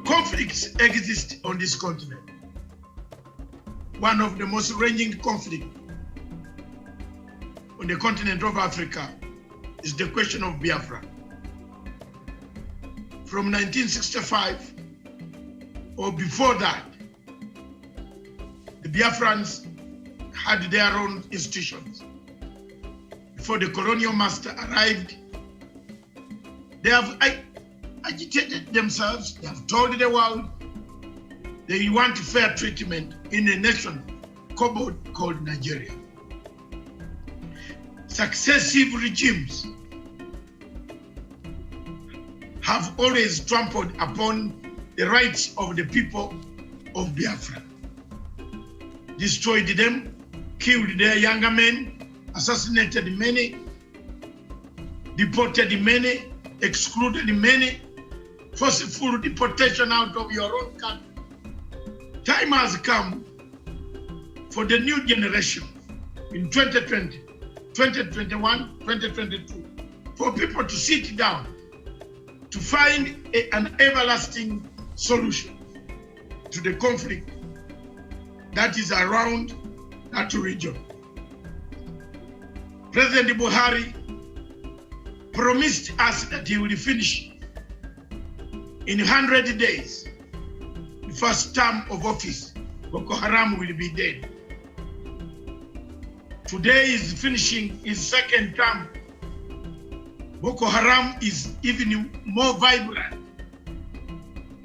Conflicts exist on this continent. One of the most ranging conflicts on the continent of Africa is the question of Biafra. From 1965 or before that, the Biafrans had their own institutions. Before the colonial master arrived, they have agitated themselves, they have told the world they want fair treatment in a nation called Nigeria. Successive regimes have always trampled upon the rights of the people of Biafra, destroyed them, killed their younger men, assassinated many, deported many, excluded many, forceful deportation out of your own country. Time has come for the new generation in 2020, 2021, 2022, for people to sit down to find an everlasting solution to the conflict that is around that region. President Buhari promised us that he will finish in 100 days, the first term of office. Boko Haram will be dead. Today is finishing his second term. Boko Haram is even more vibrant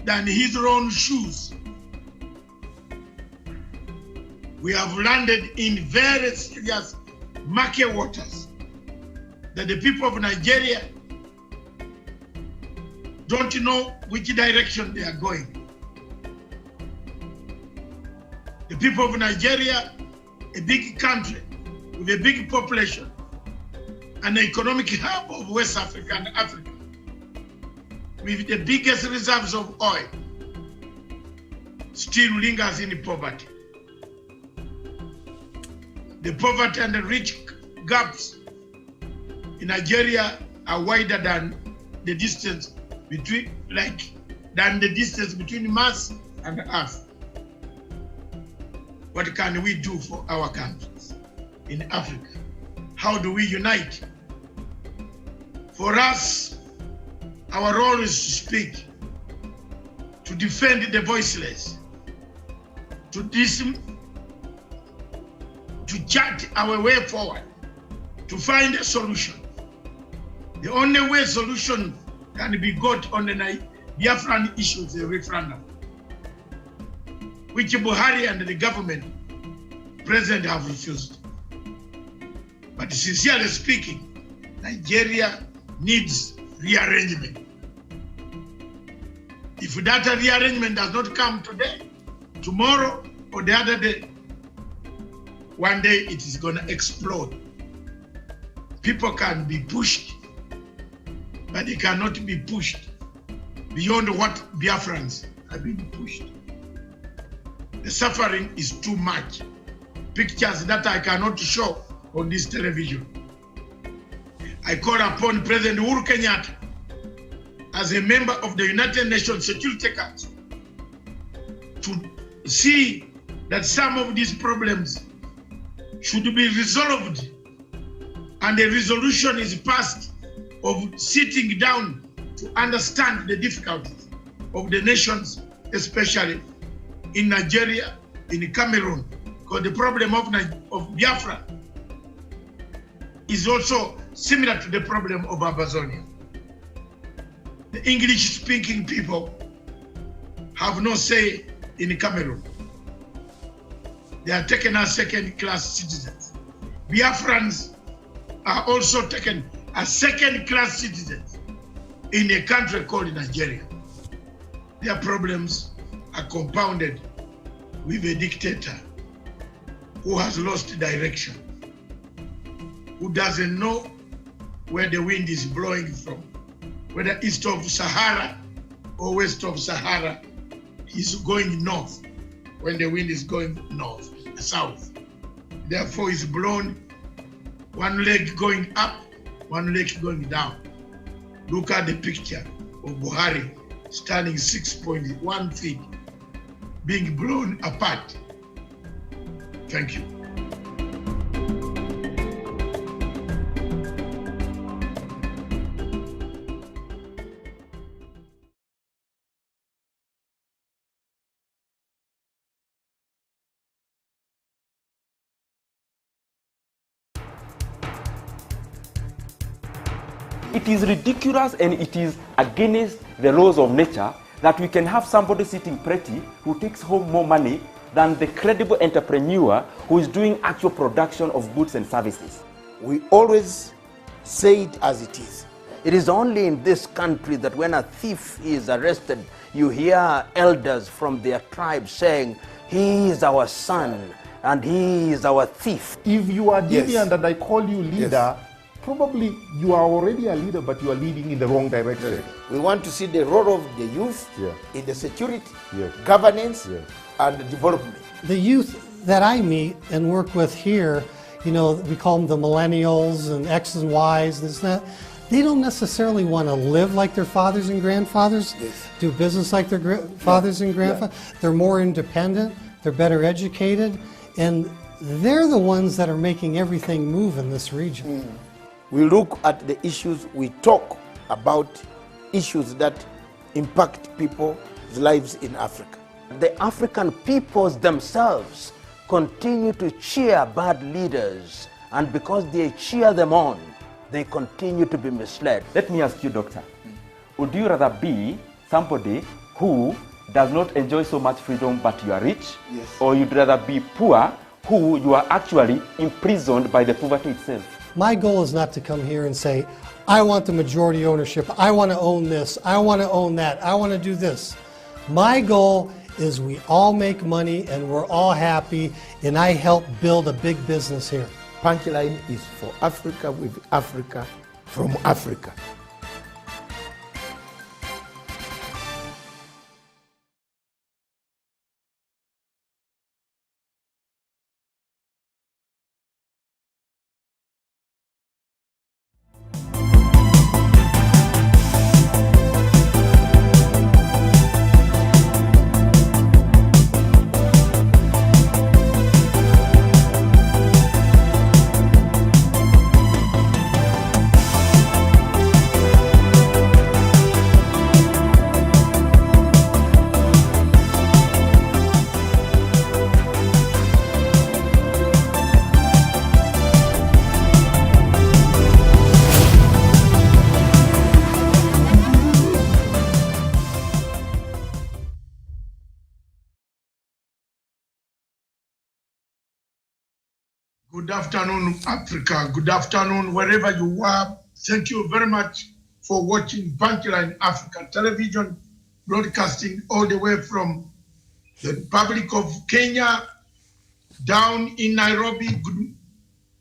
than his own shoes. We have landed in very serious murky waters that the people of Nigeria don't know which direction they are going. The people of Nigeria, a big country with a big population, an economic hub of West Africa and Africa, with the biggest reserves of oil, still lingers in poverty. The poverty and the rich gaps in Nigeria are wider than the distance between Mars and Earth. What can we do for our countries in Africa? How do we unite? For us, our role is to speak, to defend the voiceless, to chart our way forward, to find a solution. The only way solution can be got on the Biafran issues, the referendum, which Buhari and the government present have refused. But sincerely speaking, Nigeria needs rearrangement. If that rearrangement does not come today, tomorrow, or the other day, one day it is going to explode. People can be pushed, but they cannot be pushed beyond what Biafrans have been pushed. The suffering is too much. Pictures that I cannot show on this television. I call upon President Uhuru Kenyatta, as a member of the United Nations Security Council, to see that some of these problems should be resolved and a resolution is passed of sitting down to understand the difficulties of the nations, especially in Nigeria, in Cameroon, because the problem of Biafra is also similar to the problem of Amazonia. The English-speaking people have no say in Cameroon. They are taken as second-class citizens. Biafrans are also taken as second-class citizens in a country called Nigeria. Their problems are compounded with a dictator who has lost direction, who doesn't know where the wind is blowing from, whether east of Sahara or west of Sahara. He's going north when the wind is going north, south. Therefore, he's blown one leg going up, one leg going down. Look at the picture of Buhari standing 6.1 feet, being blown apart. Thank you. It is ridiculous and it is against the laws of nature that we can have somebody sitting pretty who takes home more money than the credible entrepreneur who is doing actual production of goods and services. We always say it as it is. It is only in this country that when a thief is arrested, you hear elders from their tribe saying, he is our son and he is our thief. If you are deviant Yes. and I call you leader, Yes. probably you are already a leader, but you are leading in the wrong direction. We want to see the role of the youth Yeah. in the security, Yes. governance, Yes. and development. The youth that I meet and work with here, you know, we call them the millennials and X's and Y's, this and that. They don't necessarily want to live like their fathers and grandfathers, Yes. do business like their fathers and grandfathers. They're more independent, they're better educated, and they're the ones that are making everything move in this region. We look at the issues, we talk about issues that impact people's lives in Africa. The African peoples themselves continue to cheer bad leaders, and because they cheer them on, they continue to be misled. Let me ask you, doctor, would you rather be somebody who does not enjoy so much freedom but you are rich? Yes. Or you'd rather be poor who you are actually imprisoned by the poverty itself? My goal is not to come here and say, I want the majority ownership, I want to own this, I want to own that, I want to do this. My goal is we all make money and we're all happy, and I help build a big business here. Punchline is for Africa, with Africa, from Africa. Good afternoon, Africa. Good afternoon, wherever you are. Thank you very much for watching Punchline Africa Television, broadcasting all the way from the Republic of Kenya, down in Nairobi.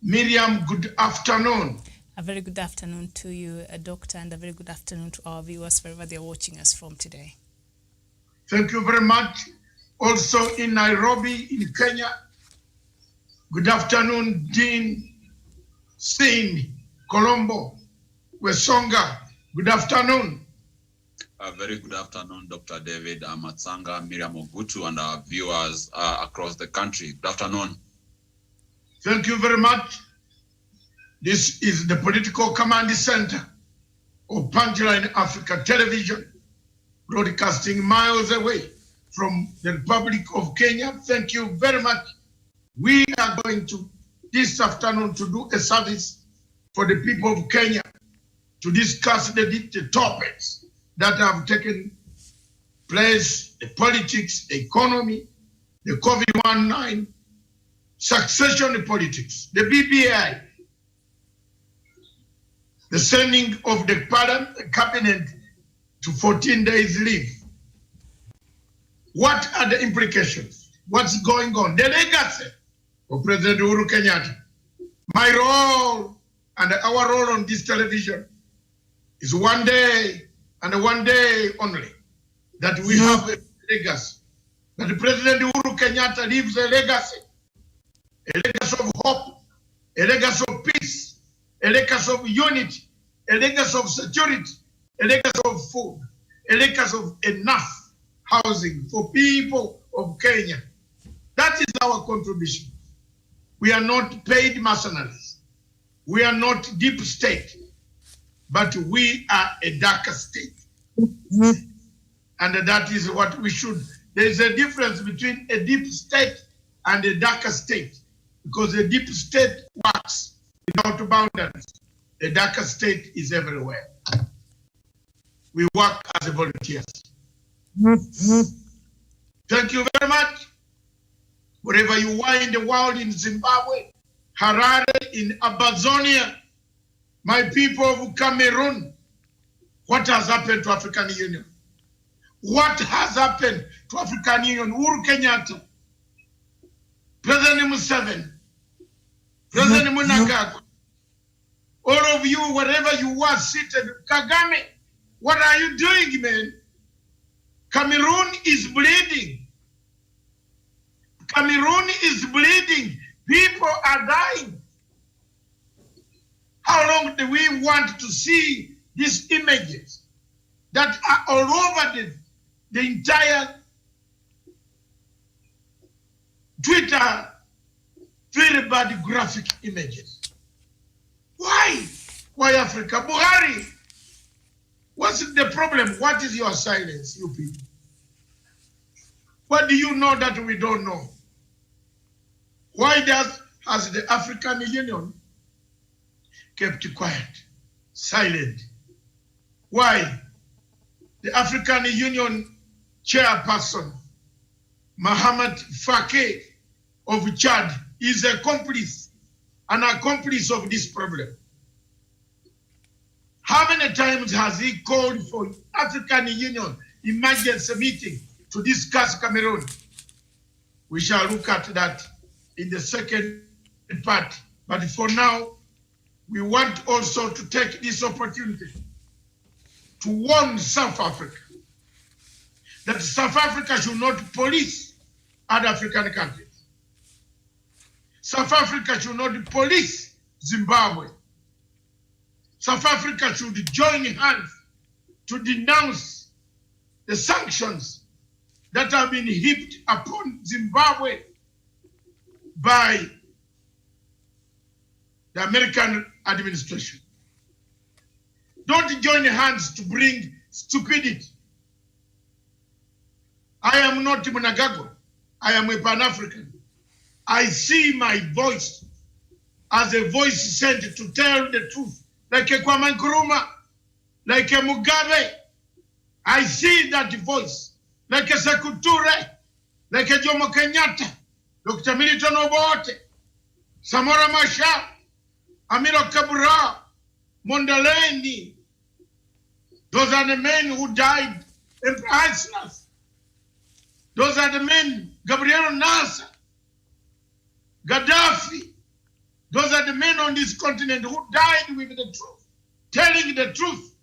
Miriam, good afternoon. A very good afternoon to you, Doctor, and a very good afternoon to our viewers wherever they're watching us from today. Thank you very much. Also in Nairobi, in Kenya, good afternoon, Dean Sin, Colombo, Wesonga. Good afternoon. A very good afternoon, Dr. David Amatsanga, Miriam Ogutu, and our viewers across the country. Good afternoon. Thank you very much. This is the Political Command Center of Punchline Africa Television, broadcasting miles away from the Republic of Kenya. Thank you very much. We are going to, this afternoon, to do a service for the people of Kenya to discuss the topics that have taken place, the politics, the economy, the COVID-19, succession politics, the BBI, the sending of the cabinet to 14 days leave. What are the implications? What's going on? The legacy of President Uhuru Kenyatta. My role and our role on this television is one day and one day only that we have a legacy. That President Uhuru Kenyatta leaves a legacy of hope, a legacy of peace, a legacy of unity, a legacy of security, a legacy of food, a legacy of enough housing for people of Kenya. That is our contribution. We are not paid mercenaries. We are not deep state, but we are a darker state. And that is what we should. There is a difference between a deep state and a darker state, because a deep state works without boundaries. A darker state is everywhere. We work as volunteers. Thank you very much. Wherever you are in the world, in Zimbabwe, Harare, in Amazonia, my people of Cameroon, what has happened to African Union? What has happened to African Union? Uhuru Kenyatta, President Museveni, President Mnangagwa, all of you, wherever you are seated, Kagame, what are you doing, man? Cameroon is bleeding. Cameroon is bleeding. People are dying. How long do we want to see these images that are all over the entire Twitter, very bad graphic images? Why? Why Africa? Buhari, what's the problem? What is your silence, you people? What do you know that we don't know? Why has the African Union kept quiet, silent? Why? The African Union chairperson, Mohamed Fake of Chad, is an accomplice of this problem. How many times has he called for African Union emergency meeting to discuss Cameroon? We shall look at that in the second part. But for now, we want also to take this opportunity to warn South Africa that South Africa should not police other African countries. South Africa should not police Zimbabwe. South Africa should join hands to denounce the sanctions that have been heaped upon Zimbabwe by the American administration. Don't join hands to bring stupidity. I am not Mnangagwa. I am a Pan-African. I see my voice as a voice sent to tell the truth. Like a Kwame Nkrumah, like a Mugabe. I see that voice. Like a Sekou Touré, like a Jomo Kenyatta, Dr. Milton Obote, Samora Machel, Amilo Kabura, Mondlane. Those are the men who died in priceless. Those are the men, Gabriel Nasser, Gaddafi. Those are the men on this continent who died with the truth, telling the truth,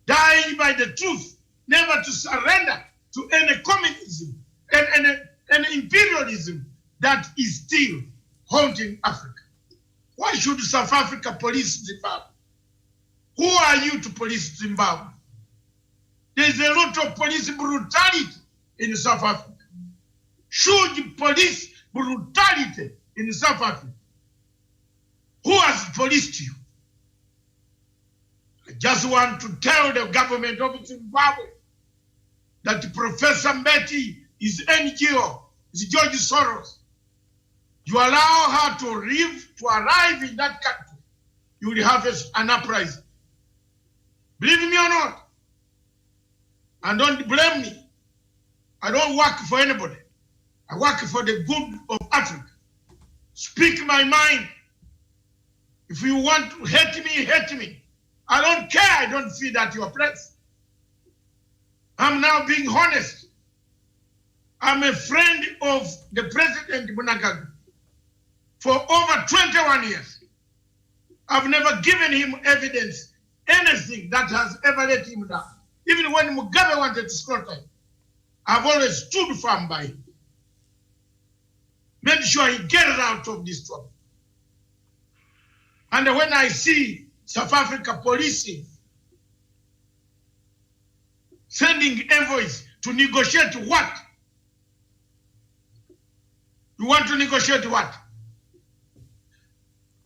dying by the truth, never to surrender to any communism and imperialism that is still haunting Africa. Why should South Africa police Zimbabwe? Who are you to police Zimbabwe? There's a lot of police brutality in South Africa. Should police brutality in South Africa? Who has policed you? I just want to tell the government of Zimbabwe that Professor Mbeki is NGO, is George Soros. You allow her to arrive in that country, you will have an uprising. Believe me or not, and don't blame me. I don't work for anybody. I work for the good of Africa. Speak my mind. If you want to hate me, hate me. I don't care. I don't feel that your place. I'm now being honest. I'm a friend of the President Mnangagwa for over 21 years. I've never given him evidence, anything that has ever let him down. Even when Mugabe wanted to slaughter him, I've always stood firm by him. Made sure he gets out of this trouble. And when I see South Africa policing, sending envoys to negotiate what? You want to negotiate what?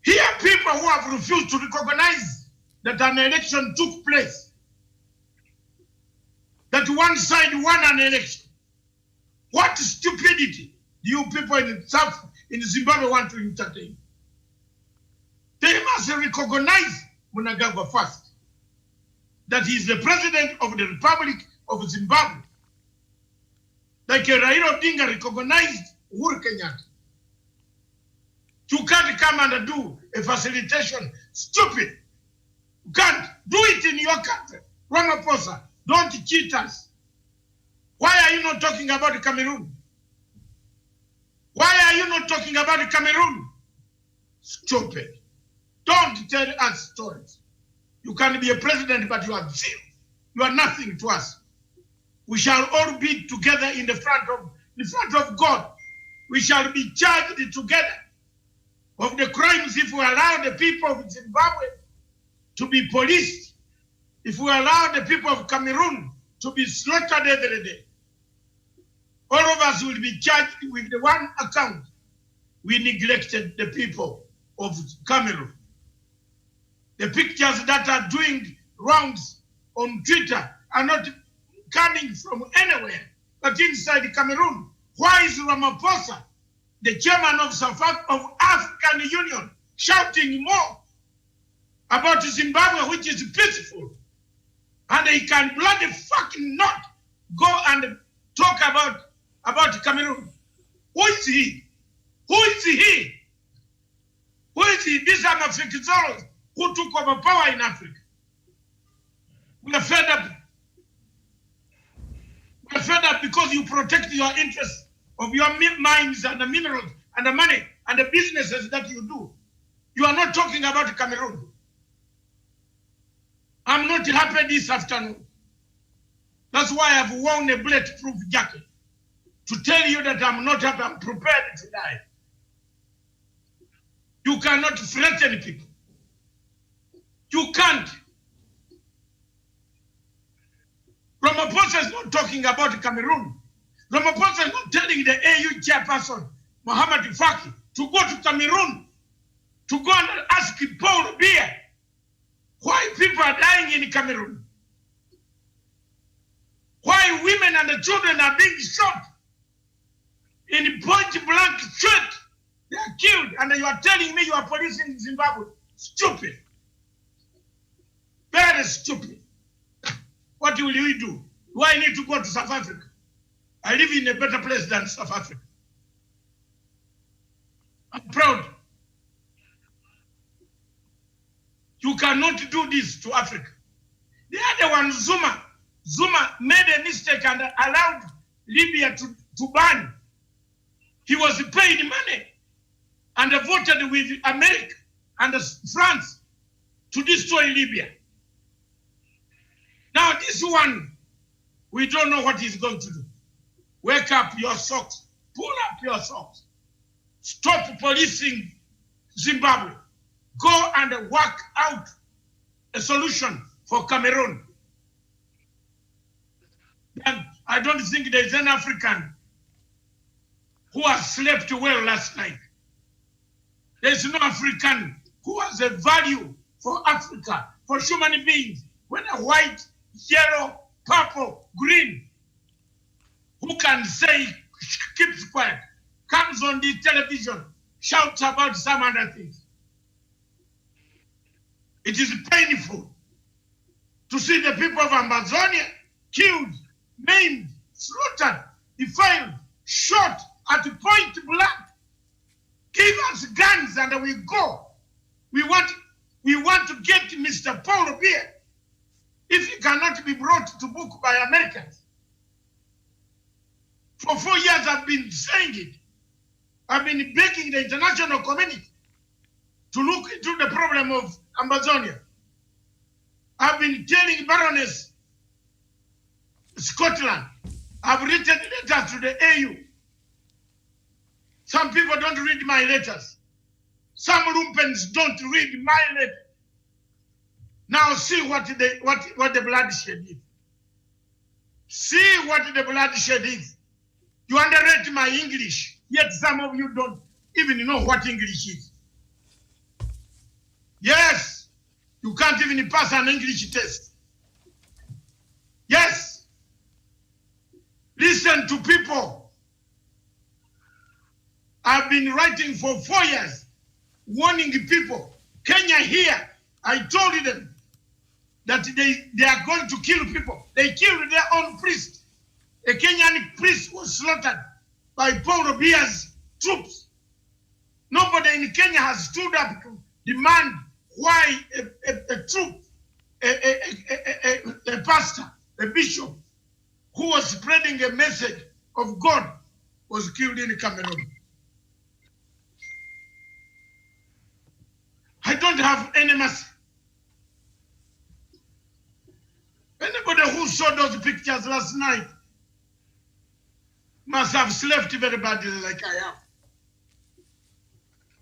Here are people who have refused to recognize that an election took place. That one side won an election. What stupidity do you people in Zimbabwe want to entertain? They must recognize Mnangagwa first, that he is the president of the Republic of Zimbabwe. Like Raila Odinga recognized Uhuru Kenyatta. You can't come and do a facilitation. Stupid. You can't do it in your country. Ramaphosa, don't cheat us. Why are you not talking about Cameroon? Why are you not talking about Cameroon? Stupid. Don't tell us stories. You can be a president, but you are zero. You are nothing to us. We shall all be together in the front of God. We shall be charged together of the crimes if we allow the people of Zimbabwe to be policed, if we allow the people of Cameroon to be slaughtered every day. All of us will be charged with the one account. We neglected the people of Cameroon. The pictures that are doing rounds on Twitter are not coming from anywhere, but inside Cameroon. Why is Ramaphosa, the chairman of African Union, shouting more about Zimbabwe, which is peaceful, and he can bloody fucking not go and talk about Cameroon? Who is he? Who is he? Who is he? These are Mafikizos who took over power in Africa. We are fed up. We are fed up because you protect your interests of your mines and the minerals and the money and the businesses that you do. You are not talking about Cameroon. I'm not happy this afternoon. That's why I've worn a bulletproof jacket, to tell you that I'm not happy. I'm prepared to die. You cannot threaten people. You can't. Ramaphosa is not talking about Cameroon. Ramaphosa is not telling the AU chairperson, Mohamed Faki, to go to Cameroon, to go and ask Paul Biya why people are dying in Cameroon. Why women and the children are being shot in point blank shot. They are killed, and you are telling me you are policing Zimbabwe. Stupid. Very stupid. What will you do? Do I need to go to South Africa? I live in a better place than South Africa. I'm proud. You cannot do this to Africa. The other one, Zuma made a mistake and allowed Libya to ban. He was paid money and voted with America and France to destroy Libya. Now this one, we don't know what he's going to do. Wake up your socks. Pull up your socks. Stop policing Zimbabwe. Go and work out a solution for Cameroon. And I don't think there's an African who has slept well last night. There's no African who has a value for Africa, for human beings. When a white, yellow, purple, green, who can say, keeps quiet, comes on the television, shouts about some other things. It is painful to see the people of Amazonia killed, maimed, slaughtered, defiled, shot at point blank. Give us guns and we go. We want to get Mr. Paul Biya. If he cannot be brought to book by Americans. For 4 years I've been saying it. I've been begging the international community to look into the problem of Amazonia. I've been telling Baroness Scotland. I've written letters to the AU. Some people don't read my letters. Some Lumpens don't read my letter. Now see what the bloodshed is. See what the bloodshed is. You underrate my English, yet some of you don't even know what English is. Yes, you can't even pass an English test. Yes. Listen to people. I've been writing for 4 years, warning people. Kenya here, I told them that they are going to kill people. They killed their own priest. A Kenyan priest was slaughtered by Paul Biya's troops. Nobody in Kenya has stood up to demand why a troop, a pastor, a bishop, who was spreading a message of God was killed in Cameroon. I don't have any mercy. Anybody who saw those pictures last night must have slept very badly like I have.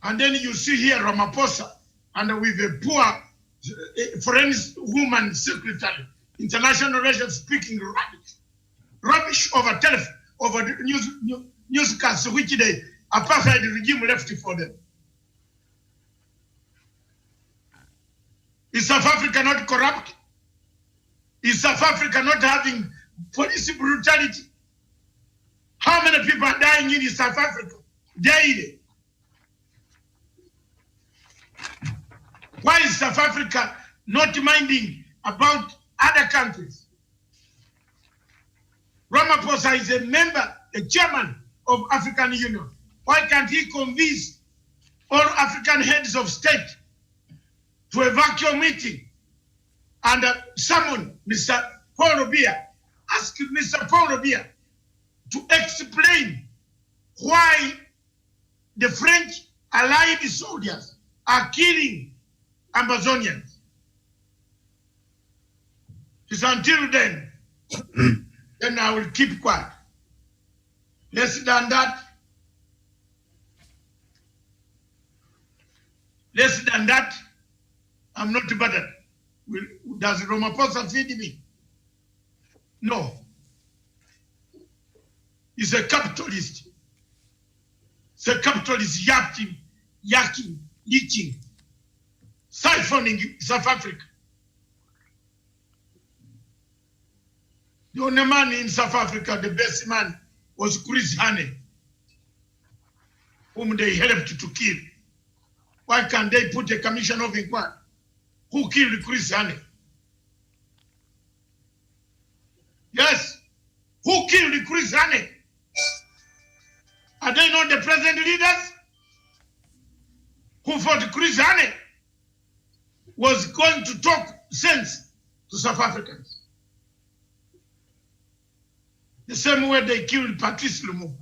And then you see here Ramaphosa and with a poor foreign woman secretary, international relations speaking rubbish over telephone, over the newscasts which the apartheid regime left for them. Is South Africa not corrupt? Is South Africa not having police brutality? How many people are dying in South Africa daily? Why is South Africa not minding about other countries? Ramaphosa is a member, a chairman of African Union. Why can't he convince all African heads of state to a vacuum meeting and summon Mr. Paul Biya, ask Mr. Paul Biya to explain why the French allied soldiers are killing Amazonians. It's until then, then I will keep quiet. Less than that, I'm not bothered. Does Ramaphosa feed me? No. He's a capitalist. He's a capitalist yakking, leeching, siphoning South Africa. The only man in South Africa, the best man, was Chris Hani, whom they helped to kill. Why can't they put a commission of inquiry? Who killed Chris Hani? Yes. Who killed Chris Hani? Are they not the present leaders? Who thought Chris Hani was going to talk sense to South Africans? The same way they killed Patrice Lumumba.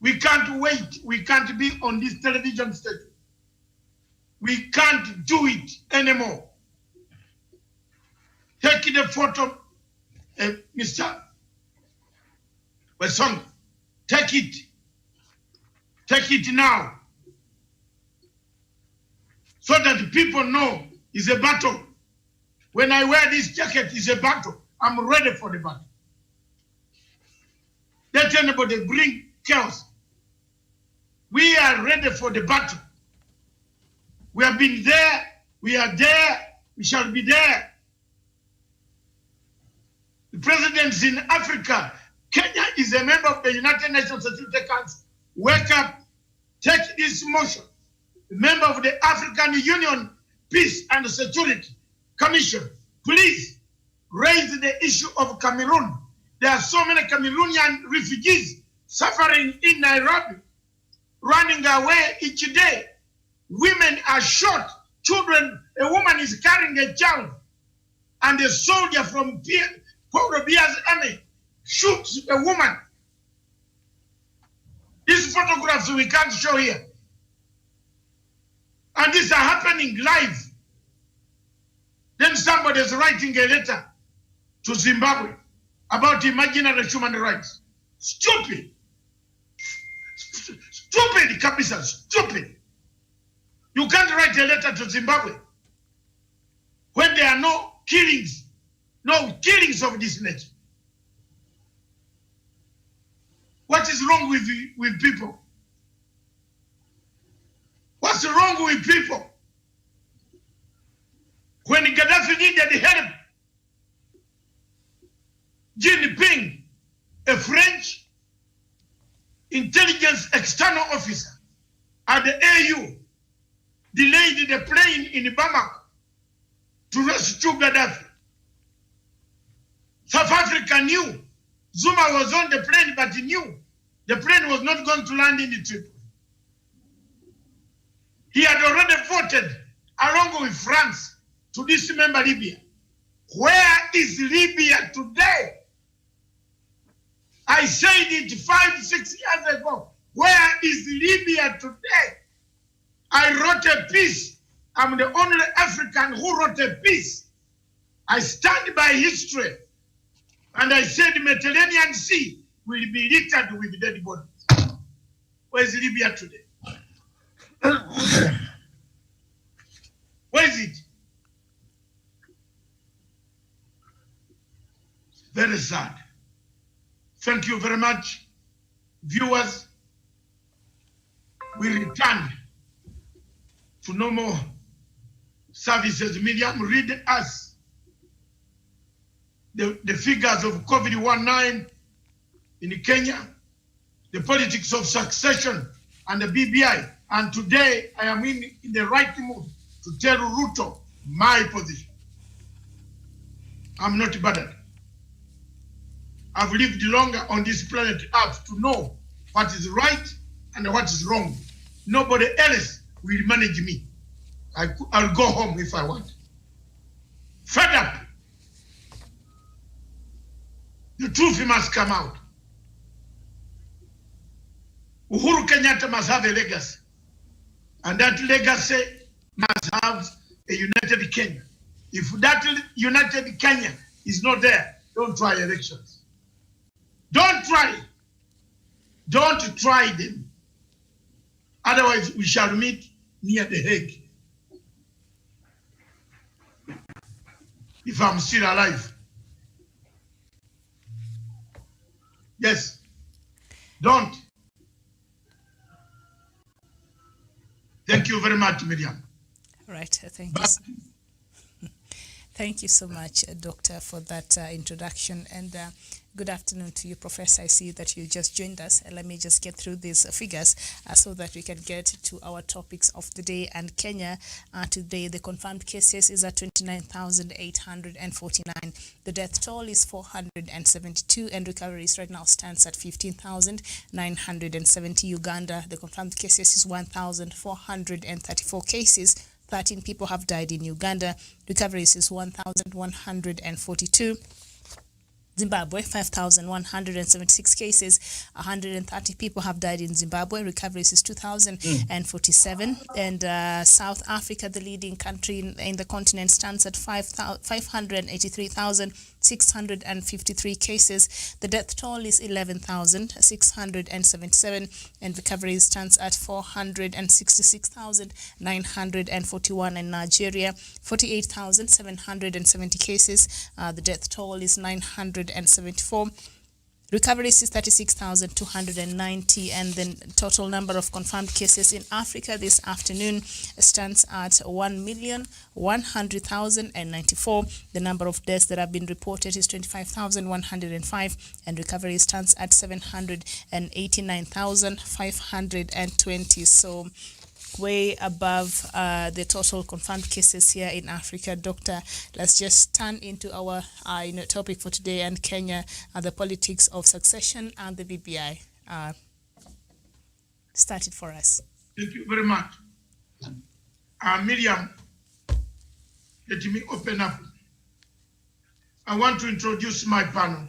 We can't wait. We can't be on this television station. We can't do it anymore. Take the photo, Mr. Wesong. Take it. Take it now. So that people know it's a battle. When I wear this jacket, it's a battle. I'm ready for the battle. Let anybody bring chaos. We are ready for the battle. We have been there. We are there. We shall be there. The presidents in Africa, Kenya is a member of the United Nations Security Council. Wake up. Take this motion. The member of the African Union Peace and Security Commission, please raise the issue of Cameroon. There are so many Cameroonian refugees suffering in Nairobi, running away each day. Women are shot. Children, a woman is carrying a child, and a soldier from Paul Biya's army shoots a woman. These photographs we can't show here. And these are happening live. Then somebody is writing a letter to Zimbabwe about imaginary human rights. Stupid. Stupid, kabisa, stupid. You can't write a letter to Zimbabwe when there are no killings of this nature. What is wrong with people? What's wrong with people? When Gaddafi needed help, Jinping, a French intelligence external officer at the AU, delayed the plane in Bamako to rescue Gaddafi. South Africa knew Zuma was on the plane, but he knew the plane was not going to land in the trip. He had already voted, along with France, to dismember Libya. Where is Libya today? I said it 5-6 years ago. Where is Libya today? I wrote a piece. I'm the only African who wrote a piece. I stand by history. And I said the Mediterranean Sea will be littered with dead bodies. Where is Libya today? Where is it? Very sad. Thank you very much, viewers. We return to normal services. Miriam, read us the figures of COVID-19 in Kenya, the politics of succession and the BBI. And today I am in the right mood to tell Ruto my position. I'm not bothered. I've lived longer on this planet Earth to know what is right and what is wrong. Nobody else will manage me. I'll go home if I want. Fed up. The truth must come out. Uhuru Kenyatta must have a legacy. And that legacy must have a united Kenya. If that united Kenya is not there, don't try elections. Don't try. Don't try them. Otherwise, we shall meet near the Hague. If I'm still alive. Yes. Don't. Thank you very much, Miriam. All right. Thank you. Thank you so much, Doctor, for that introduction. And good afternoon to you, Professor. I see that you just joined us. Let me just get through these figures so that we can get to our topics of the day. And Kenya, today, the confirmed cases is at 29,849. The death toll is 472, and recoveries right now stands at 15,970. Uganda, the confirmed cases is 1,434 cases. 13 people have died in Uganda. Recoveries is 1,142. Zimbabwe, 5,176 cases, 130 people have died in Zimbabwe. Recoveries is 2,047. And South Africa, the leading country in the continent, stands at 583,653 cases. The death toll is 11,677, and recovery stands at 466,941. In Nigeria, 48,770 cases. The death toll is 974. Recoveries is 36,290, and the total number of confirmed cases in Africa this afternoon stands at 1,100,094. The number of deaths that have been reported is 25,105, and recovery stands at 789,520. So way above the total confirmed cases here in Africa. Doctor, let's just turn into our topic for today, and Kenya, the politics of succession and the BBI. Start it for us. Thank you very much. Miriam, let me open up. I want to introduce my panel.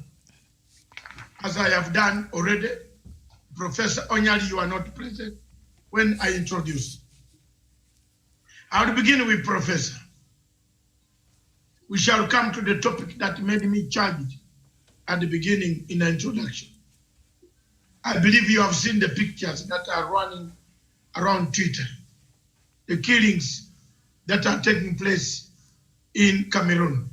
As I have done already, Professor Onyali, you are not present when I introduce. I'll begin with Professor. We shall come to the topic that made me charged at the beginning in the introduction. I believe you have seen the pictures that are running around Twitter, the killings that are taking place in Cameroon,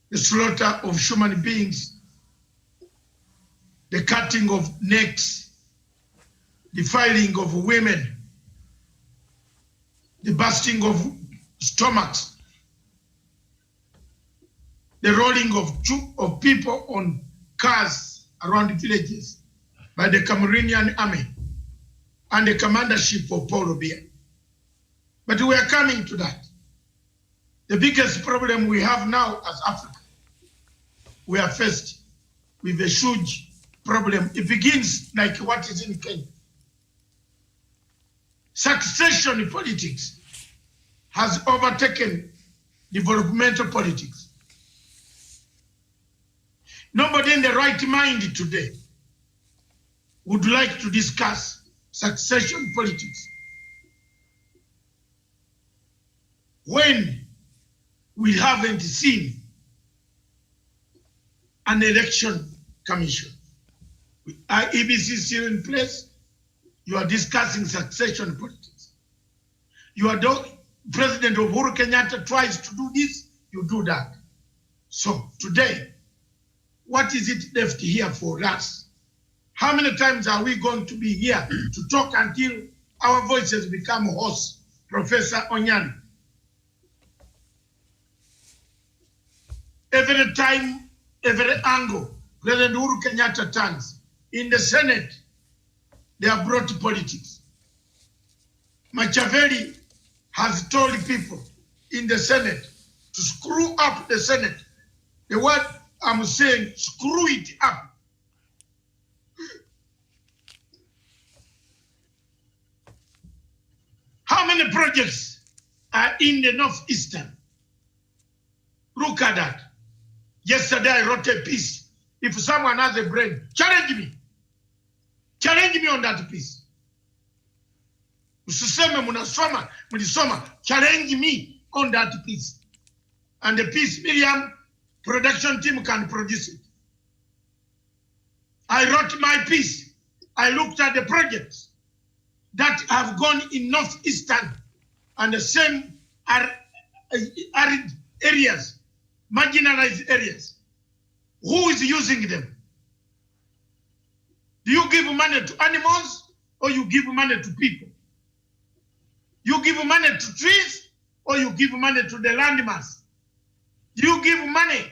the slaughter of human beings, the cutting of necks, the filing of women, the bursting of stomachs, the rolling of people on cars around villages by the Cameroonian army and the commandership of Paul Biya. But we are coming to that. The biggest problem we have now as Africa, we are faced with a huge problem. It begins like what is in Kenya. Succession politics has overtaken developmental politics. Nobody in the right mind today would like to discuss succession politics when we haven't seen an election commission. EBC is still in place. You are discussing succession politics. You are President Uhuru Kenyatta tries to do this, you do that. So today, what is it left here for us? How many times are we going to be here to talk until our voices become hoarse? Professor Onyan. Every time, every angle, President Uhuru Kenyatta turns. In the Senate, they have brought politics. Machaveli has told people in the Senate to screw up the Senate. The word I'm saying, screw it up. How many projects are in the Northeastern? Look at that. Yesterday I wrote a piece. If someone has a brain, challenge me. Challenge me on that piece. Usiseme munasoma, mulisoma. Challenge me on that piece. And the piece, Miriam, production team can produce it. I wrote my piece. I looked at the projects that have gone in Northeastern and the same arid areas, marginalized areas. Who is using them? Do you give money to animals or you give money to people? You give money to trees or you give money to the landmass? Do you give money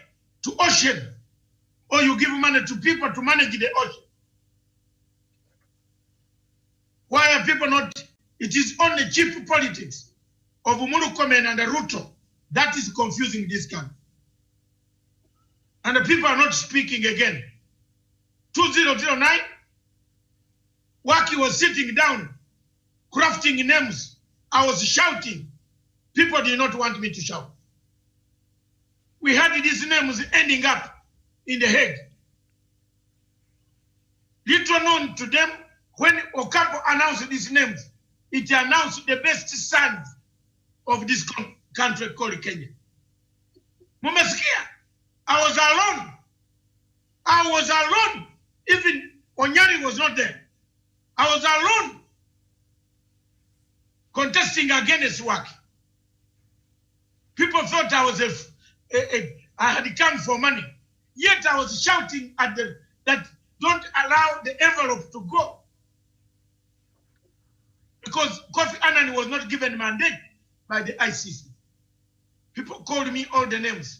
to ocean or you give money to people to manage the ocean? Why are people not? It is only cheap politics of Murukomen and Ruto that is confusing this country. And the people are not speaking again. 2009, Waki was sitting down, crafting names. I was shouting. People did not want me to shout. We had these names ending up in the head. Little known to them, when Ocampo announced these names, it announced the best sons of this country called Kenya. Mumesikia? I was alone. I was alone. Even Onyari was not there. I was alone contesting against Waki. People thought I was I had come for money. Yet I was shouting at that don't allow the envelope to go. Because Kofi Annan was not given mandate by the ICC. People called me all the names.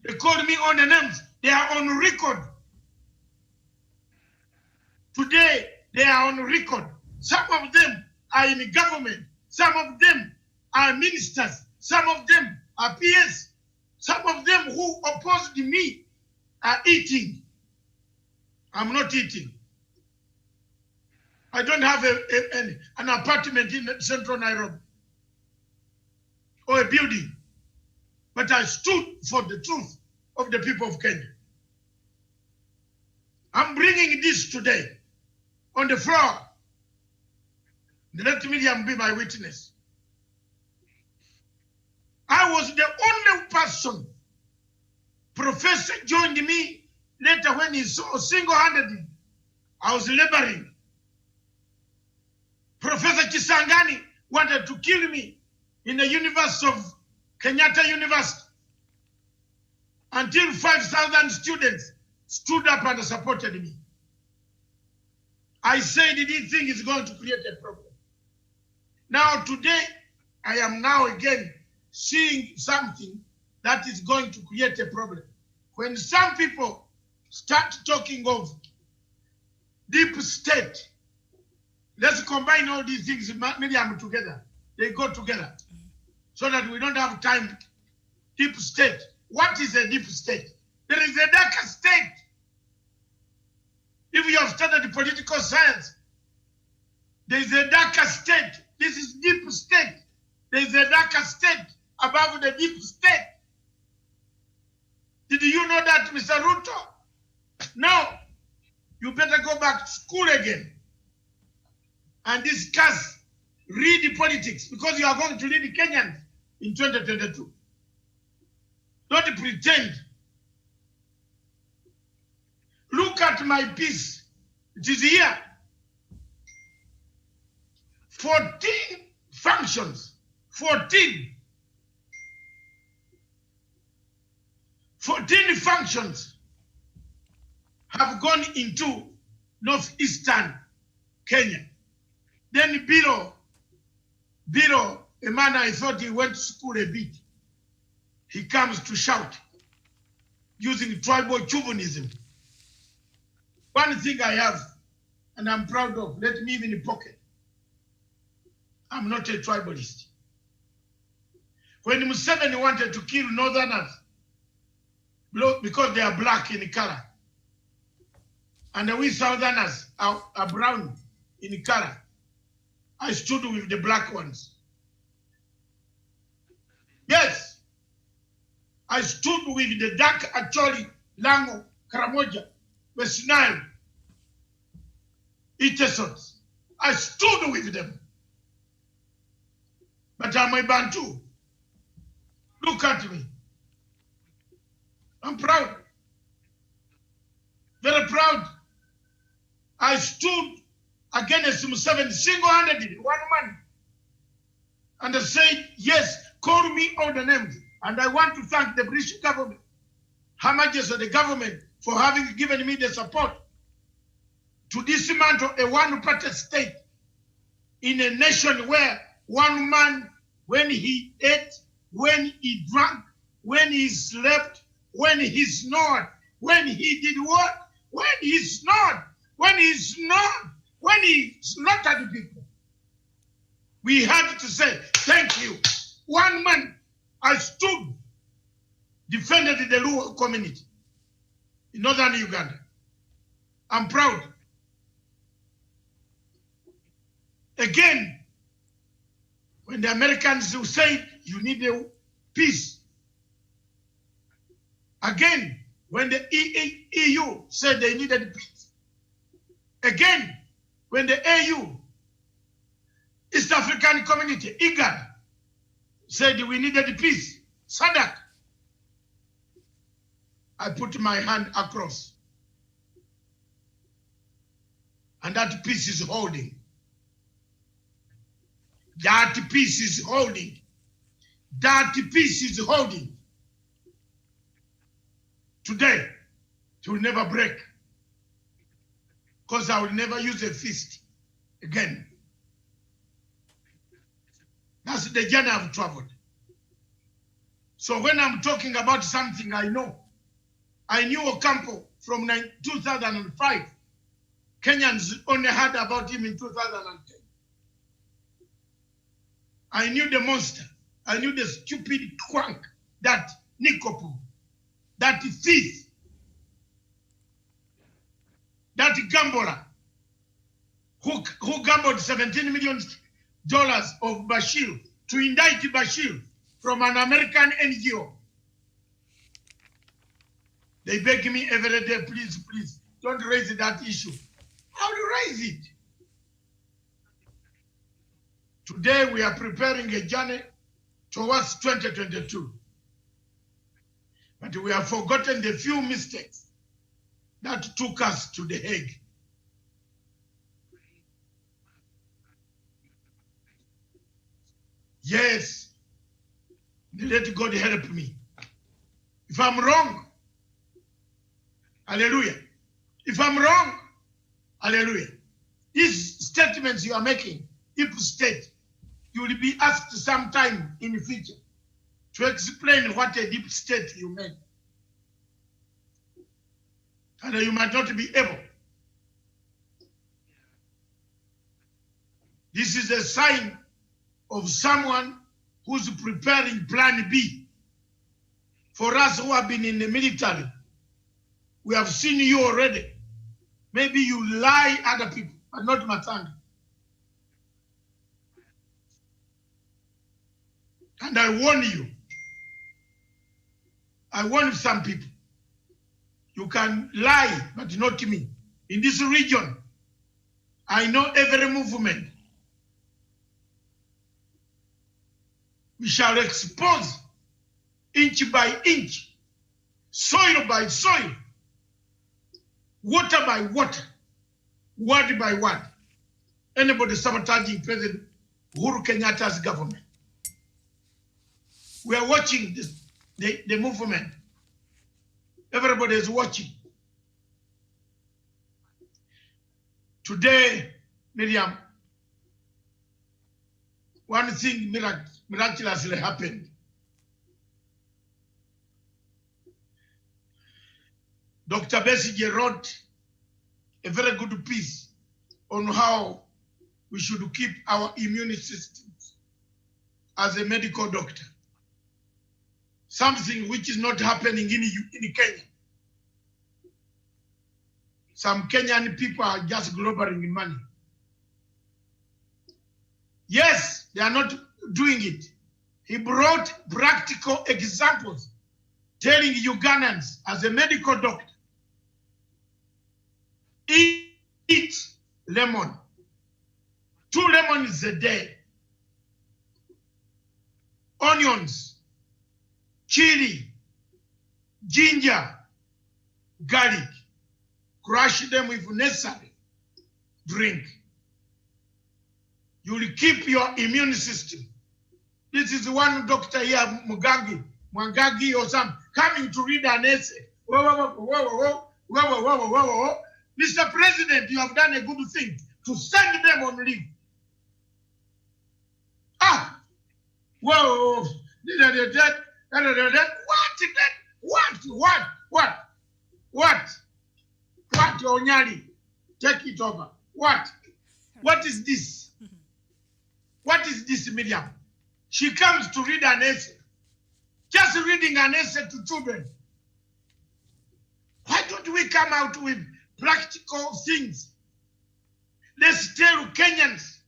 They called me all the names. They are on record. Today, they are on record. Some of them are in government. Some of them are ministers. Some of them are PS. Some of them who opposed me are eating. I'm not eating. I don't have an apartment in central Nairobi or a building. But I stood for the truth of the people of Kenya. I'm bringing this today on the floor. Let Miriam be my witness. I was the only person. Professor joined me later when he saw single-handedly, I was laboring. Professor Chisangani wanted to kill me in the University of Kenyatta University until 5,000 students stood up and supported me. I said this thing is going to create a problem. Now today, I am now again seeing something that is going to create a problem. When some people start talking of deep state, let's combine all these things, Miriam, together. They go together so that we don't have time. Deep state. What is a deep state? There is a darker state. If you have studied political science, there is a darker state. This is deep state. There is a darker state above the deep state. Did you know that, Mr. Ruto? Now, you better go back to school again and discuss, read the politics, because you are going to lead the Kenyans in 2022. Don't pretend. Look at my piece. It is here. 14 functions. 14 functions have gone into northeastern Kenya. Then below, a man I thought he went to school a bit, he comes to shout using tribal chauvinism. One thing I have, and I'm proud of, let me even pocket. I'm not a tribalist. When Museveni wanted to kill Northerners because they are black in color, and we Southerners are brown in color, I stood with the black ones. Yes, I stood with the dark Acholi, Lango, Karamoja, West Nile, Itesots. I stood with them. But I'm a Bantu. Look at me. I'm proud. Very proud. I stood against Museveni single-handedly, one man. And I said, yes, call me all the names. And I want to thank the British government, Her Majesty of the government, for having given me the support to dismantle a one-party state in a nation where one man, when he ate, when he drank, when he slept, when he snored, when he did what? When he snored, when he snored, when he slaughtered people. We had to say, thank you. One man, I stood, defended the Luo community in northern Uganda. I'm proud. Again, when the Americans who say you need a peace. Again, when the EU said they needed peace. Again, when the AU, East African Community, IGAD, said we needed peace. SADC. I put my hand across. And that peace is holding. That peace is holding. That peace is holding. Today, it will never break. Because I will never use a fist again. That's the journey I've traveled. So when I'm talking about something I know, I knew Ocampo from 2005. Kenyans only heard about him in 2010. I knew the monster. I knew the stupid quank, that Nikopu, that thief, that gambler who gambled $17 million of Bashir to indict Bashir from an American NGO. They beg me every day, please, please, don't raise that issue. How do you raise it? Today we are preparing a journey towards 2022. But we have forgotten the few mistakes that took us to The Hague. Yes, let God help me. If I'm wrong, hallelujah. If I'm wrong, hallelujah. These statements you are making, if state, you will be asked sometime in the future to explain what a deep state you made. And you might not be able. This is a sign of someone who's preparing plan B. For us who have been in the military, we have seen you already. Maybe you lie other people, but not Matanga. And I warn you, I warn some people, you can lie, but not me. In this region, I know every movement. We shall expose inch by inch, soil by soil, water by water, word by word. Anybody sabotaging President Uhuru Kenyatta's government. We are watching this, the movement. Everybody is watching. Today, Miriam, one thing miraculously happened. Dr. Besigye wrote a very good piece on how we should keep our immune systems as a medical doctor. Something which is not happening in Kenya. Some Kenyan people are just globbering in money. Yes, they are not doing it. He brought practical examples telling Ugandans as a medical doctor, eat lemon, 2 lemons a day, onions, chili, ginger, garlic, crush them if necessary, drink. You will keep your immune system. This is one doctor here, Mwangagi or some, coming to read an essay. Whoa. Mr. President, you have done a good thing to send them on leave. Whoa. What, Onyali? Take it over. What is this? What is this, Miriam? She comes to read an essay. Just reading an essay to children. Why don't we come out with practical things? Let's tell Kenyans.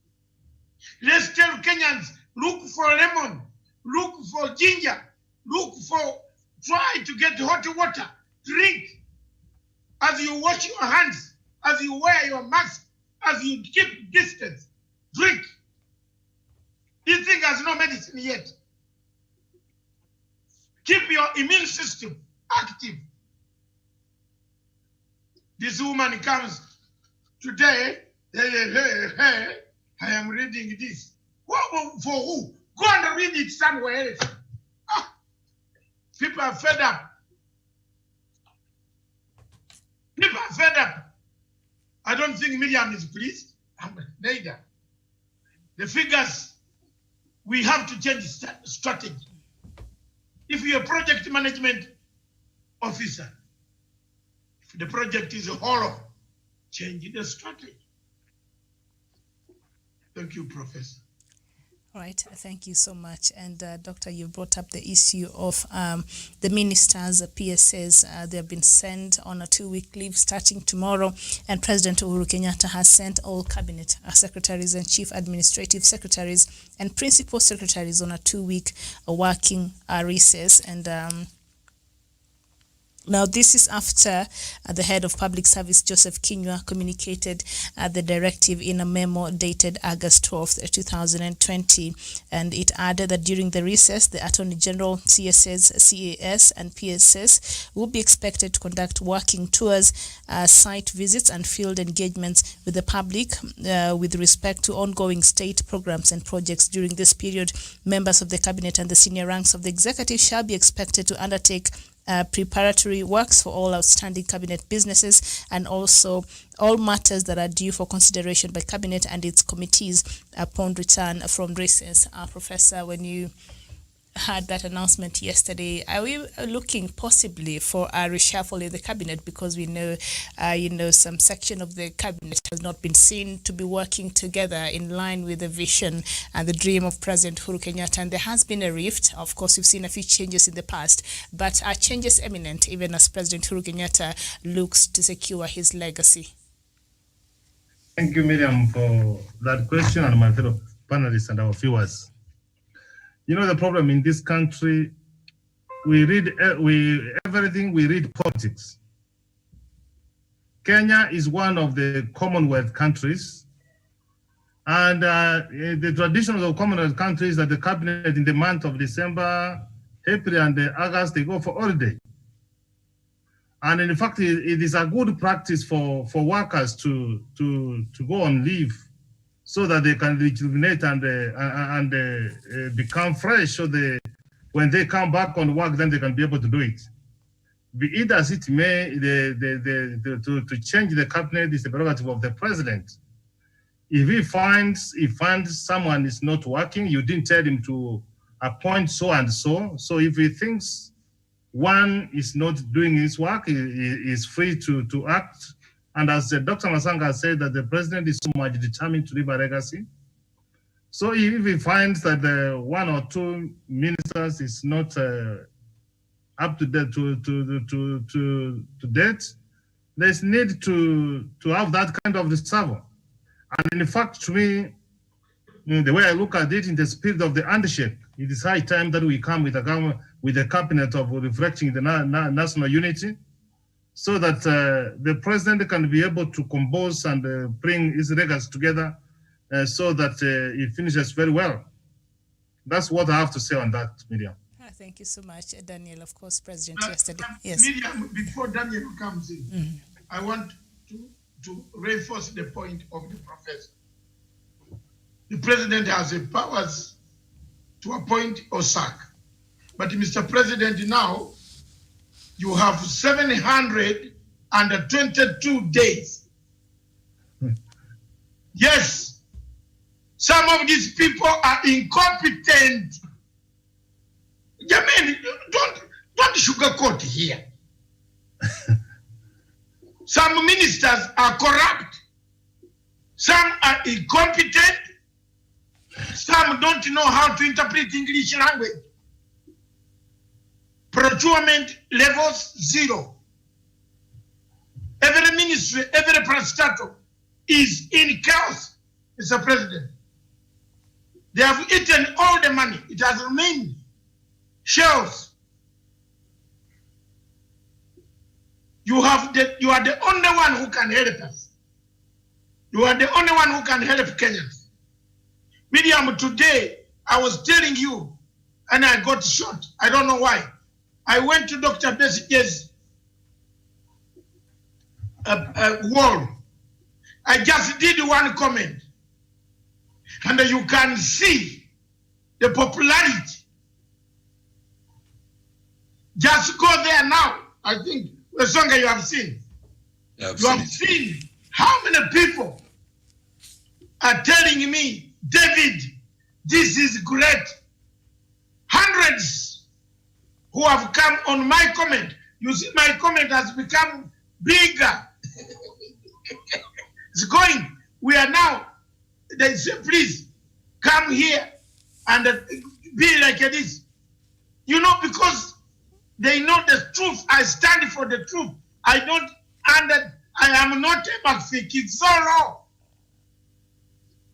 Look for lemon. Look for ginger. Try to get hot water. Drink. As you wash your hands, as you wear your mask, as you keep distance. Drink. This thing has no medicine yet. Keep your immune system active. This woman comes today, hey, I am reading this. For who? Go and read it somewhere else. People are fed up. I don't think Miriam is pleased. Neither. The figures, we have to change strategy. If you're a project management officer, if the project is a horror, change the strategy. Thank you, Professor. All right, thank you so much. And Doctor, you brought up the issue of the ministers, the PSAs. They have been sent on a 2-week leave starting tomorrow. And President Uhuru Kenyatta has sent all cabinet secretaries and chief administrative secretaries and principal secretaries on a 2-week working recess. And Now, this is after the head of public service, Joseph Kinyua, communicated the directive in a memo dated August 12th, 2020. And it added that during the recess, the Attorney General, CSS, CAS, and PSS will be expected to conduct working tours, site visits, and field engagements with the public with respect to ongoing state programs and projects. During this period, members of the cabinet and the senior ranks of the executive shall be expected to undertake preparatory works for all outstanding cabinet businesses and also all matters that are due for consideration by cabinet and its committees upon return from recess. Professor, when you had that announcement yesterday, are we looking possibly for a reshuffle in the cabinet, because we know some section of the cabinet has not been seen to be working together in line with the vision and the dream of President Uhuru Kenyatta, and there has been a rift. Of course, we've seen a few changes in the past, but are changes imminent even as President Uhuru Kenyatta looks to secure his legacy? Thank you, Miriam, for that question, and my fellow panelists and our viewers. You know, the problem in this country, we read everything, we read politics. Kenya is one of the Commonwealth countries, and the tradition of the Commonwealth countries that the cabinet in the month of December, April, and August, they go for holiday. And in fact, it is a good practice for workers to go on leave, so that they can rejuvenate and become fresh, so when they come back on work, then they can be able to do it. Be it as it may, to change the cabinet is the prerogative of the president. If he finds someone is not working, you didn't tell him to appoint so and so. So if he thinks one is not doing his work, he is free to act. And as Dr. Masanga said, that the president is so much determined to leave a legacy. So if he finds that one or two ministers is not up to date, to date, there's need to have that kind of discovery. And in fact, to me, the way I look at it, in the spirit of the handshake, it is high time that we come with a cabinet of reflecting the national unity, so that the president can be able to compose and bring his legacy together, so that it finishes very well. That's what I have to say on that, Miriam. Thank you so much, Daniel. Of course, President yesterday. Yes. Miriam, before Daniel comes in, I want to reinforce the point of the professor. The president has the powers to appoint or sack. But Mr. President, now you have 722 days. Yes, some of these people are incompetent. Jermaine, don't sugarcoat here. Some ministers are corrupt. Some are incompetent. Some don't know how to interpret English language. Procurement levels 0. Every ministry, every parastatal is in chaos, Mr. President. They have eaten all the money. It has remained shells. You are the only one who can help us. You are the only one who can help Kenyans. Miriam, today I was telling you, and I got shot. I don't know why. I went to Dr. Besige's wall. I just did one comment, and you can see the popularity. Just go there now. I think the song you have seen. Yeah, you have seen how many people are telling me, David, this is great. Hundreds who have come on my comment. You see, my comment has become bigger. It's going. We are now, they say, please come here and be like this. You know, because they know the truth. I stand for the truth. I am not a Maxi. It's so wrong.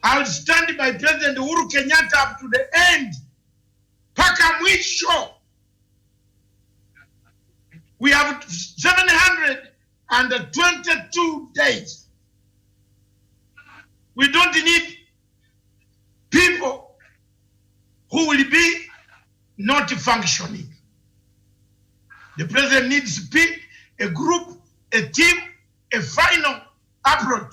I'll stand by President Uhuru Kenyatta up to the end. Paka mwisho. We have 722 days. We don't need people who will be not functioning. The president needs to pick a group, a team, a final approach.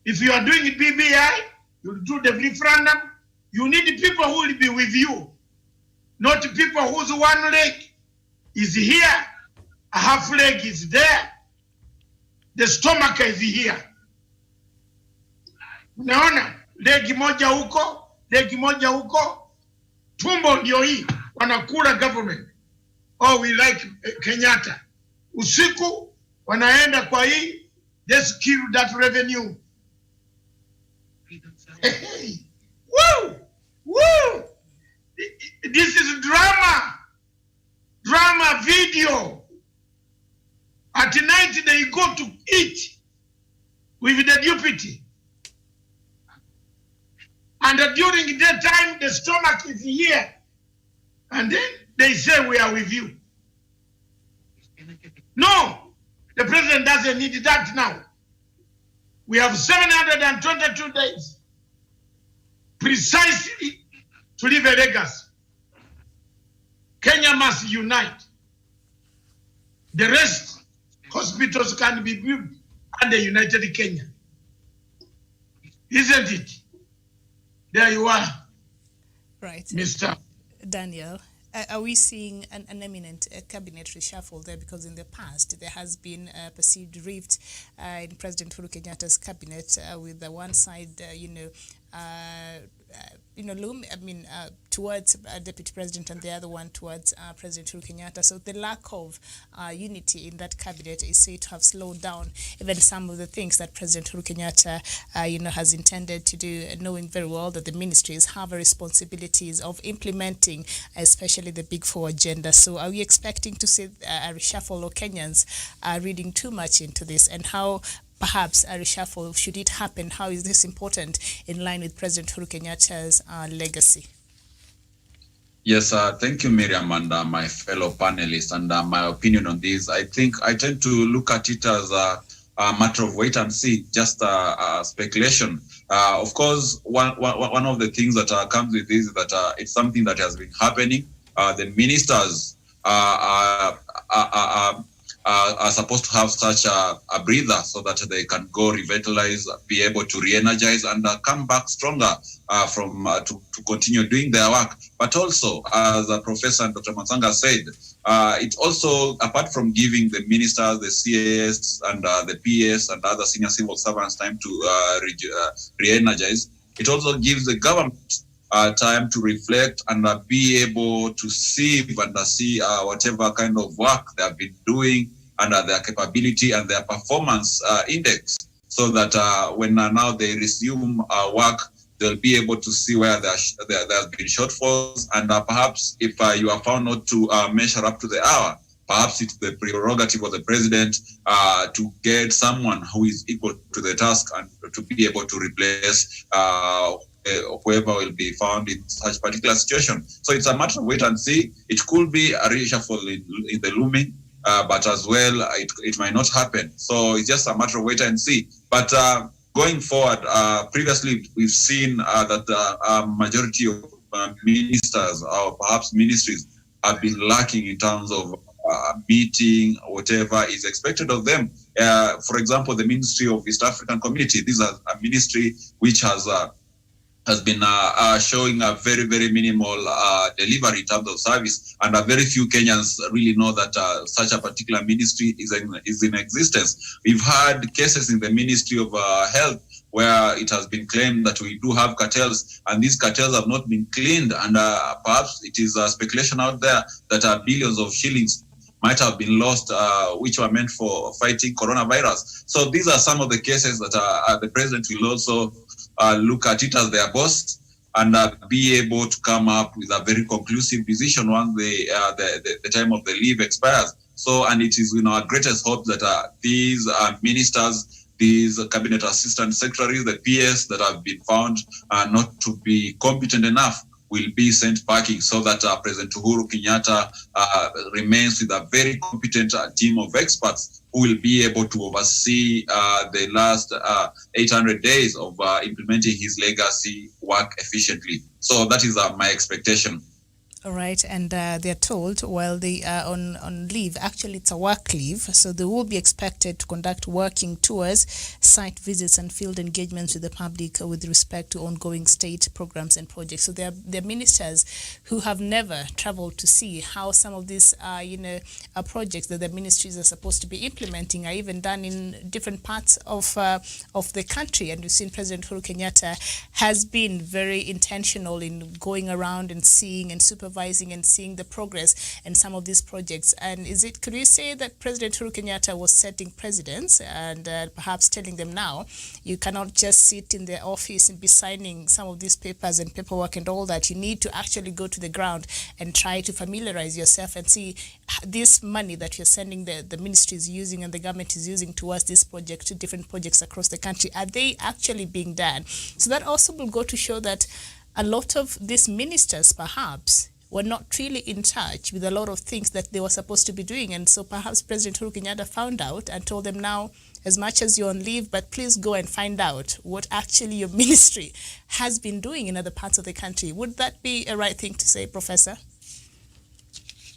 If you are doing BBI, you do the referendum, you need people who will be with you, not people whose one leg is here, a half leg is there, the stomach is here. Unaona, legi moja huko, tumbo ndio hii, wanakula government. Oh, we like Kenyatta. Usiku, wanaenda kwa hii, just kill that revenue. Hey, woo, woo. This is drama video. At night they go to eat with the deputy. And during that time, the stomach is here. And then they say, we are with you. No, the president doesn't need that now. We have 722 days precisely to leave a legacy. Kenya must unite. The rest, hospitals can be built under United Kenya. Isn't it? There you are. Right. Mr. Daniel, are we seeing an imminent cabinet reshuffle there? Because in the past, there has been a perceived rift in President Uhuru Kenyatta's cabinet with the one side, towards Deputy President and the other one towards President Uhuru Kenyatta. So the lack of unity in that cabinet is said to have slowed down even some of the things that President Uhuru Kenyatta, has intended to do, knowing very well that the ministries have responsibilities of implementing, especially the Big Four agenda. So are we expecting to see a reshuffle, or Kenyans are reading too much into this? And how perhaps a reshuffle, should it happen, how is this important in line with President Uhuru Kenyatta's legacy? Yes, thank you, Miriam, and my fellow panelists. And my opinion on this, I think I tend to look at it as a matter of wait and see, just speculation. Of course, one of the things that comes with this is that it's something that has been happening. The ministers are supposed to have such a breather so that they can go revitalize, be able to re-energize and come back stronger to continue doing their work. But also, as Professor and Dr. Matsanga said, it also, apart from giving the ministers, the CAS and the PS and other senior civil servants time to re-energize, it also gives the government time to reflect and be able to see whatever kind of work they have been doing and their capability and their performance index, so that when now they resume work, they'll be able to see where there have been shortfalls, and perhaps if you are found not to measure up to the hour, perhaps it's the prerogative of the president to get someone who is equal to the task and to be able to replace whoever will be found in such particular situation. So it's a matter of wait and see. It could be a reshuffle in the looming, but as well, it might not happen. So it's just a matter of wait and see. But going forward, previously we've seen that the majority of ministers or perhaps ministries have been lacking in terms of meeting whatever is expected of them. For example, the Ministry of East African Community, this is a ministry which has been showing a very, very minimal delivery in terms of service, and very few Kenyans really know that such a particular ministry is in existence. We've had cases in the Ministry of Health where it has been claimed that we do have cartels, and these cartels have not been cleaned, and perhaps it is speculation out there that billions of shillings might have been lost, which were meant for fighting coronavirus. So these are some of the cases that the president will also look at it as their boss and be able to come up with a very conclusive decision once the time of the leave expires. So, and it is our greatest hope that these ministers, these cabinet assistant secretaries, the PS that have been found not to be competent enough, will be sent packing so that President Uhuru Kenyatta remains with a very competent team of experts who will be able to oversee the last 800 days of implementing his legacy work efficiently. So that is my expectation. All right, and they're told while they are on leave, actually it's a work leave, so they will be expected to conduct working tours, site visits, and field engagements with the public with respect to ongoing state programs and projects. So they're ministers who have never traveled to see how some of these, projects that the ministries are supposed to be implementing are even done in different parts of the country. And we've seen President Uhuru Kenyatta has been very intentional in going around and seeing and supervising and seeing the progress in some of these projects. And could we say that President Uhuru Kenyatta was setting precedents and perhaps telling them now, you cannot just sit in the office and be signing some of these papers and paperwork and all that. You need to actually go to the ground and try to familiarize yourself and see this money that you're sending the ministry is using and the government is using towards this project, to different projects across the country. Are they actually being done? So that also will go to show that a lot of these ministers perhaps were not really in touch with a lot of things that they were supposed to be doing. And so perhaps President Uhuru Kenyatta found out and told them, now, as much as you're on leave, but please go and find out what actually your ministry has been doing in other parts of the country. Would that be a right thing to say, Professor?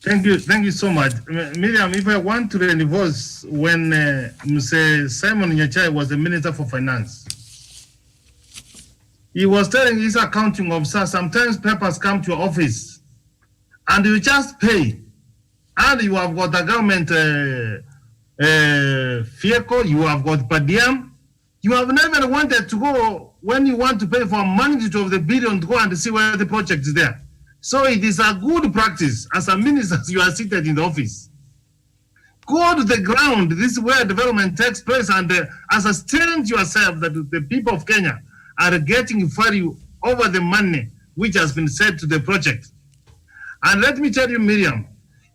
Thank you so much. Miriam, if I want to reinforce when Mr. Simon Nyachai was the Minister for Finance, he was telling his accounting officer, sometimes papers come to your office and you just pay, and you have got a government vehicle, you have got per diem. You have never wanted to go when you want to pay for a magnitude of the billion to go and see where the project is there. So it is a good practice as a minister, you are seated in the office. Go to the ground. This is where development takes place, and ascertain yourself that the people of Kenya are getting value over the money which has been set to the project. And let me tell you, Miriam,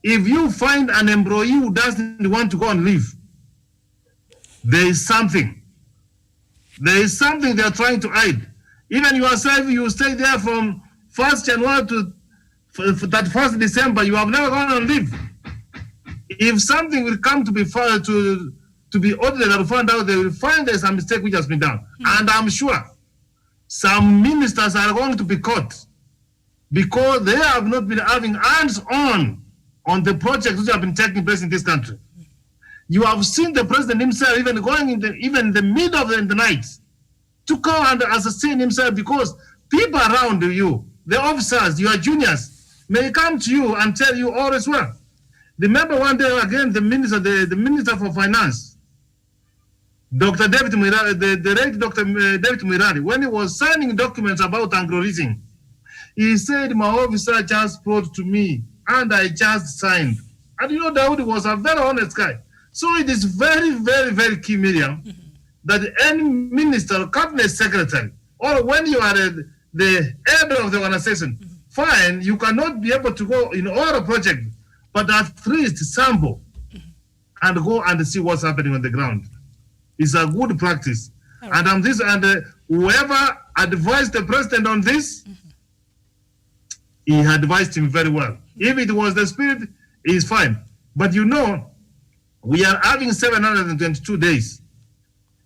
if you find an employee who doesn't want to go on leave, there is something. There is something they are trying to hide. Even yourself, you stay there from 1st January to 31st December, you have never gone on leave. If something will come to be filed to be audited or found out, they will find there's a mistake which has been done. And I'm sure some ministers are going to be caught because they have not been having hands-on the projects which have been taking place in this country. You have seen the president himself even going in the middle of the night to come and assassinate himself, because people around you, the officers, your juniors, may come to you and tell you all is well. Remember one day again, the minister for finance, Dr. David Mirari, the late Dr. David Mirari, when he was signing documents about Anglo-leasing, he said, my officer just brought to me and I just signed. And you know, Dawood was a very honest guy. So it is very, very, very key, Miriam, that any minister, cabinet secretary, or when you are the head of the organization, fine, you cannot be able to go in all a project, but at least sample and go and see what's happening on the ground. It's a good practice. Right. And whoever advised the president on this, he advised him very well. If it was the spirit, it's fine. But you know, we are having 722 days.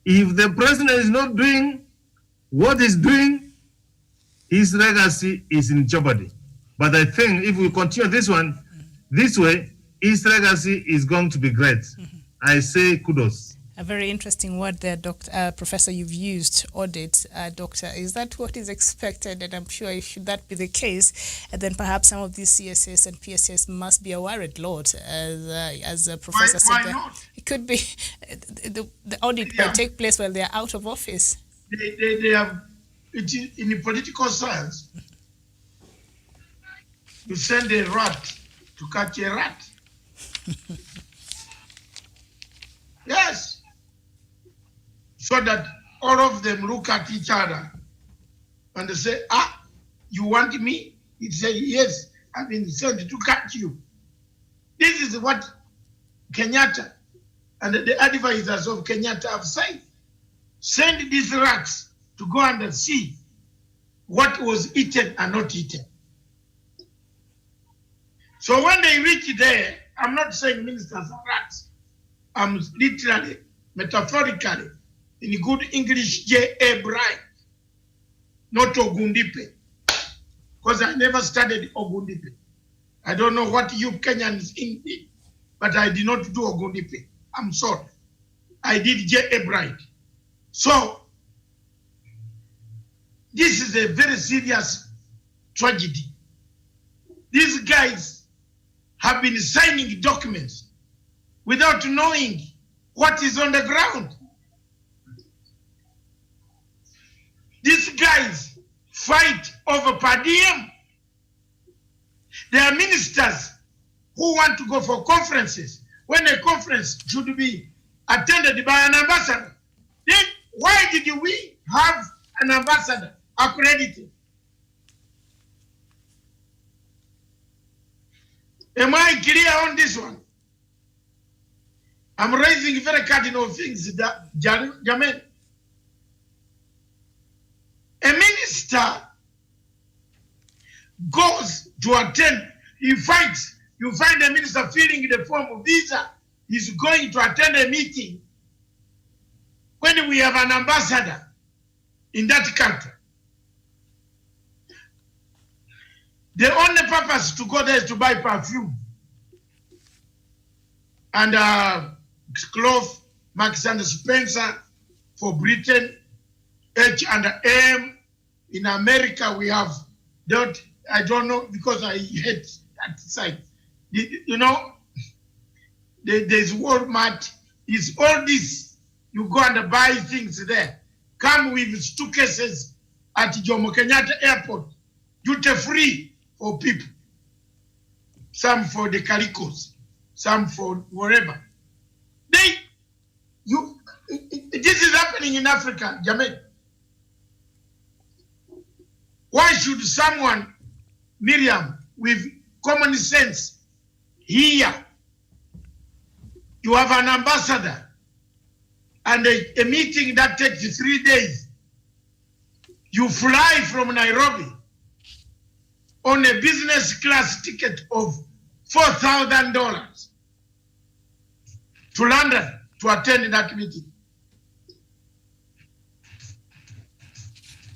If the president is not doing what he's doing, his legacy is in jeopardy. But I think if we continue this way, his legacy is going to be great. I say kudos. A very interesting word there, Professor, you've used, audit, Doctor. Is that what is expected? And I'm sure should that be the case, and then perhaps some of these CSS and PSS must be a worried lot, as the Professor said. Why not? It could be the audit may take place while they are out of office. They have, in the political science, you send a rat to catch a rat. Yes. So that all of them look at each other and they say, you want me? He say, yes, I've been sent to catch you. This is what Kenyatta and the advisors of Kenyatta have said. Send these rats to go and see what was eaten and not eaten. So when they reach there, I'm not saying ministers are rats. I'm literally, metaphorically, in good English, J.A. Bright, not Ogundipe. Because I never studied Ogundipe. I don't know what you Kenyans did, but I did not do Ogundipe. I'm sorry. I did J.A. Bright. So, this is a very serious tragedy. These guys have been signing documents without knowing what is on the ground. These guys fight over per diem. There are ministers who want to go for conferences when a conference should be attended by an ambassador. Then why did we have an ambassador accredited? Am I clear on this one? I'm raising very cardinal things that Jamen. A minister goes to attend, he fights. You find a minister filling the form of visa. He's going to attend a meeting when we have an ambassador in that country. The only purpose to go there is to buy perfume and cloth, Marks and Spencer for Britain, H&M. In America, we have that. I don't know because I hate that side. You know, there's Walmart. It's all this. You go and buy things there. Come with suitcases at Jomo Kenyatta Airport, duty free for people. Some for the calicos, some for wherever. This is happening in Africa, Jamen. Why should someone, Miriam, with common sense, here, you have an ambassador and a meeting that takes 3 days. You fly from Nairobi on a business class ticket of $4,000 to London to attend that meeting.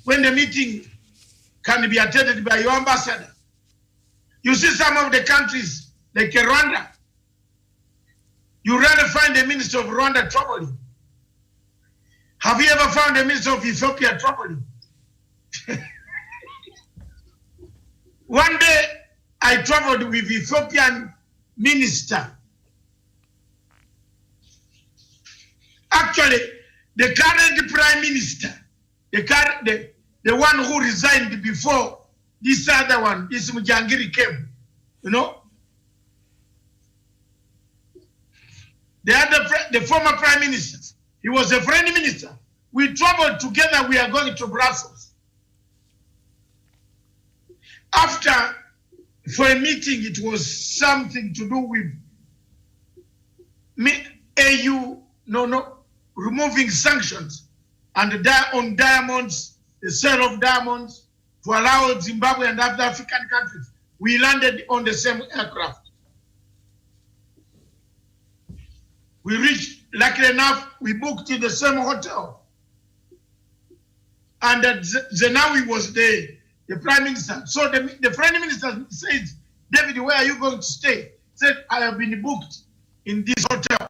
When the meeting can be attended by your ambassador. You see some of the countries, like Rwanda, you rarely find the minister of Rwanda troubling. Have you ever found the minister of Ethiopia troubling? One day, I traveled with Ethiopian minister. Actually, the current prime minister, the one who resigned before this other one, this Mujangiri came, you know? The former prime minister, he was a friend minister. We traveled together, we are going to Brussels. After, for a meeting, it was something to do with removing sanctions and on diamonds, the sale of diamonds, to allow Zimbabwe and other African countries. We landed on the same aircraft. We reached, luckily enough, we booked in the same hotel. And Zenawi was the prime minister. So the prime minister said, David, where are you going to stay? He said, I have been booked in this hotel.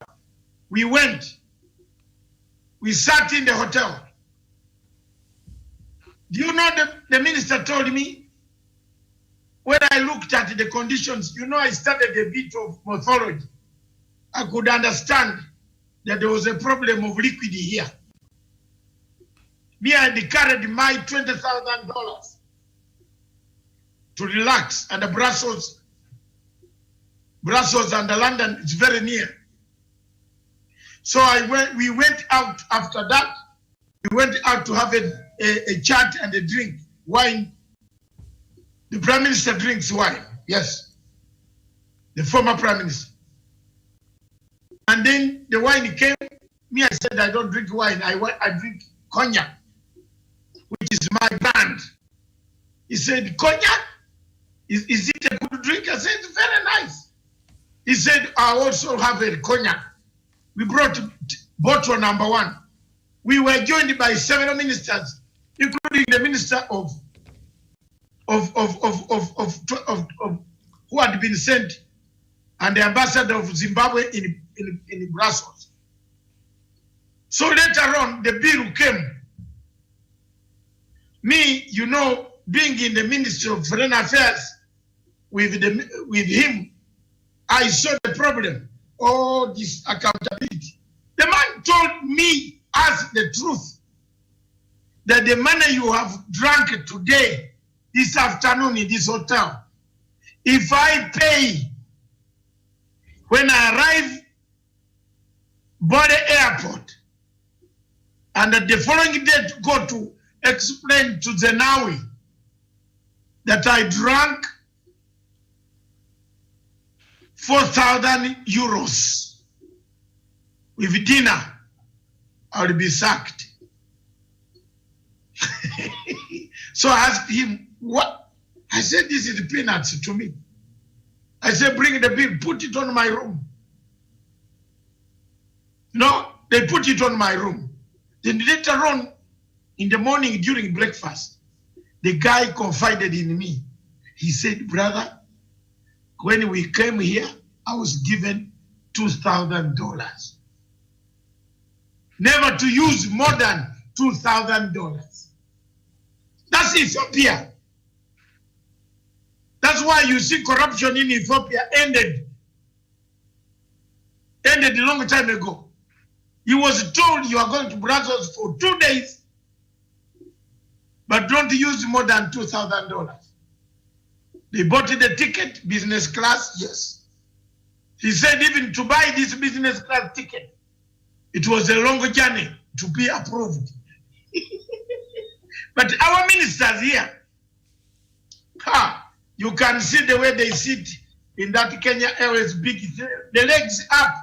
We went. We sat in the hotel. Do you know the minister told me, when I looked at the conditions, you know, I studied a bit of morphology. I could understand that there was a problem of liquid here. Me, I carried my $20,000 to relax, and the Brussels and the London, it's very near. So we went out after that. We went out to have a chat and a drink, wine. The prime minister drinks wine, yes. The former prime minister. And then the wine came. Me, I said, I don't drink wine. I drink cognac, which is my brand. He said, cognac? Is it a good drink? I said, it's very nice. He said, I also have a cognac. We brought bottle number 1. We were joined by several ministers, including the minister of who had been sent, and the ambassador of Zimbabwe in Brussels. So later on, the bill came. Me, you know, being in the Ministry of Foreign Affairs with him, I saw the problem. All this accountability. The man told me, as the truth, that the money you have drunk today, this afternoon in this hotel, if I pay when I arrive Bode Airport, and the following day to go to explain to Zenawi that I drank 4,000 euros with dinner, I'll be sacked. So I asked him, what? I said, this is peanuts to me. I said, bring the bill, put it on my room. No, they put it on my room. Then later on, in the morning during breakfast, the guy confided in me. He said, brother, when we came here, I was given $2,000. Never to use more than $2,000. That's Ethiopia. That's why you see corruption in Ethiopia ended a long time ago. He was told you are going to Brussels for 2 days, but don't use more than $2,000. They bought the ticket, business class, yes. He said even to buy this business class ticket, it was a long journey to be approved. But our ministers here, you can see the way they sit in that Kenya Airways big, the legs up,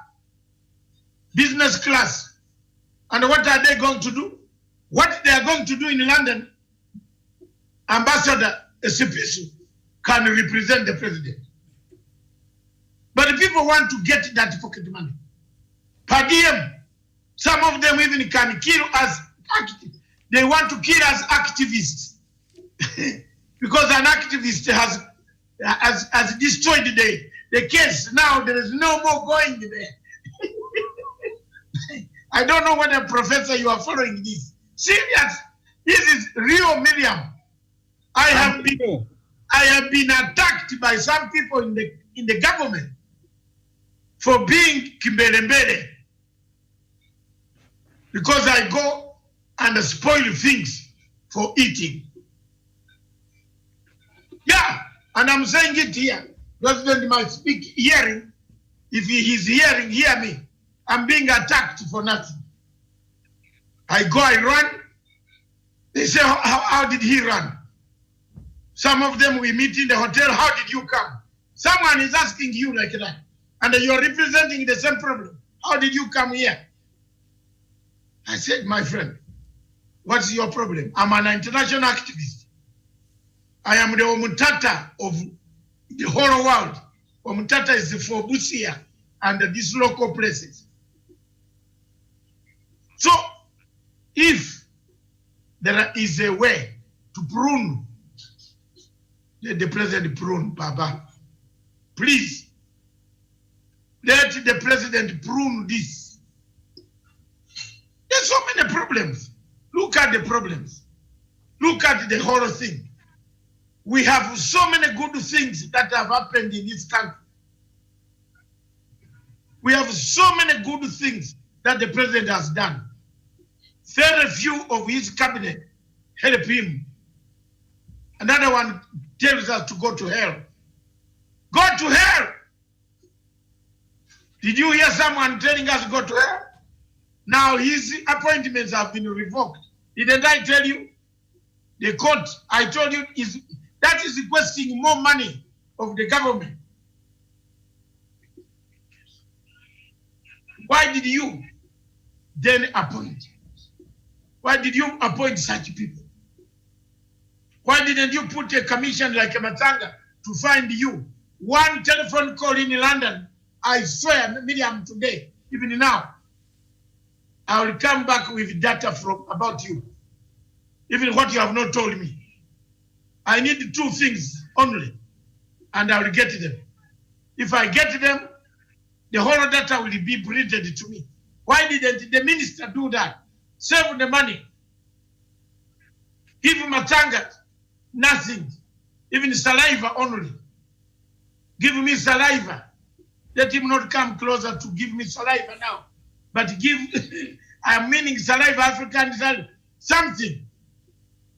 business class. And what are they going to do? What they are going to do in London, Ambassador Esipisu can represent the president. But the people want to get that pocket money. Per diem, some of them even can kill us. They want to kill us activists. Because an activist has destroyed the case. Now there is no more going there. I don't know whether, Professor, you are following this. Serious. This is real, Miriam. I have been attacked by some people in the government for being kimbelembele, because I go and spoil things for eating. Yeah, and I'm saying it here. President might speak hearing. If he is hearing, hear me. I'm being attacked for nothing. I go, I run. They say, how did he run? Some of them we meet in the hotel. How did you come? Someone is asking you like that. And you're representing the same problem. How did you come here? I said, my friend, what's your problem? I'm an international activist. I am the Omutata of the whole world. Omutata is for Busia and these local places. So, if there is a way to prune, let the president prune, Baba. Please, let the president prune this. There's so many problems. Look at the problems. Look at the whole thing. We have so many good things that have happened in this country. We have so many good things that the president has done. Very few of his cabinet help him. Another one tells us to go to hell. Go to hell! Did you hear someone telling us to go to hell? Now his appointments have been revoked. Didn't I tell you? The court, I told you, that is requesting more money of the government. Why did you then appoint? Why did you appoint such people? Why didn't you put a commission like a Matanga to find you one telephone call in London. I swear, Miriam, today, even now, I will come back with data from about you. Even what you have not told me. I need 2 things only, and I will get them. If I get them, the whole data will be printed to me. Why didn't the minister do that? Save the money. Give Matanga nothing, even saliva only. Give me saliva. Let him not come closer to give me saliva now. But give, I'm meaning saliva, African saliva, something.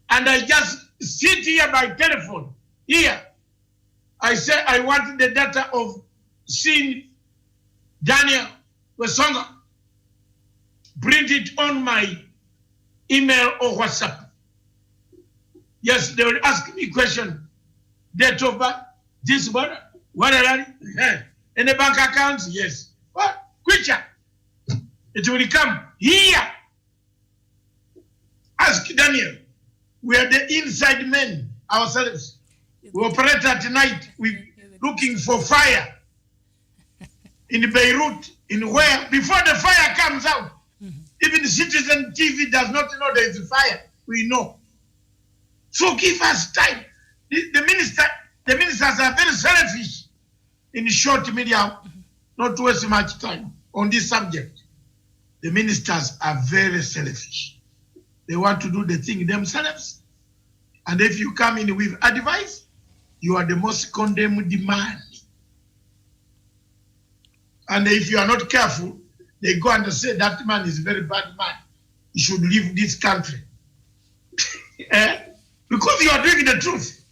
And I just sit here by telephone. Here, I say I want the data of seeing Daniel Wesonga. Print it on my email or WhatsApp. Yes, they will ask me question. Date of birth, this what are they? In the bank accounts, yes. What? Quicker. It will come here. Ask Daniel. We are the inside men ourselves. We operate at night. We're looking for fire in Beirut, in where, before the fire comes out, even Citizen TV does not know there is a fire. We know. So give us time. The ministers are very selfish in short media, not to waste much time on this subject. The ministers are very selfish. They want to do the thing themselves. And if you come in with advice, you are the most condemned man. And if you are not careful, they go and say that man is a very bad man. He should leave this country. Because you are doing the truth.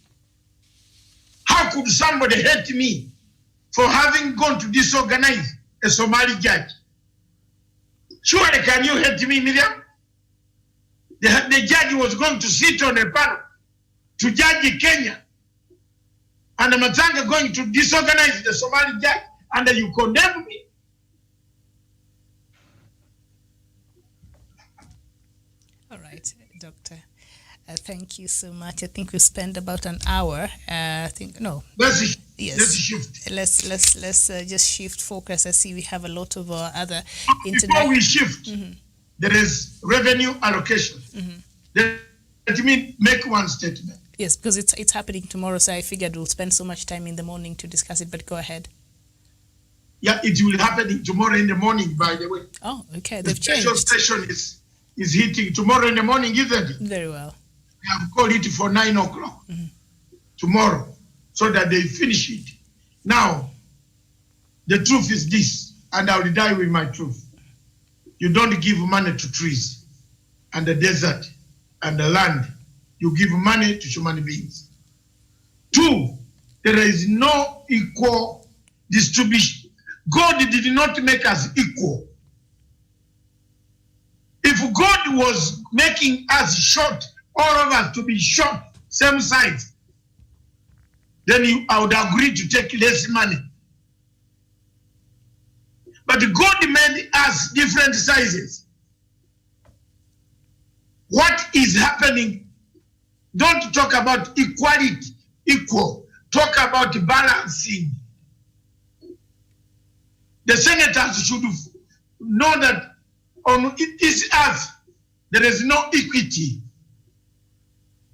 How could somebody hate me for having gone to disorganize a Somali judge? Surely can you hate me, Miriam? The judge was going to sit on a panel to judge Kenya, and the Matanga going to disorganize the Somali judge, and you condemn me? All right, Doctor. Thank you so much. I think we spent about an hour. I think no. Let's shift. Let's just shift focus. I see we have a lot of other internet. Before we shift, there is revenue allocation. Let me make one statement. Yes, because it's happening tomorrow, so I figured we'll spend so much time in the morning to discuss it. But go ahead. Yeah, it will happen tomorrow in the morning. By the way. Oh, okay. The They've changed. station is hitting tomorrow in the morning, isn't it? Very well. I have called it for 9 o'clock tomorrow, so that they finish it. Now, the truth is this, and I will die with my truth. You don't give money to trees and the desert and the land. You give money to human beings. 2, there is no equal distribution. God did not make us equal. If God was making us short, all of us to be short, same size, then I would agree to take less money. But God made us different sizes. What is happening? Don't talk about equality, equal. Talk about balancing. The senators should know that on this earth, there is no equity.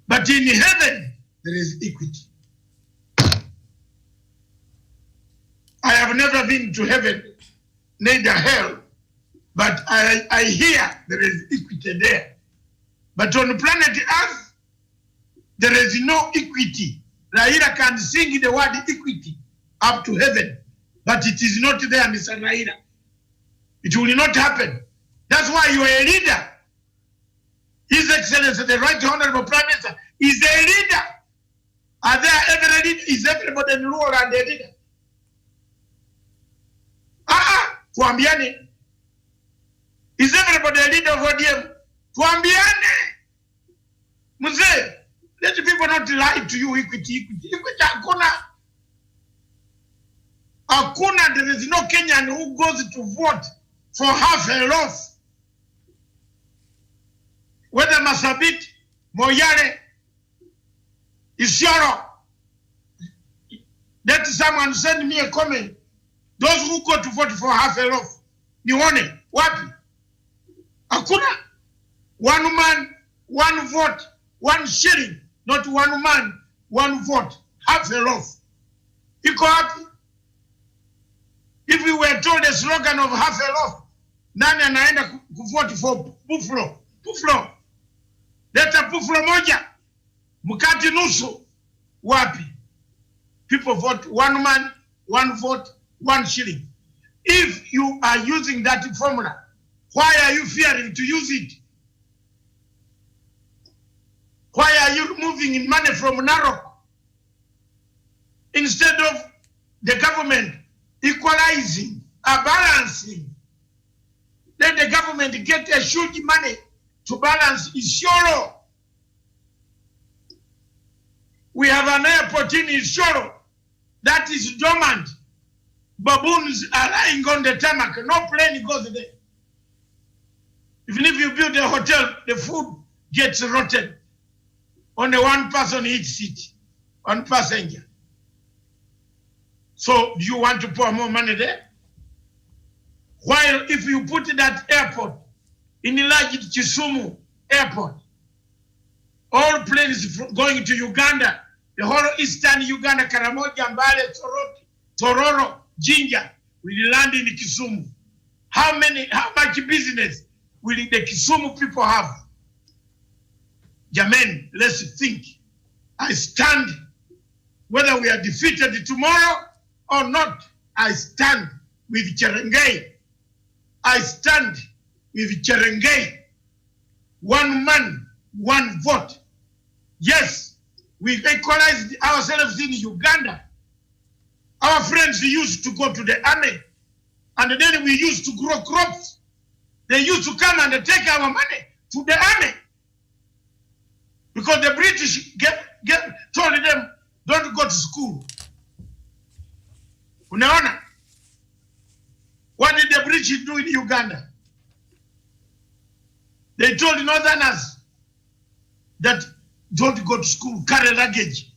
But in heaven, there is equity. I have never been to heaven, neither hell, but I hear there is equity there. But on planet Earth, there is no equity. Raila can sing the word equity up to heaven, but it is not there, Mr. Raila. It will not happen. That's why you are a leader. His Excellency, the Right Honorable Prime Minister, is a leader. Are there every leader? Is everybody in rule and a leader? Tuambiane. Is everybody a leader of ODM? Tuambiane. Mzee, let the people not lie to you. Equity. Equity Akuna, there is no Kenyan who goes to vote for half a loaf. Whether Masabit, Moyale, Isioro, Let someone send me a comment. Those who go to vote for half a loaf, nione wapi? Hakuna. One man, one vote, 1 shilling, not one man, one vote, half a loaf. Iko wapi? If we were told a slogan of half a loaf, nani anaenda kuvote for buffalo? Buffalo. Leta buffalo moja. Mkati nusu. Wapi? People vote 1 man, 1 vote, 1 shilling. If you are using that formula, why are you fearing to use it? Why are you moving in money from Narok? Instead of the government equalizing, balancing, let the government get a huge money to balance Ishoro. We have an airport in Ishoro that is dormant. Baboons are lying on the tarmac. No plane goes there. Even if you build a hotel, the food gets rotten. Only 1 person each seat, 1 passenger. So do you want to pour more money there? While if you put that airport in enlarged Kisumu airport, all planes going to Uganda, the whole eastern Uganda, Karamoja, Mbale, Tororo, Jinja, will land in Kisumu. How much business will the Kisumu people have? Jamen, let's think. I stand, whether we are defeated tomorrow or not, I stand with Cherengei. I stand with Cherengei. 1 man, 1 vote. Yes, we equalized ourselves in Uganda. Our friends used to go to the army, and then we used to grow crops. They used to come and take our money to the army. Because the British told them, don't go to school. Unaona? What did the British do in Uganda? They told northerners that don't go to school, carry luggage.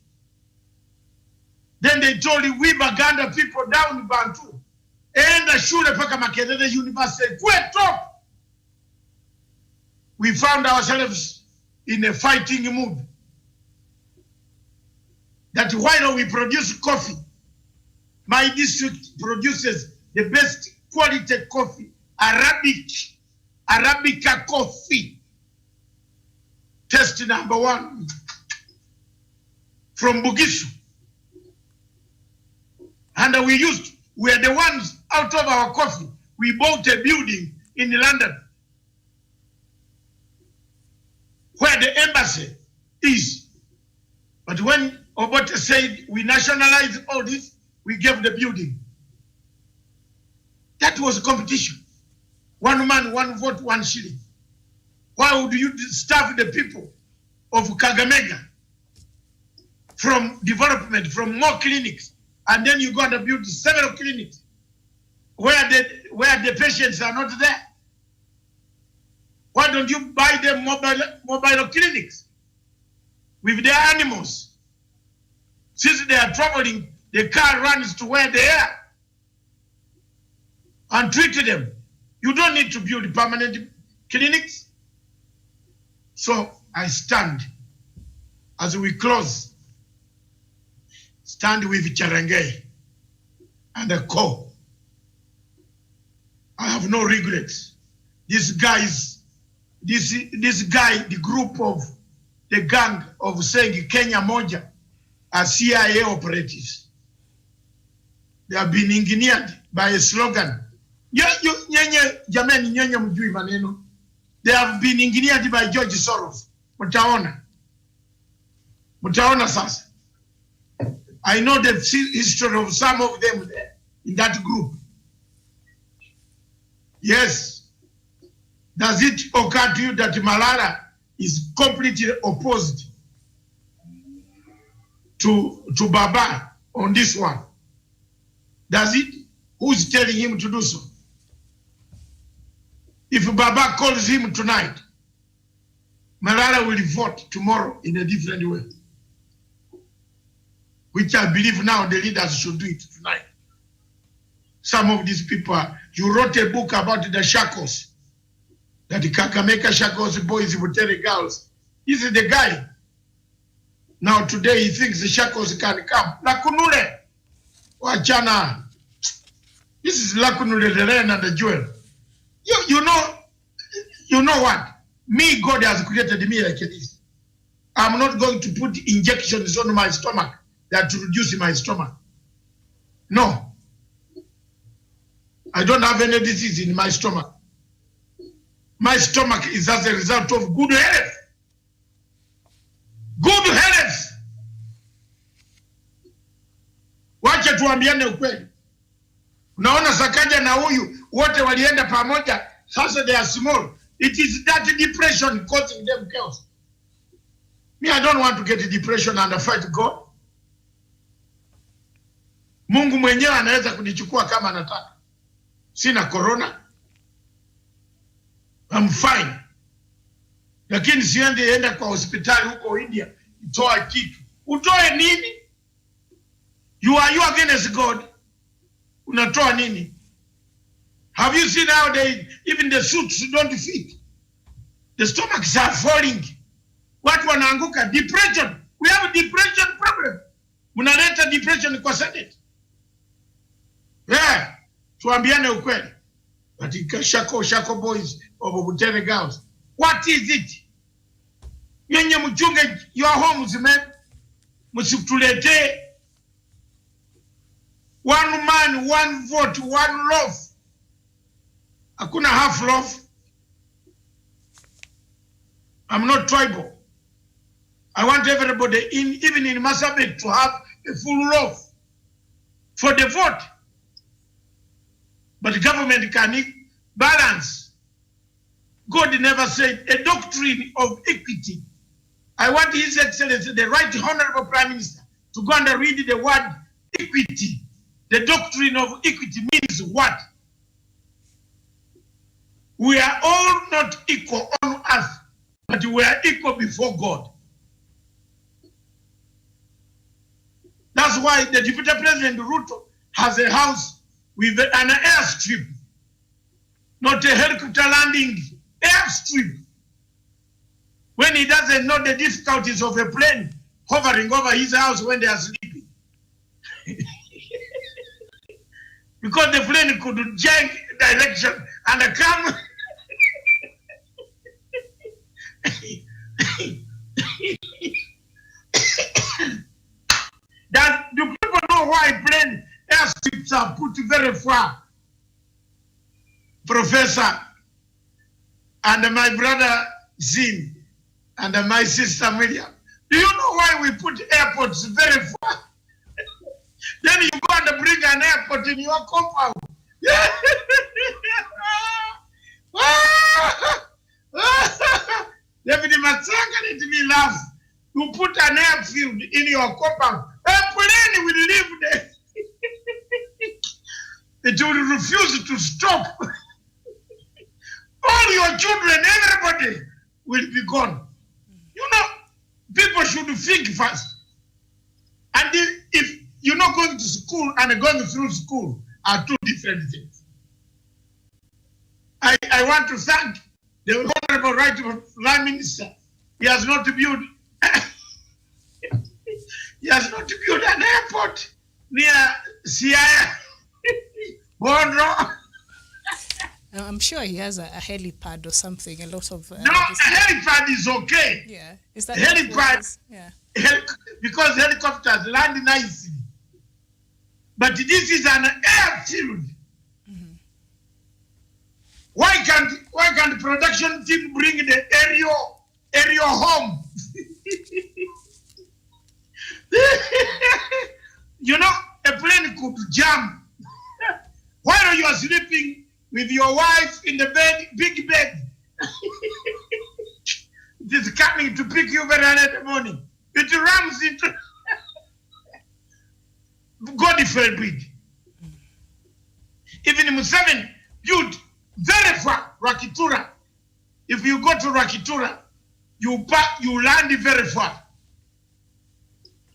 Then they told we Baganda people down Bantu, and the shule paka Makerere University, kweto. We found ourselves in a fighting mood. That while we produce coffee, my district produces the best quality coffee, Arabica coffee. Test number 1 from Bugisu. And we are the ones out of our coffee. We bought a building in London where the embassy is. But when Obote said we nationalized all this, we gave the building. That was a competition. 1 man, 1 vote, 1 shilling. Why would you starve the people of Kagamega from development, from more clinics, and then you go and build several clinics where the patients are not there? Why don't you buy them mobile clinics with their animals? Since they are traveling, the car runs to where they are and treat them. You don't need to build permanent clinics. So I stand as we close. Stand with Cherengei and the co. I have no regrets. These guys, this guy, the group of the gang of saying Kenya Moja are CIA operatives. They have been engineered by a slogan. They have been engineered by George Soros. Mutaona sasa. I know the history of some of them there in that group. Yes. Does it occur to you that Malala is completely opposed to Baba on this one? Does it? Who's telling him to do so? If Baba calls him tonight, Malala will vote tomorrow in a different way. which I believe now the leaders should do it tonight. Some of these people, you wrote a book about the shackles, that the Kakamega shackles, boys, Butere girls. This is the guy. Now today he thinks the shackles can come. Lakunule, wachana. This is Lakunule, the rain and the jewel. You know what? Me, God has created me like this. I'm not going to put injections on my stomach that to reduce my stomach. No. I don't have any disease in my stomach. My stomach is as a result of good health. Good health. Wacha tuambiane ukweli. Unaona Sakaja na huyu wote walienda pamoja, sasa they are small. It is that depression causing them chaos. Me, I don't want to get depression and fight God. Mungu mwenyewe anaweza kunichukua kama anataka. Sina corona. I'm fine. Lakini siende enda kwa hospitali huko India, itoa kitu. Utoe nini? You against God. Unatoa nini? Have you seen nowadays, even the suits don't fit. The stomachs are falling. Watu wanaanguka. Depression. We have a depression problem. Unaleta depression kwa Senate. Yeah. Tuambiane ukweli. Katika shako boys of Butere girls. What is it? Yenye mchunge your homes, man. Msitulete one man, one vote, one loaf. Hakuna half loaf. I'm not tribal. I want everybody, even in Mozambique, to have a full loaf for the vote. But the government can balance. God never said a doctrine of equity. I want His Excellency, the Right Honorable Prime Minister, to go and read the word equity. The doctrine of equity means what? We are all not equal on earth, but we are equal before God. That's why the Deputy President Ruto has a house with an airstrip, not a helicopter landing, airstrip. When he doesn't know the difficulties of a plane hovering over his house when they are sleeping. Because the plane could change direction and come. Do people know why plane airstrips are put very far? Professor and my brother Zin and my sister Miriam. Do you know why we put airports very far? Then you go and bring an airport in your compound. David Matsanga let me laugh. You put an airfield in your compound. A plane will live there. It will refuse to stop. All your children, everybody will be gone. You know, people should think first. And if you're not going to school and going through school are two different things. I want to thank the Honorable Right Prime Minister. He has not built an airport near Siaya. Bondro. I'm sure he has a helipad or something. A lot of no, a helipad is okay. Yeah, is that helipad? Yeah, because helicopters land nicely. But this is an airfield. Mm-hmm. Why can't the production team bring the aerial home? You know, a plane could jump while you are sleeping with your wife in the bed, big bed. It is coming to pick you very early in the morning. It rams into God forbid. Even Museveni built very far, Rakitura. If you go to Rakitura, you land very far.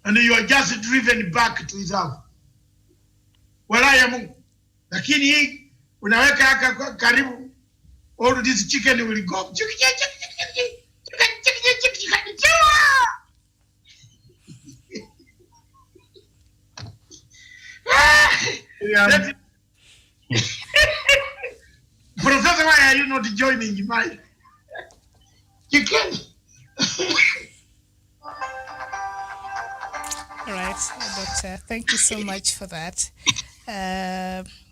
and you are just driven back to reserve. Wala ya Mungu. Lakini hii unaweka haka karibu, all this chicken will go. Professor, why are you not joining my chicken? All right, Doctor, thank you so much for that.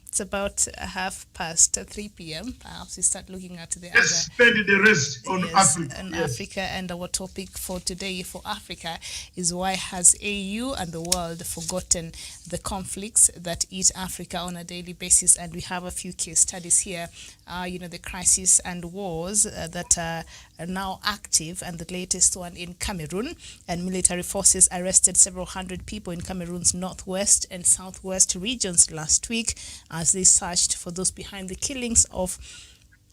It's about 3:30 p.m. Perhaps we start looking at the Let's spend the rest on Africa. On Africa, and our topic for today for Africa is why has AU and the world forgotten the conflicts that eat Africa on a daily basis? And we have a few case studies here. The crisis and wars that are now active, and the latest one in Cameroon. And military forces arrested several hundred people in Cameroon's northwest and southwest regions last week as they searched for those behind the killings of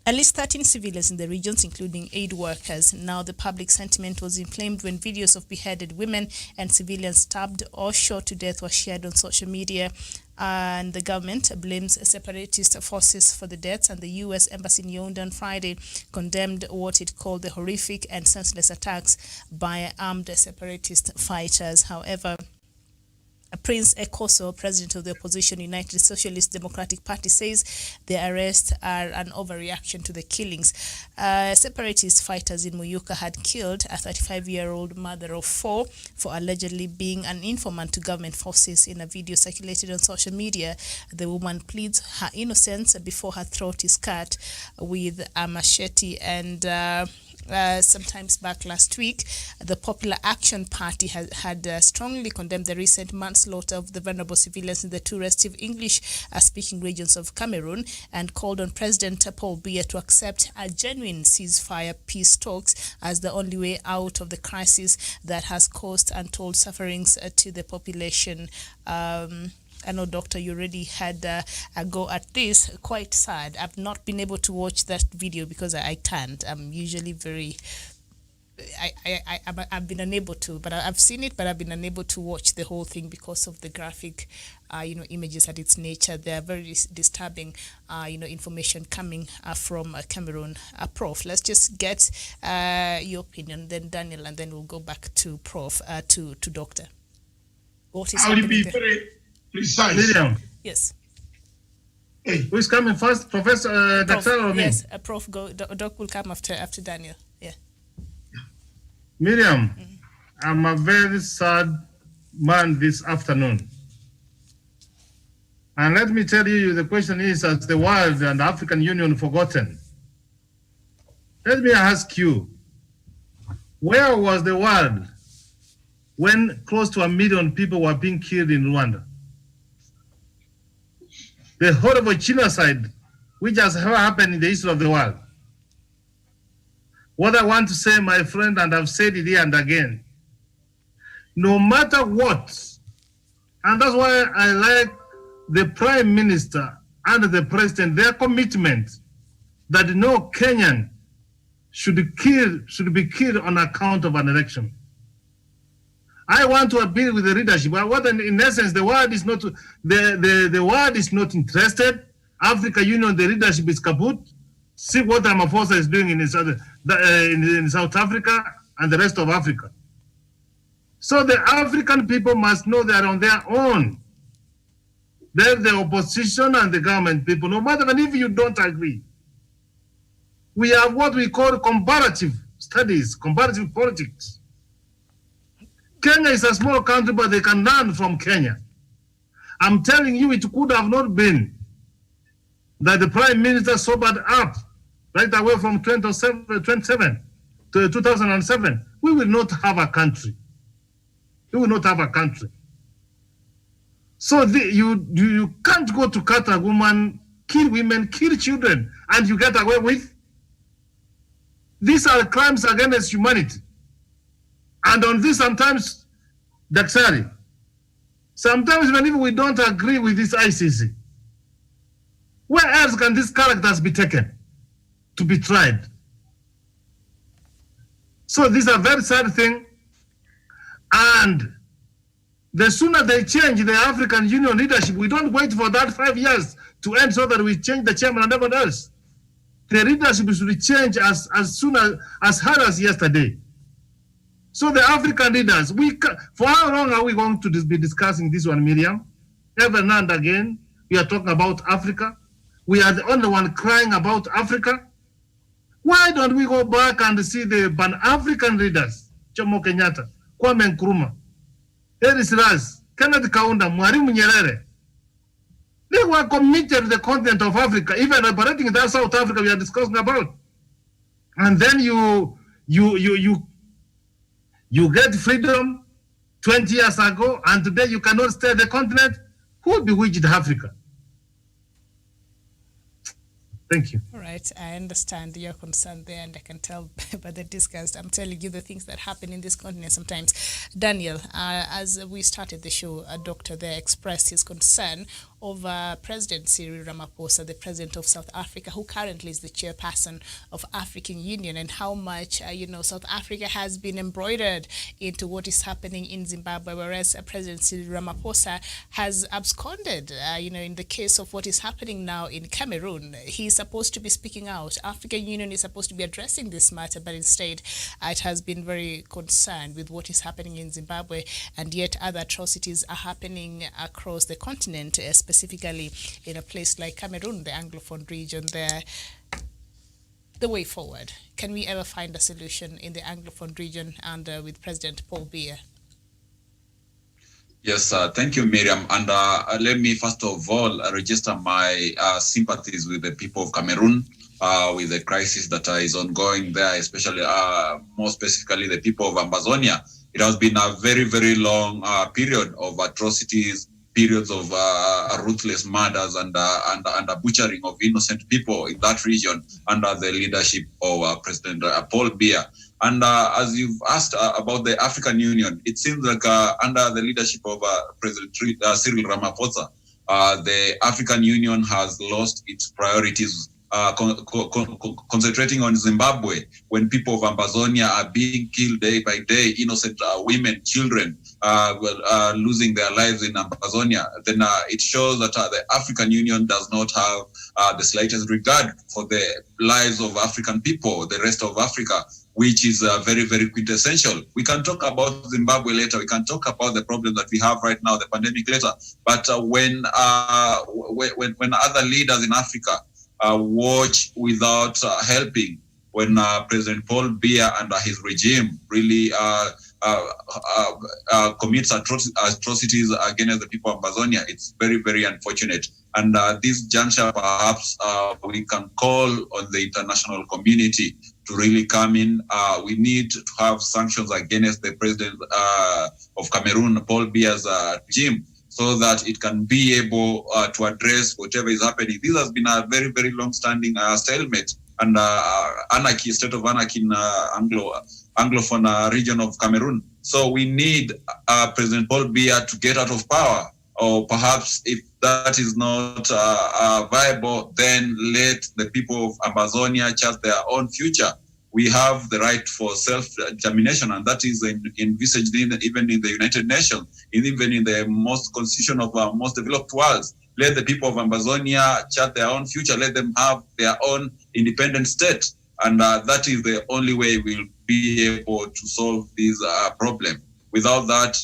at least 13 civilians in the regions, including aid workers. Now the public sentiment was inflamed when videos of beheaded women and civilians stabbed or shot to death were shared on social media. And the government blames separatist forces for the deaths, and the U.S. Embassy in Yaoundé on Friday condemned what it called the horrific and senseless attacks by armed separatist fighters. However, Prince Ekoso, president of the opposition United Socialist Democratic Party, says the arrests are an overreaction to the killings. Separatist fighters in Muyuka had killed a 35-year-old mother of 4 for allegedly being an informant to government forces. In a video circulated on social media, the woman pleads her innocence before her throat is cut with a machete. And sometimes back last week, the Popular Action Party had strongly condemned the recent manslaughter of the vulnerable civilians in the 2 restive English-speaking regions of Cameroon, and called on President Paul Biya to accept a genuine ceasefire peace talks as the only way out of the crisis that has caused untold sufferings to the population. I know, Doctor, you already had a go at this. Quite sad. I've not been able to watch that video because I can't. I'm usually very... I've been unable to, but I've seen it, but I've been unable to watch the whole thing because of the graphic, images at its nature. They are very disturbing, information coming from Cameroon. Prof, let's just get your opinion, then Daniel, and then we'll go back to Prof, to Doctor. What is happening there? Very precise. Miriam, Yes. Hey, who is coming first, Professor Dr. or me? Yes, Prof. Go. Doc will come after Daniel. Yeah. Miriam, I'm a very sad man this afternoon. And let me tell you, the question is, has the world and the African Union forgotten? Let me ask you, where was the world when close to 1 million people were being killed in Rwanda? The horrible genocide which has ever happened in the history of the world. What I want to say, my friend, and I've said it here and again, no matter what, and that's why I like the Prime Minister and the President, their commitment that no Kenyan should be killed on account of an election. I want to appeal with the leadership. In essence, the world is not the world is not interested. Africa Union, the leadership is kaput. See what Ramaphosa is doing in South Africa and the rest of Africa. So the African people must know they are on their own. They're the opposition and the government people, no matter if you don't agree. We have what we call comparative studies, comparative politics. Kenya is a small country, but they can learn from Kenya. I'm telling you, it could have not been that the Prime Minister sobered up right away from 2007 to 2007. We will not have a country. We will not have a country. So you can't go to cut a woman, kill women, kill children, and you get away with. These are crimes against humanity. And on this, sometimes, Daksari, sometimes whenever we don't agree with this ICC, where else can these characters be taken to be tried? So this is a very sad thing. And The sooner they change the African Union leadership, we don't wait for that 5 years to end so that we change the chairman and everyone else. The leadership should change as soon as hard as yesterday. So the African leaders, for how long are we going to be discussing this one, Miriam? Ever now and again, we are talking about Africa. We are the only one crying about Africa. Why don't we go back and see the Pan-African leaders, Jomo Kenyatta, Kwame Nkrumah, Eris Raz, Kenneth Kaunda, Mwalimu Nyerere? They were committed to the continent of Africa, even operating in that South Africa we are discussing about. And then you get freedom 20 years ago, and today you cannot stay the continent. Who bewitched Africa? Thank you. All right, I understand your concern there, and I can tell by the disgust. I'm telling you the things that happen in this continent sometimes. Daniel, as we started the show, a doctor there expressed his concern over President Cyril Ramaphosa, the president of South Africa, who currently is the chairperson of African Union, and how much, South Africa has been embroidered into what is happening in Zimbabwe, whereas President Cyril Ramaphosa has absconded, in the case of what is happening now in Cameroon. He's supposed to be speaking out. African Union is supposed to be addressing this matter, but instead it has been very concerned with what is happening in Zimbabwe, and yet other atrocities are happening across the continent, specifically in a place like Cameroon, the Anglophone region there. The way forward, can we ever find a solution in the Anglophone region and with President Paul Biya? Yes, thank you, Miriam. And let me first of all register my sympathies with the people of Cameroon, with the crisis that is ongoing there, especially more specifically the people of Amazonia. It has been a very, very long period of atrocities, periods of ruthless murders and butchering of innocent people in that region under the leadership of President Paul Biya. And as you've asked about the African Union, it seems like under the leadership of President Cyril Ramaphosa, the African Union has lost its priorities, concentrating on Zimbabwe, when people of Amazonia are being killed day by day, innocent women, children, losing their lives in Amazonia. Then it shows that the African Union does not have the slightest regard for the lives of African people, the rest of Africa, which is very, very quintessential. We can talk about Zimbabwe later. We can talk about the problem that we have right now, the pandemic later. But when other leaders in Africa watch without helping, when President Paul Biya and his regime really commits atrocities against the people of Amazonia, it's very, very unfortunate. And this juncture, perhaps we can call on the international community to really come in. We need to have sanctions against the president of Cameroon, Paul Biya's regime, so that it can be able to address whatever is happening. This has been a very, very long-standing stalemate and anarchy, state of anarchy in Anglophone region of Cameroon. So we need President Paul Biya to get out of power, or perhaps if that is not viable, then let the people of Amazonia chart their own future. We have the right for self-determination, and that is envisaged even in the United Nations, even in the most constitution of most developed worlds. Let the people of Amazonia chart their own future. Let them have their own independent state. And that is the only way we'll be able to solve this problem. Without that,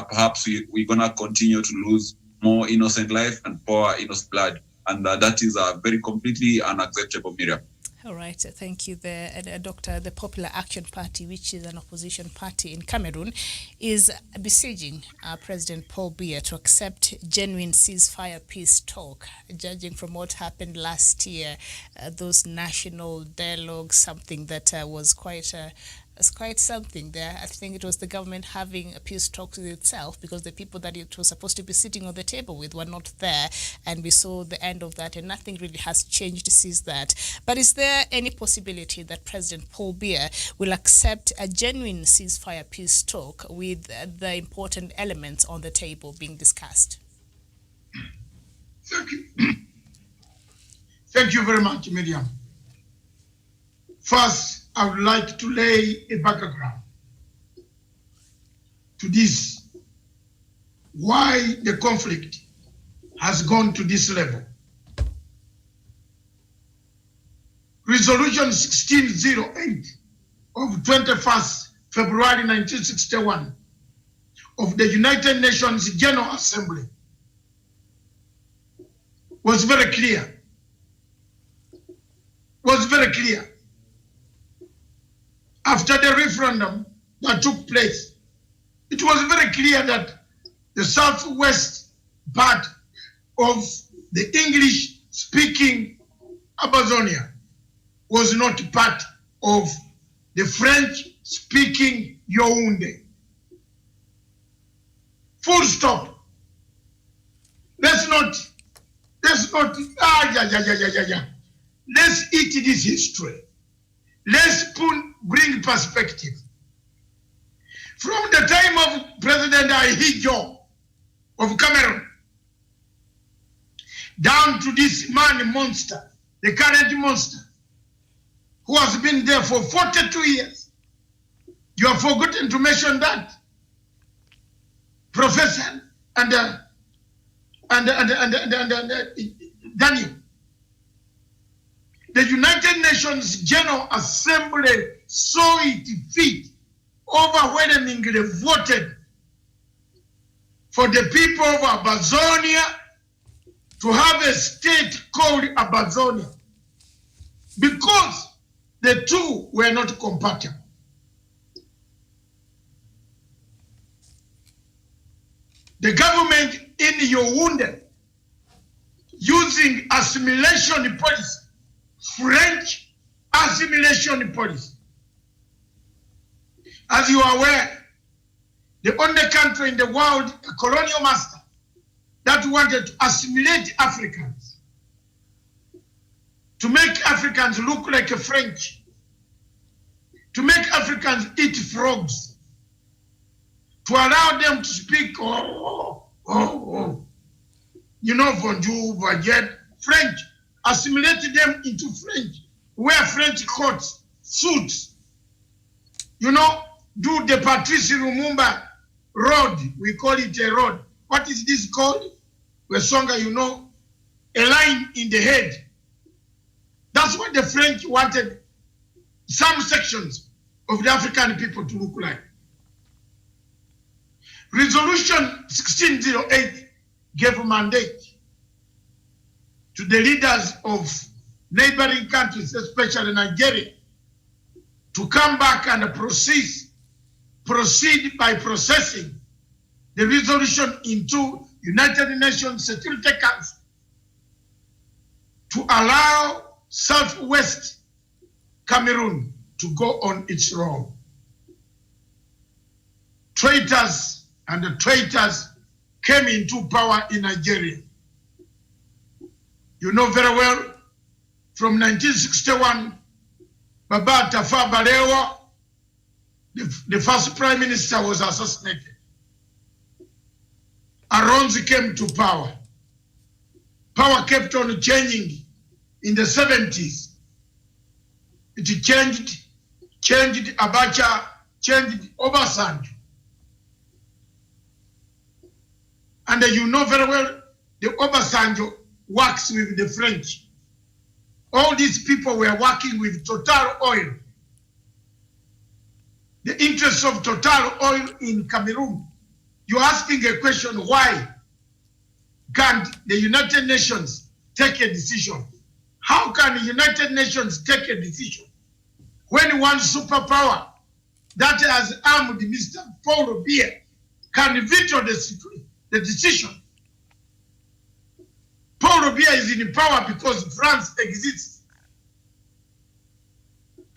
perhaps we're going to continue to lose more innocent life and pour innocent blood. And that is very completely unacceptable, Miriam. All right, thank you there, Doctor. The Popular Action Party, which is an opposition party in Cameroon, is besieging President Paul Biya to accept genuine ceasefire peace talk. Judging from what happened last year, those national dialogues, something that was quite something there. I think it was the government having a peace talk with itself, because the people that it was supposed to be sitting on the table with were not there, and we saw the end of that, and nothing really has changed since that. But is there any possibility that President Paul Biya will accept a genuine ceasefire peace talk with the important elements on the table being discussed? Thank you. Thank you very much, Miriam. First, I would like to lay a background to this. why the conflict has gone to this level. Resolution 1608 of 21st February 1961 of the United Nations General Assembly was very clear. After the referendum that took place, it was very clear that the southwest part of the English-speaking Amazonia was not part of the French-speaking Yaoundé. Full stop. Let's eat this history. Let's bring perspective. From the time of President Ahidjo of Cameroon, down to this man monster, the current monster, who has been there for 42 years. You have forgotten to mention that. Professor and Daniel. The United Nations General Assembly saw it fit, overwhelmingly voted for the people of Amazonia to have a state called Amazonia, because the two were not compatible. The government in Yaoundé, using assimilation policy, French assimilation policy. As you are aware, the only country in the world, a colonial master, that wanted to assimilate Africans, to make Africans look like a French, to make Africans eat frogs, to allow them to speak, you know, bonjour, baguette, French, assimilated them into French, wear French coats, suits, you know, do the Patrice Lumumba road, we call it a road. What is this called? Wesonga, you know, a line in the head. That's what the French wanted some sections of the African people to look like. Resolution 1608 gave a mandate to the leaders of neighboring countries, especially Nigeria, to come back and proceed by processing the resolution into United Nations Security Council to allow Southwest Cameroon to go on its road. Traitors and the traitors came into power in Nigeria. You know very well, from 1961, Baba Tafawa Balewa, the first prime minister, was assassinated. Aronzi came to power. Power kept on changing in the 70s. It changed Abacha, changed Obasanjo. And you know very well, the Obasanjo works with the French. All these people were working with Total Oil. The interests of Total Oil in Cameroon. You're asking a question, why can't the United Nations take a decision? How can the United Nations take a decision when one superpower that has armed Mr. Paul Biya can veto the decision? Paul Biya is in power because France exists.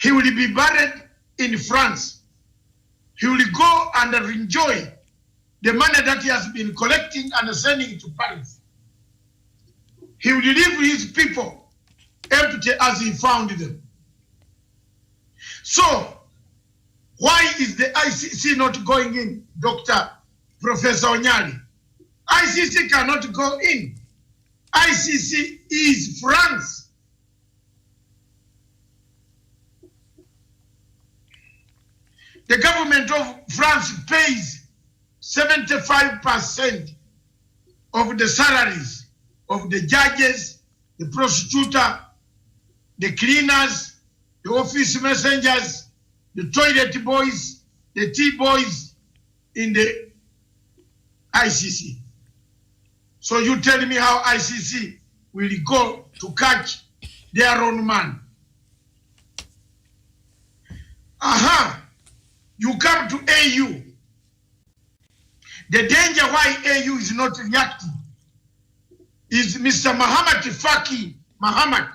He will be buried in France. He will go and enjoy the money that he has been collecting and sending to Paris. He will leave his people empty as he found them. So, why is the ICC not going in, Professor Onyali? ICC cannot go in. ICC is France. The government of France pays 75% of the salaries of the judges, the prosecutor, the cleaners, the office messengers, the toilet boys, the tea boys in the ICC. So you tell me how ICC will go to catch their own man. You come to AU. The danger why AU is not reacting is Mr. Muhammad Faki Muhammad.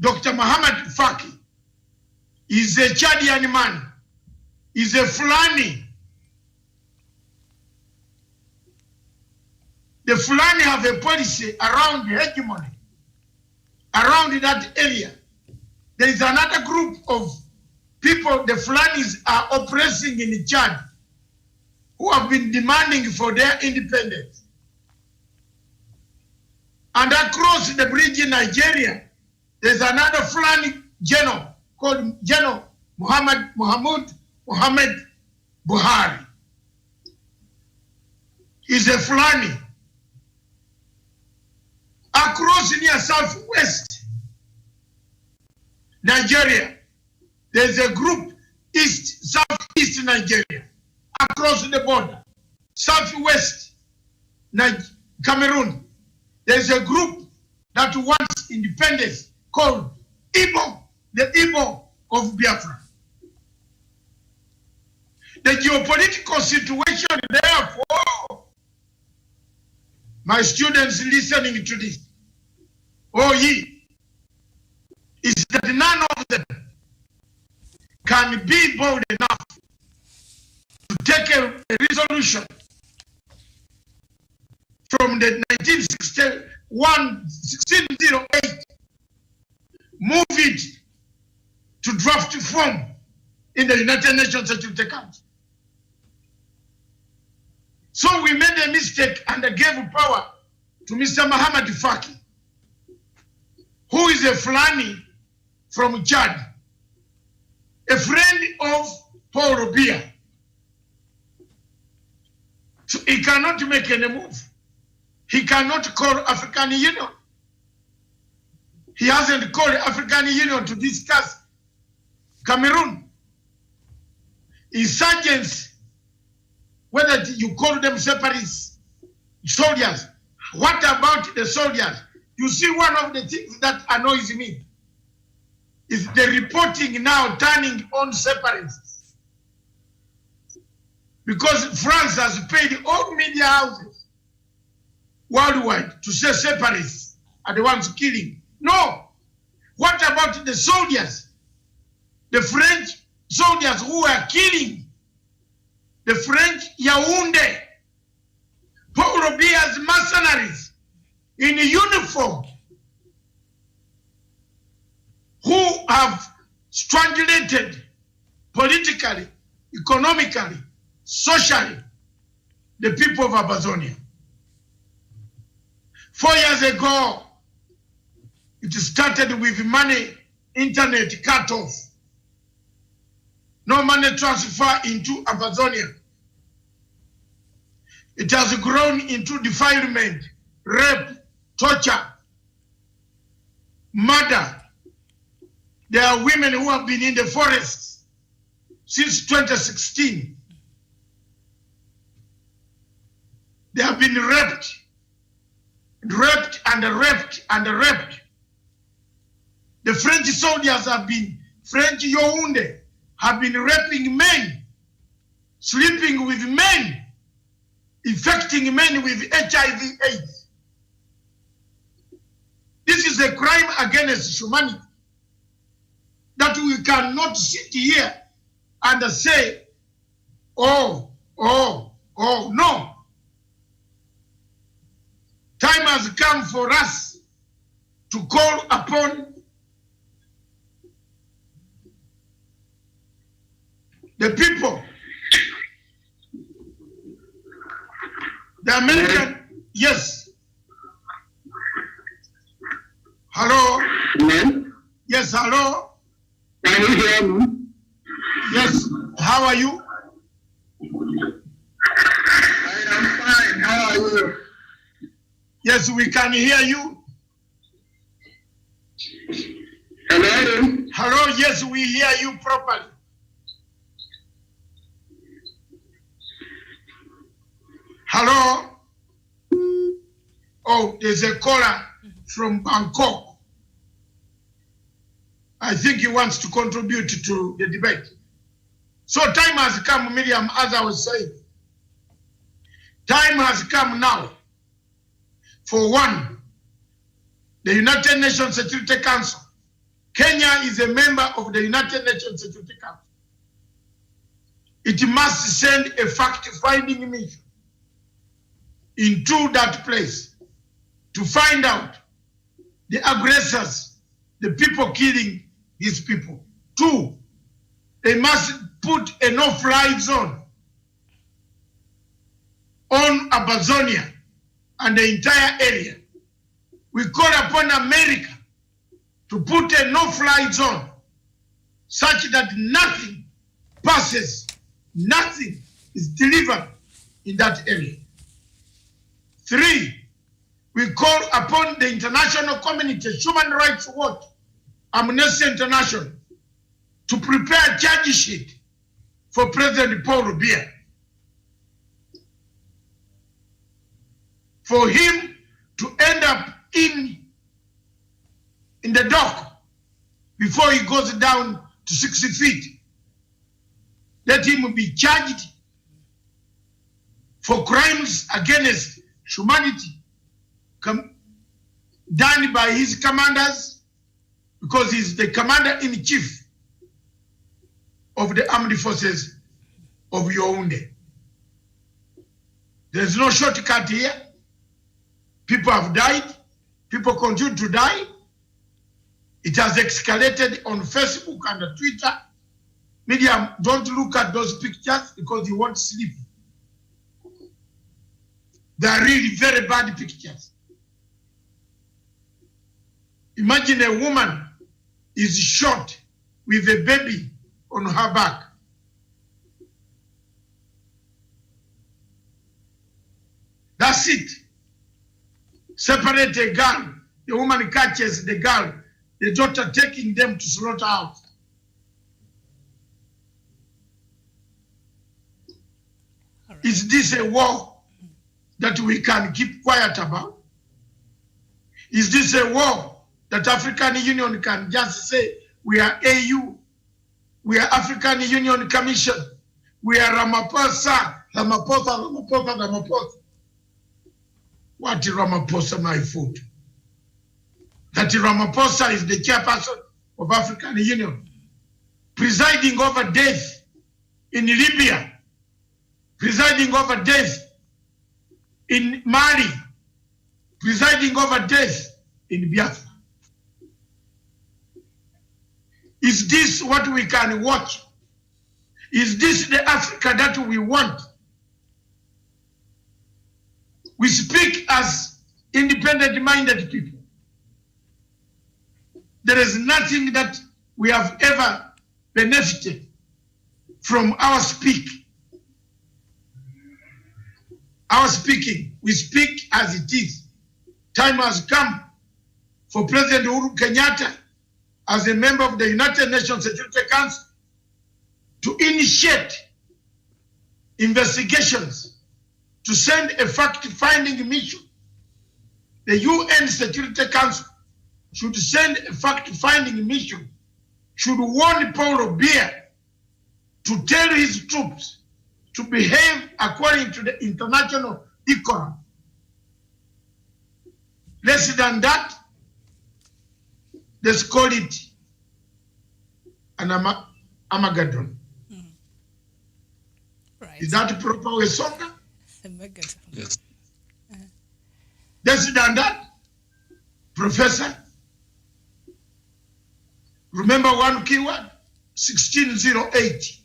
Dr. Muhammad Faki is a Chadian man, is a Fulani. The Fulani have a policy around the hegemony, around that area. There is another group of people the Fulanis are oppressing in Chad who have been demanding for their independence. And across the bridge in Nigeria, there's another Fulani general called General Muhammad Buhari. He's a Fulani. Across near southwest Nigeria, there's a group southeast Nigeria, across the border, southwest Cameroon. There's a group that wants independence called Igbo, the Igbo of Biafra. The geopolitical situation, therefore, my students listening to this, is that none of them can be bold enough to take a resolution from the 1608, move it to draft form in the United Nations Security Council. So we made a mistake and gave power to Mr. Muhammad Faki, who is a Fulani from Chad, a friend of Paul Robia. So he cannot make any move. He cannot call African Union. He hasn't called African Union to discuss Cameroon. Insurgents, whether you call them separatists, soldiers, what about the soldiers? You see, one of the things that annoys me is the reporting now turning on separatists. Because France has paid all media houses worldwide to say separatists are the ones killing. No. What about the soldiers? The French soldiers who are killing the French Yaoundé, Paul Robia's mercenaries in uniform, who have strangulated politically, economically, socially, the people of Amazonia. 4 years ago, it started with money, internet cut off. No money transfer into Amazonia. It has grown into defilement, rape, torture, murder. There are women who have been in the forests since 2016. They have been raped and raped and raped. The French soldiers have been, French Yaoundé, have been raping men, sleeping with men, infecting men with HIV/AIDS. This is a crime against humanity that we cannot sit here and say, oh, no. Time has come for us to call upon the people. The American, yes. Hello? Yes, hello? Can you hear me? Yes, how are you? Hello. Yes, we can hear you. Hello. Hello, yes, we hear you properly. Hello. Oh, there's a caller from Bangkok. I think he wants to contribute to the debate. So time has come, Miriam, as I was saying. Time has come now. For one, the United Nations Security Council. Kenya is a member of the United Nations Security Council. It must send a fact-finding mission into that place to find out the aggressors, the people killing these people. Two, they must put a no-fly zone on Amazonia and the entire area. We call upon America to put a no-fly zone such that nothing passes, nothing is delivered in that area. Three, we call upon the international community, Human Rights Watch, Amnesty International, to prepare a charge sheet for President Paul Biya, for him to end up in the dock before he goes down to 60 feet. Let him be charged for crimes against humanity done by his commanders, because he's the commander-in-chief of the armed forces of Yaoundé. There's no shortcut here. People have died. People continue to die. It has escalated on Facebook and Twitter. Media, don't look at those pictures because you won't sleep. They are really very bad pictures. Imagine a woman is shot with a baby on her back. That's it. Separate a girl. The woman catches the girl, the daughter taking them to slaughterhouse. Right. Is this a war that we can keep quiet about? Is this a war that African Union can just say, we are AU, we are African Union Commission, we are Ramaphosa, Ramaphosa, Ramaphosa, Ramaphosa. What Ramaphosa, my foot? That Ramaphosa is the chairperson of African Union, presiding over death in Libya, presiding over death in Mali, presiding over death in Biafra. Is this what we can watch? Is this the Africa that we want? We speak as independent-minded people. There is nothing that we have ever benefited from our speaking. Our speaking, we speak as it is. Time has come for President Uhuru Kenyatta, as a member of the United Nations Security Council, to initiate investigations, to send a fact-finding mission. The UN Security Council should send a fact-finding mission, should warn Paul Biya to tell his troops to behave according to the international decorum. Less than that, let's call it an Armageddon. Right. Is that a proper way, Songa? Armageddon. Yes. Less than that, Professor, remember one keyword? 1608.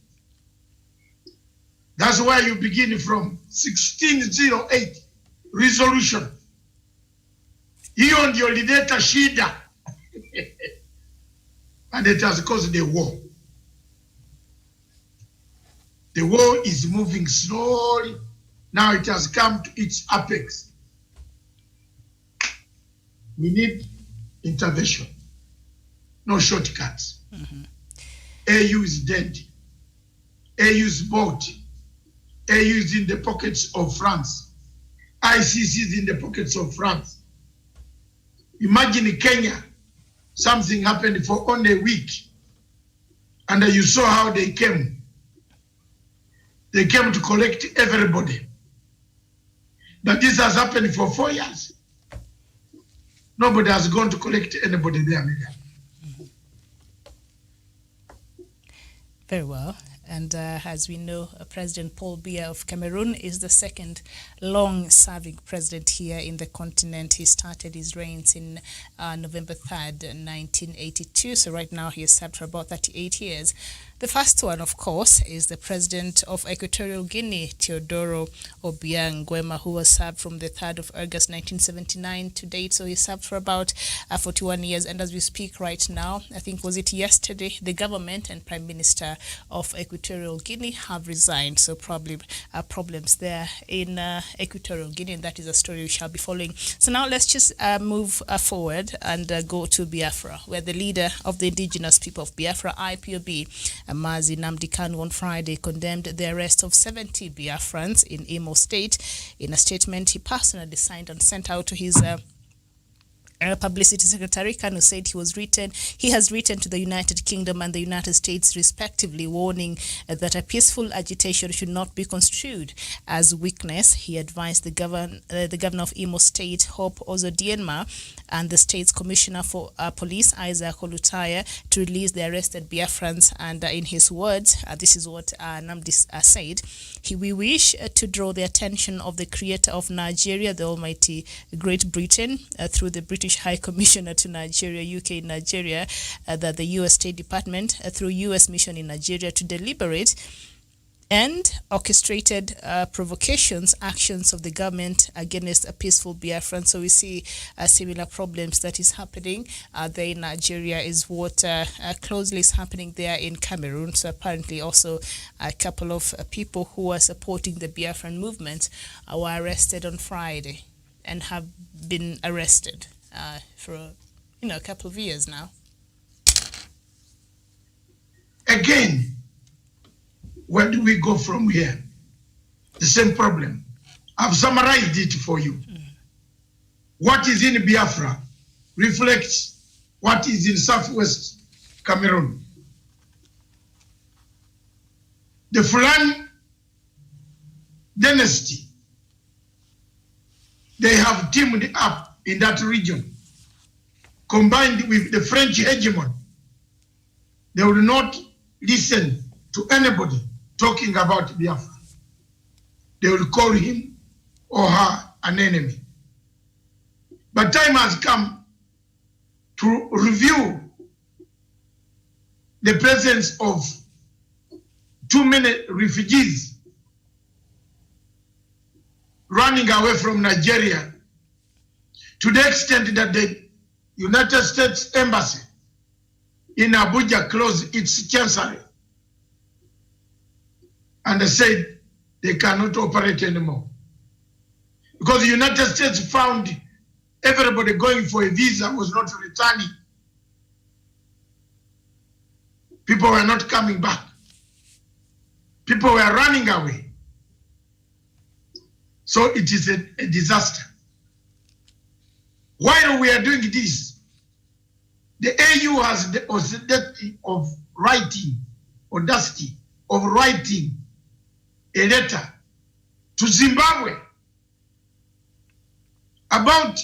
That's where you begin from. 1608 resolution. Hiyo ndio ilileta shida. And it has caused the war. The war is moving slowly, Now it has come to its apex. We need intervention, no shortcuts. AU is dead. AU is bought. AU is in the pockets of France. ICC is in the pockets of France. Imagine Kenya, something happened for only a week, and you saw how they came. They came to collect everybody. But this has happened for 4 years. Nobody has gone to collect anybody there. Very well. And as we know, President Paul Biya of Cameroon is the second long-serving president here in the continent. He started his reigns in November 3rd, 1982. So right now he has served for about 38 years. The first one, of course, is the president of Equatorial Guinea, Teodoro Obiang Nguema, who was served from the 3rd of August 1979 to date. So he served for about 41 years. And as we speak right now, I think was it yesterday, the government and Prime Minister of Equatorial Guinea have resigned. So probably problems there in Equatorial Guinea, and that is a story we shall be following. So now let's just move forward and go to Biafra, where the leader of the indigenous people of Biafra, IPOB, Mazi Nnamdi Kanu, on Friday condemned the arrest of 70 Biafrans in Imo State. In a statement he personally signed and sent out to his Publicity Secretary, Kanu said he has written to the United Kingdom and the United States respectively, warning that a peaceful agitation should not be construed as weakness. He advised the governor of Imo State, Hope Ozodienma, and the state's commissioner for police, Isaac Olutaya, to release the arrested Biafrans. And in his words, this is what Nnamdi said: we wish to draw the attention of the creator of Nigeria, the almighty Great Britain, through the British High Commissioner to Nigeria, UK in Nigeria, that the US State Department, through US mission in Nigeria, to deliberate and orchestrated provocations, actions of the government against a peaceful Biafran. So we see similar problems that is happening there in Nigeria is what closely is happening there in Cameroon. So apparently also a couple of people who are supporting the Biafran movement were arrested on Friday and have been arrested for a couple of years now. Again, where do we go from here? The same problem. I've summarized it for you. What is in Biafra reflects what is in southwest Cameroon. The Fulani dynasty, they have teamed up in that region, combined with the French hegemon. They will not listen to anybody talking about Biafra. They will call him or her an enemy. But time has come to review the presence of too many refugees running away from Nigeria, to the extent that the United States Embassy in Abuja closed its chancellery and they said they cannot operate anymore. Because the United States found everybody going for a visa was not returning. People were not coming back. People were running away. So it is a disaster. While we are doing this, the AU has the audacity of writing a letter to Zimbabwe about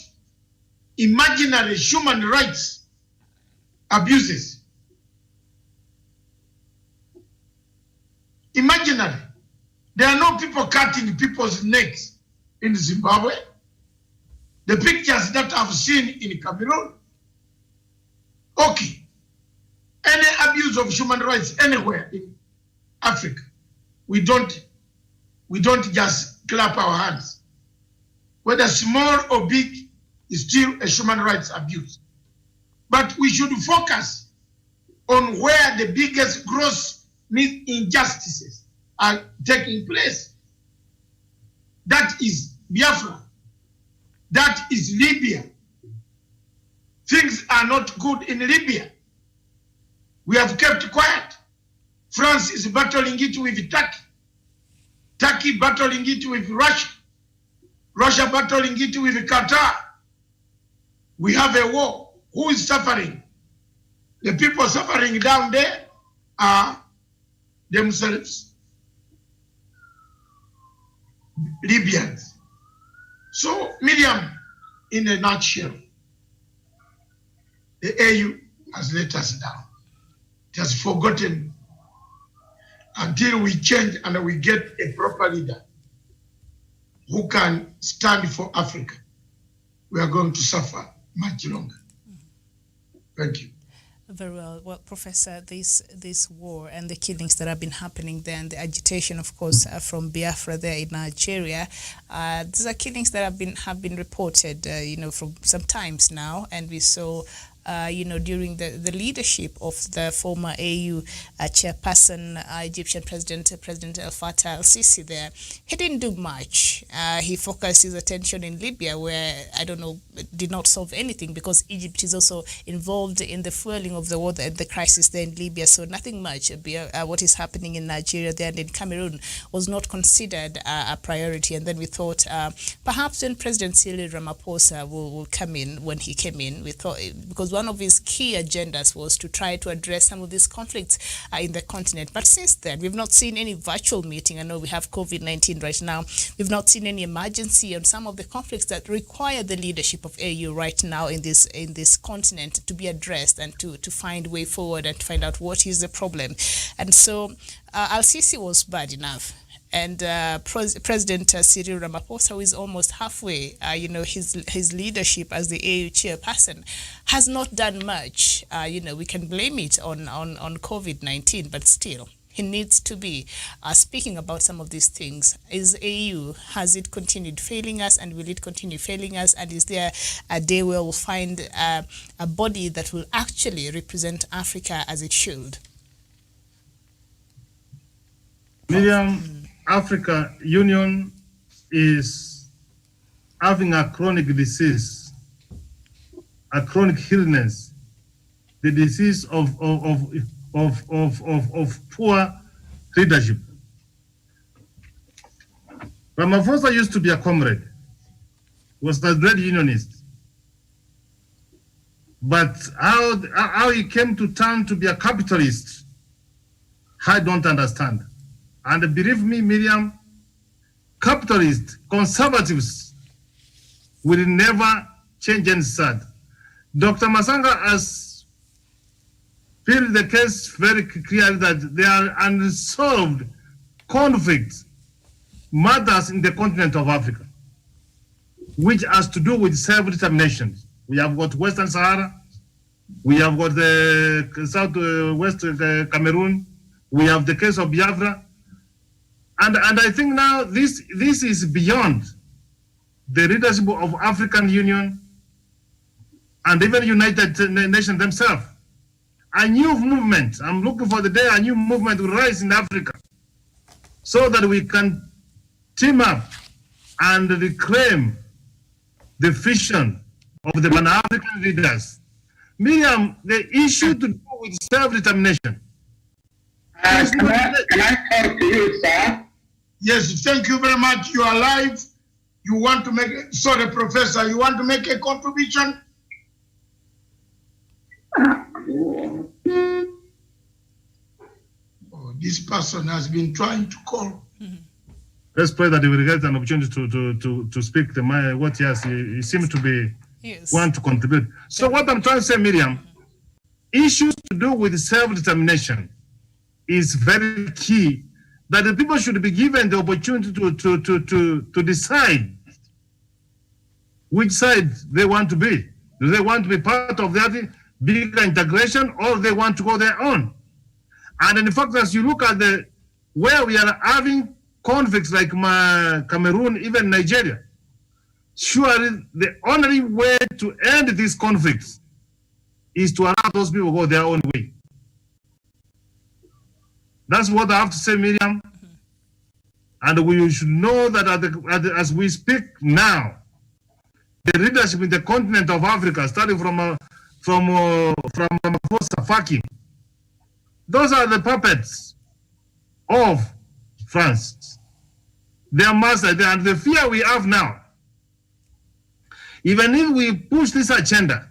imaginary human rights abuses. Imaginary. There are no people cutting people's necks in Zimbabwe. The pictures that I've seen in Cameroon, okay. Any abuse of human rights anywhere in Africa, we don't just clap our hands. Whether small or big, is still a human rights abuse. But we should focus on where the biggest gross injustices are taking place. That is Biafra. That is Libya. Things are not good in Libya. We have kept quiet. France is battling it with Turkey. Turkey battling it with Russia. Russia battling it with Qatar. We have a war. Who is suffering? The people suffering down there are themselves. Libyans. So, Miriam, in a nutshell, the AU has let us down. It has forgotten. Until we change and we get a proper leader who can stand for Africa, we are going to suffer much longer. Thank you. Very well. Well, Professor, this war and the killings that have been happening there, and the agitation, of course, from Biafra there in Nigeria, these are killings that have been reported, from some times now, and we saw. During the leadership of the former AU chairperson, Egyptian President El Fattah el-Sisi there, he didn't do much. He focused his attention in Libya, where, did not solve anything, because Egypt is also involved in the fueling of the war and the crisis there in Libya, so nothing much. What is happening in Nigeria there and in Cameroon was not considered a priority. And then we thought perhaps when President Cyril Ramaphosa will come in, when he came in, we thought, because one of his key agendas was to try to address some of these conflicts in the continent. But since then, we've not seen any virtual meeting. I know we have COVID-19 right now. We've not seen any emergency on some of the conflicts that require the leadership of AU right now in this continent to be addressed and to find way forward and to find out what is the problem. And so al-Sisi was bad enough. And President Cyril Ramaphosa, who is almost halfway, his leadership as the AU chairperson has not done much. We can blame it on COVID-19, but still, he needs to be speaking about some of these things. Has it continued failing us, and will it continue failing us? And is there a day where we'll find a body that will actually represent Africa as it should? Miriam, Africa Union is having a chronic disease, a chronic illness, the disease of poor leadership. Ramaphosa used to be a comrade, was a great unionist. But how he came to turn to be a capitalist, I don't understand. And believe me, Miriam, capitalists, conservatives will never change any side. Dr. Masanga has built the case very clearly that there are unsolved conflicts, matters in the continent of Africa, which has to do with self-determination. We have got Western Sahara, we have got the Southwest Cameroon, we have the case of Biafra. And I think now this is beyond the leadership of African Union and even United Nations themselves. A new movement, I'm looking for the day a new movement will rise in Africa so that we can team up and reclaim the vision of the Pan-African leaders. Miriam, the issue to do with self-determination. Can I talk to you, sir? Yes, thank you very much. You are live. You want to make, sorry, Professor, you want to make a contribution? Oh, this person has been trying to call. Let's pray that he will get an opportunity to speak what he has. He seems to be want to contribute. So what I'm trying to say, Miriam, issues to do with self-determination is very key, that the people should be given the opportunity to decide which side they want to be. Do they want to be part of that bigger integration, or they want to go their own? And in fact, as you look at where we are having conflicts like Cameroon, even Nigeria, surely the only way to end these conflicts is to allow those people go their own way. That's what I have to say, Miriam. And we should know that as we speak now, the leadership in the continent of Africa, starting from Faki, those are the puppets of France. Their master, and the fear we have now, even if we push this agenda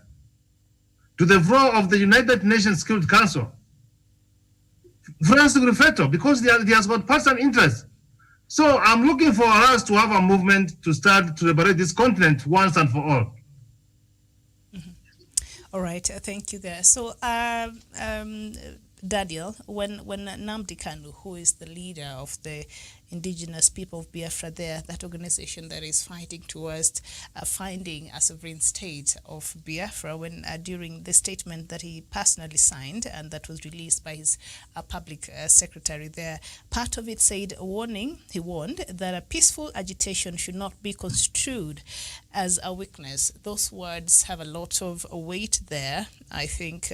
to the floor of the United Nations Security Council, France will veto because he has got personal interest. So I'm looking for us to have a movement to start to liberate this continent once and for all. All right, thank you there. So, Daniel, when Nnamdi Kanu, who is the leader of the indigenous people of Biafra there, that organization that is fighting towards finding a sovereign state of Biafra, when during the statement that he personally signed and that was released by his public secretary there, part of it said, he warned that a peaceful agitation should not be construed as a weakness. Those words have a lot of weight there, I think,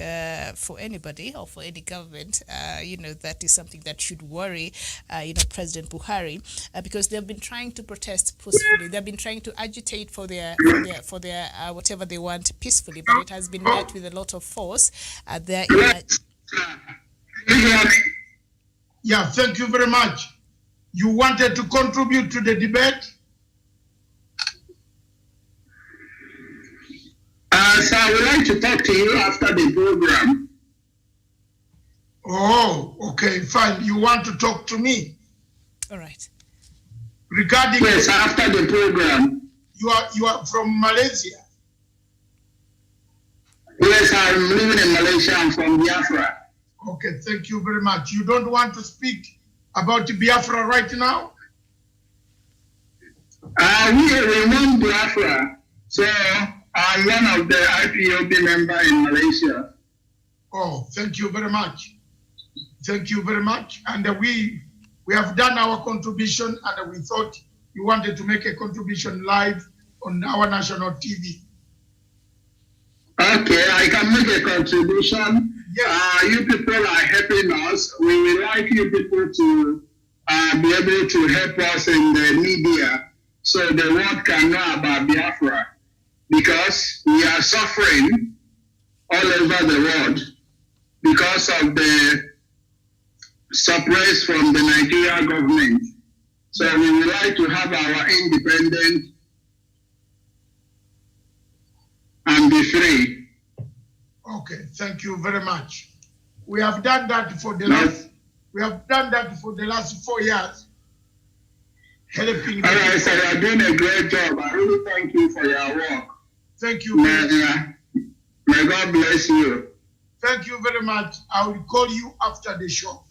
for anybody or for any government. That is something that should worry, President Buhari, because they've been trying to protest peacefully. They've been trying to agitate for their whatever they want peacefully, but it has been met with a lot of force. Yeah, thank you very much. You wanted to contribute to the debate? So I would like to talk to you after the program. Oh, okay, fine. You want to talk to me? All right. Regarding yes, after the program. You are from Malaysia? Yes, I'm living in Malaysia. I'm from Biafra. Okay, thank you very much. You don't want to speak about Biafra right now? We want Biafra. So I'm one of the IPOB members in Malaysia. Oh, thank you very much. Thank you very much. And we have done our contribution, and we thought you wanted to make a contribution live on our national TV. Okay, I can make a contribution. Yes. You people are helping us. We would like you people to be able to help us in the media so the world can know about Biafra, because we are suffering all over the world because of the suppress from the Nigerian government. So we would like to have our independence and be free. Okay, thank you very much. We have done that for the last 4 years. Helping. All right, so you're doing a great job. I really thank you for your work. Thank you. May God bless you. Thank you very much. I will call you after the show.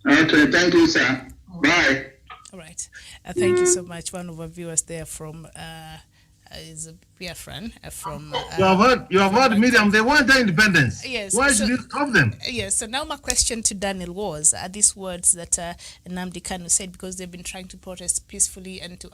Okay, thank you, sir. Bye. All right. Thank you so much. One of our viewers there from is a Biafran from. You have heard, Miriam. They want their independence. Yes. Why should you stop them? Yes. So now my question to Daniel was: these words that Nnamdi Kanu said, because they've been trying to protest peacefully and to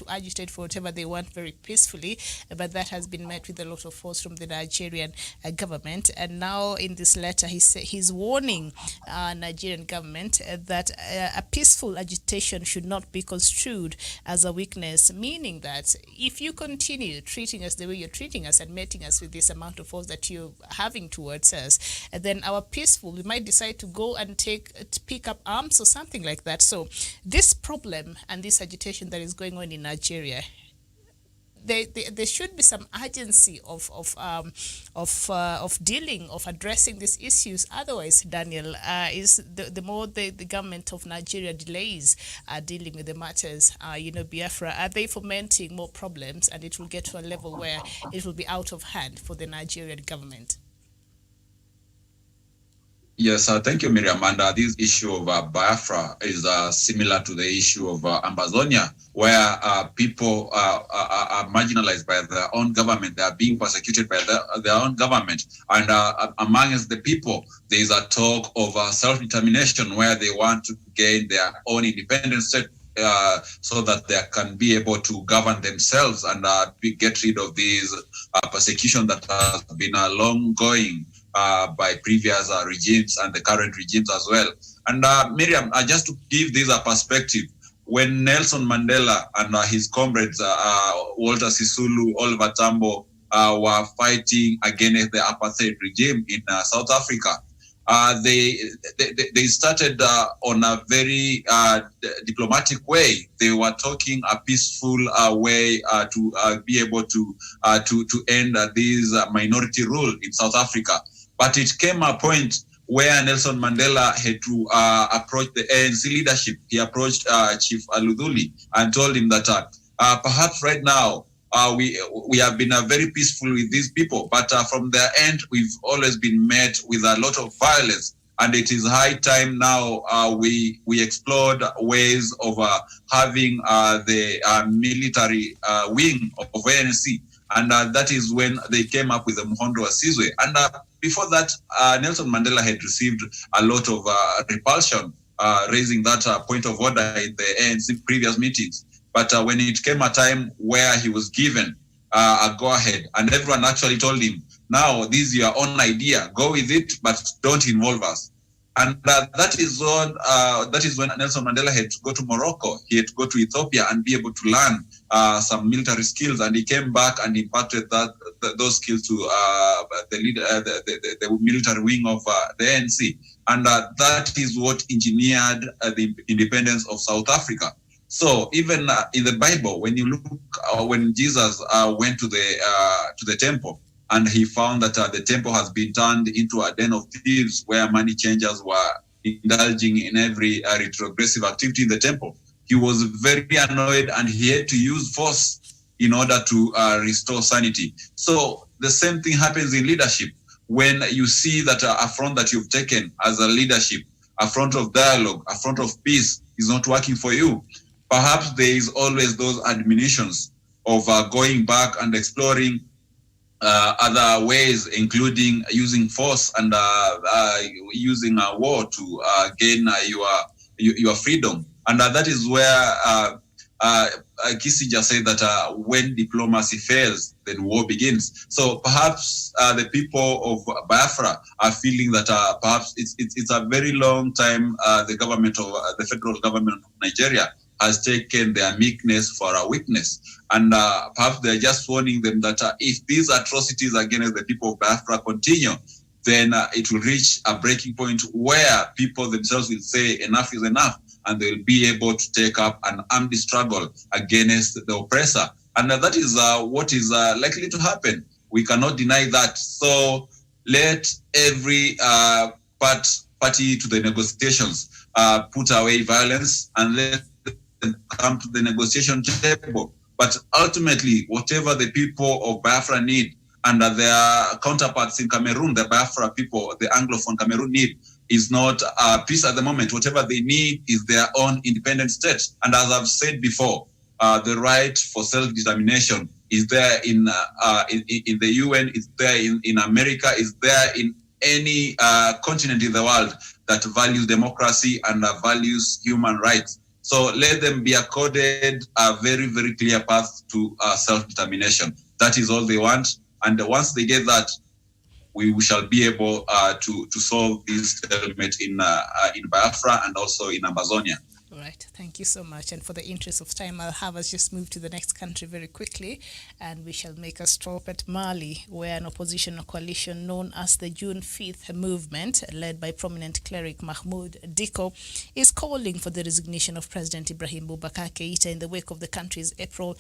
agitate for whatever they want very peacefully, but that has been met with a lot of force from the Nigerian government. And now in this letter, he's warning Nigerian government that a peaceful agitation should not be construed as a weakness, meaning that if you continue treating us the way you're treating us and meeting us with this amount of force that you're having towards us, and then we might decide to go and pick up arms or something like that. So this problem and this agitation that is going on in Nigeria, there should be some urgency of addressing these issues. Otherwise, Daniel, is the more the government of Nigeria delays dealing with the matters, Biafra, are they fomenting more problems, and it will get to a level where it will be out of hand for the Nigerian government? Yes, thank you, Miriam. And this issue of Biafra is similar to the issue of Amazonia, where people are marginalized by their own government. They are being persecuted by their own government. And amongst the people, there is a talk of self-determination, where they want to gain their own independence so that they can be able to govern themselves and get rid of these persecution that has been long going by previous regimes and the current regimes as well. And Miriam, just to give this a perspective, when Nelson Mandela and his comrades, Walter Sisulu, Oliver Tambo, were fighting against the apartheid regime in South Africa, they started on a very diplomatic way. They were talking a peaceful way to be able to end this minority rule in South Africa. But it came a point where Nelson Mandela had to approach the ANC leadership. He approached Chief Aluduli and told him that perhaps right now we have been very peaceful with these people, but from their end, we've always been met with a lot of violence. And it is high time now we explored ways of having the military wing of ANC. And that is when they came up with the Mhondo Asizwe. And before that, Nelson Mandela had received a lot of repulsion, raising that point of order in the ANC previous meetings. But when it came a time where he was given a go-ahead, and everyone actually told him, now, this is your own idea, go with it, but don't involve us. And that is when Nelson Mandela had to go to Morocco. He had to go to Ethiopia and be able to learn some military skills, and he came back and imparted those skills to the military wing of the ANC. And that is what engineered the independence of South Africa. So even in the Bible, when you look, when Jesus went to the temple, and he found that the temple has been turned into a den of thieves where money changers were indulging in every retrogressive activity in the temple, he was very annoyed and he had to use force in order to restore sanity. So the same thing happens in leadership. When you see that a front that you've taken as a leadership, a front of dialogue, a front of peace is not working for you, perhaps there is always those admonitions of going back and exploring other ways, including using force and using war to gain your freedom. And that is where Kissinger said that when diplomacy fails, then war begins. So perhaps the people of Biafra are feeling that perhaps it's a very long time the government of the federal government of Nigeria has taken their meekness for a weakness. And perhaps they're just warning them that if these atrocities against the people of Biafra continue, then it will reach a breaking point where people themselves will say enough is enough, and they'll be able to take up an armed struggle against the oppressor. And that is what is likely to happen. We cannot deny that. So let every party to the negotiations put away violence and let them come to the negotiation table. But ultimately, whatever the people of Biafra need and their counterparts in Cameroon, the Biafra people, the Anglophone Cameroon need, is not peace at the moment. Whatever they need is their own independent state. And as I've said before, the right for self-determination is there in the UN, is there in America, is there in any continent in the world that values democracy and values human rights. So let them be accorded a very, very clear path to self-determination. That is all they want. And once they get that, we shall be able to solve this stalemate in Biafra and also in Amazonia. All right, thank you so much. And for the interest of time, I'll have us just move to the next country very quickly, and we shall make a stop at Mali, where an opposition coalition known as the June 5th Movement, led by prominent cleric Mahmoud Dicko, is calling for the resignation of President Ibrahim Boubacar Keïta in the wake of the country's April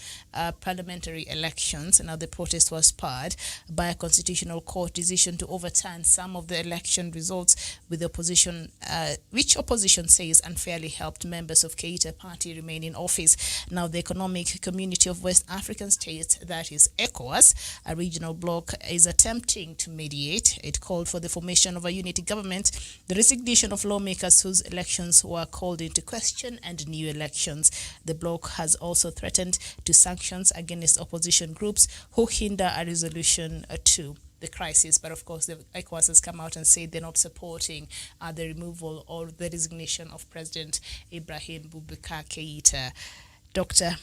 parliamentary elections. Now, the protest was spurred by a constitutional court decision to overturn some of the election results, with the opposition, which opposition says unfairly helped members of Keïta party remain in office. Now, the Economic Community of West African States, that is ECOWAS, a regional bloc, is attempting to mediate. It called for the formation of a unity government, the resignation of lawmakers whose elections were called into question, and new elections. The bloc has also threatened to sanctions against opposition groups who hinder a resolution to the crisis. But of course, the ECOWAS has come out and said they're not supporting the removal or the resignation of President Ibrahim Boubacar Keïta. Doctor,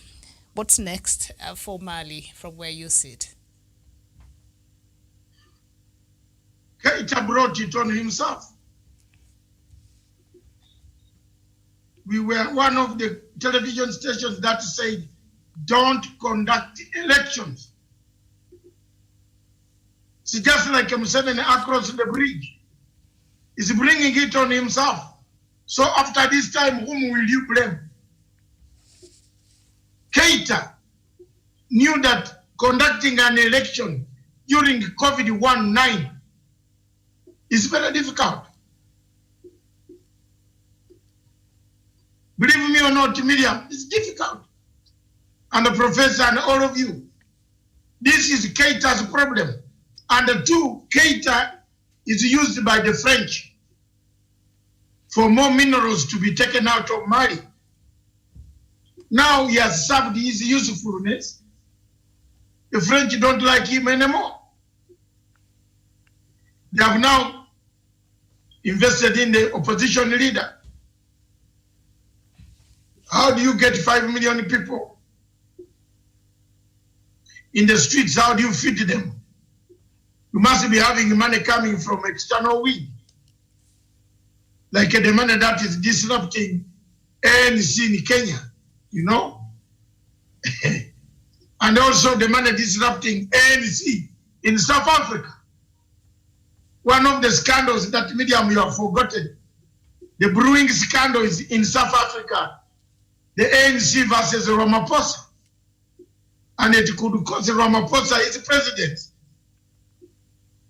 what's next for Mali from where you sit? Keita brought it on himself. We were one of the television stations that said, don't conduct elections. It's just like Museveni across the bridge. He's bringing it on himself. So after this time, whom will you blame? Keita knew that conducting an election during COVID-19 is very difficult. Believe me or not, Miriam, it's difficult. And the professor and all of you, this is Keita's problem. And the two, Keita is used by the French for more minerals to be taken out of Mali. Now he has served his usefulness. The French don't like him anymore. They have now invested in the opposition leader. How do you get 5 million people in the streets? How do you feed them? You must be having money coming from external weed. Like the money that is disrupting ANC in Kenya, you know? And also the money disrupting ANC in South Africa. One of the scandals that medium you have forgotten, the brewing scandal is in South Africa. The ANC versus Ramaphosa. And it could cause Ramaphosa is president.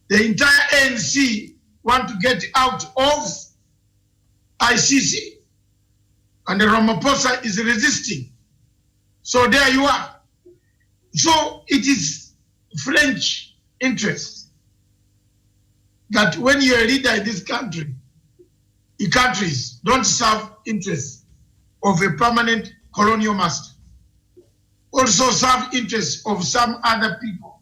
The entire ANC want to get out of ICC. And the Ramaphosa is resisting. So there you are. So it is French interest that when you're a leader in this country, countries don't serve interests of a permanent colonial master. Also serve interests of some other people.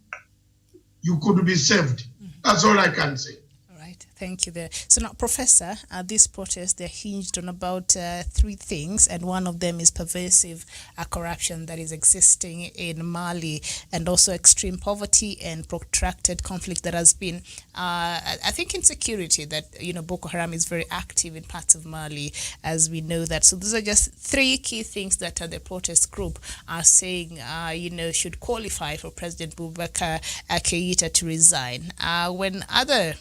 You could be saved. That's all I can say. All right, thank you there. So now, Professor, these protests, they're hinged on about 3 things, and one of them is pervasive corruption that is existing in Mali, and also extreme poverty and protracted conflict that has been, I think, insecurity that, Boko Haram is very active in parts of Mali, as we know that. So those are just 3 key things that the protest group are saying, should qualify for President Boubacar Keïta to resign. When other,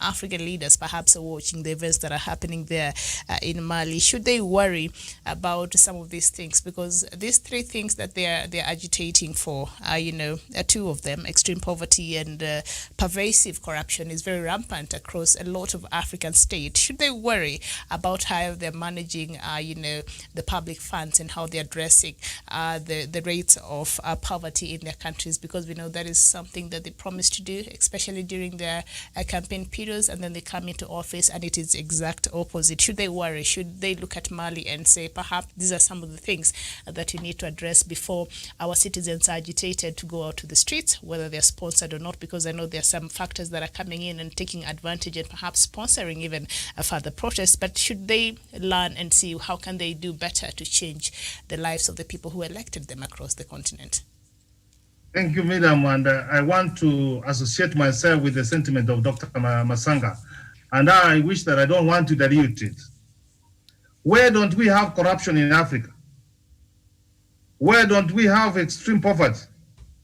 African leaders perhaps are watching the events that are happening there in Mali, should they worry about some of these things? Because these 3 things that they're agitating for, 2 of them, extreme poverty and pervasive corruption, is very rampant across a lot of African states. Should they worry about how they're managing, the public funds and how they're addressing the rates of poverty in their countries? Because we know that is something that they promised to do, especially during their campaign period, and then they come into office and it is exact opposite. Should they worry? Should they look at Mali and say, perhaps these are some of the things that you need to address before our citizens are agitated to go out to the streets, whether they're sponsored or not? Because I know there are some factors that are coming in and taking advantage and perhaps sponsoring even further protests. But should they learn and see how can they do better to change the lives of the people who elected them across the continent? Thank you, Madam. And I want to associate myself with the sentiment of Dr. Masanga. And I wish that I don't want to dilute it. Where don't we have corruption in Africa? Where don't we have extreme poverty?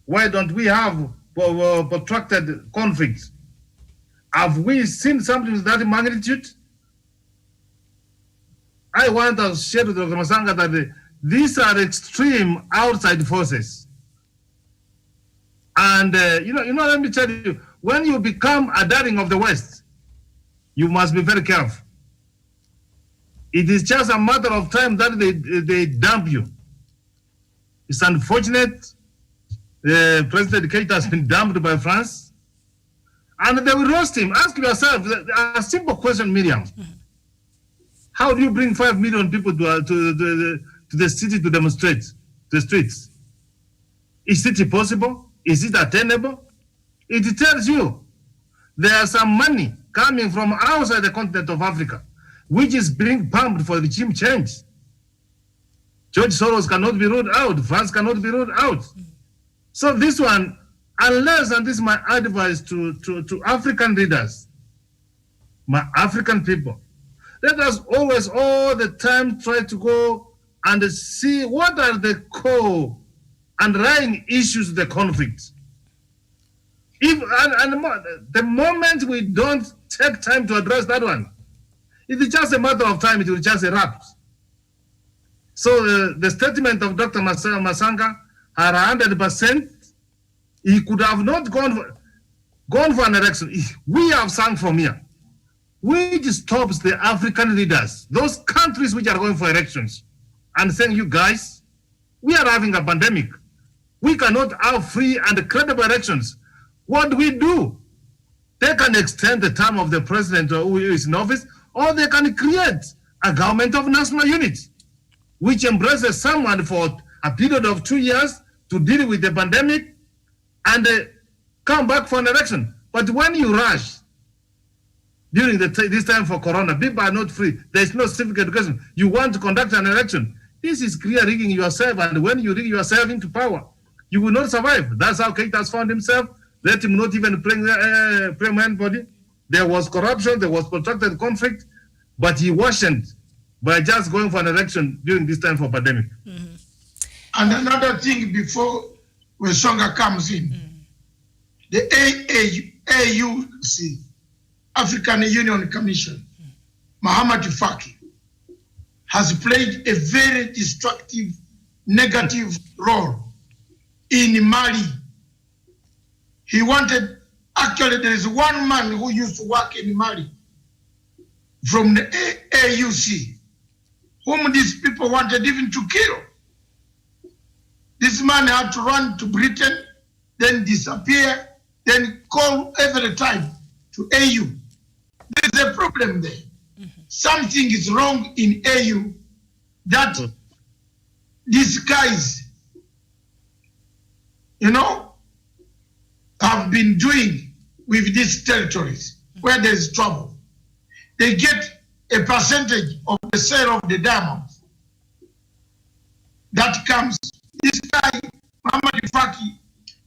Where don't we have protracted conflicts? Have we seen something of that magnitude? I want to share with Dr. Masanga that these are extreme outside forces. And, let me tell you, when you become a darling of the West, you must be very careful. It is just a matter of time that they dump you. It's unfortunate. President Keïta has been dumped by France. And they will roast him. Ask yourself a simple question, Miriam. How do you bring 5 million people to the city to demonstrate, the streets? Is it possible? Is it attainable? It tells you there's some money coming from outside the continent of Africa, which is being pumped for regime change. George Soros cannot be ruled out. France cannot be ruled out. So this one, unless, and this is my advice to African leaders, my African people, let us always, all the time, try to go and see what are the core underlying issues of the conflict. The moment we don't take time to address that one, it is just a matter of time, it will just erupt. So the statement of Dr. Masanga are 100%. He could have not gone for an election. We have sung from here. Which stops the African leaders, those countries which are going for elections, and saying, you guys, we are having a pandemic. We cannot have free and credible elections. What do we do? They can extend the term of the president who is in office, or they can create a government of national unity, which embraces someone for a period of 2 years to deal with the pandemic and come back for an election. But when you rush during this time for corona, people are not free. There's no civic education. You want to conduct an election. This is clear rigging yourself, and when you rig yourself into power, you will not survive. That's how Keita has found himself. Let him not even blame anybody. There was corruption, there was protracted conflict, but he wasn't by just going for an election during this time for pandemic. Mm-hmm. And another thing before Wesonga comes in, the AUC, African Union Commission, Muhammad Faki, has played a very destructive, negative role in Mali. He wanted, actually there is one man who used to work in Mali from the AUC, whom these people wanted even to kill. This man had to run to Britain, then disappear, then call every time to AU. There's a problem there. Mm-hmm. Something is wrong in AU that these guys, have been doing with these territories where there's trouble. They get a percentage of the sale of the diamonds that comes. This guy, Muhammad Faki,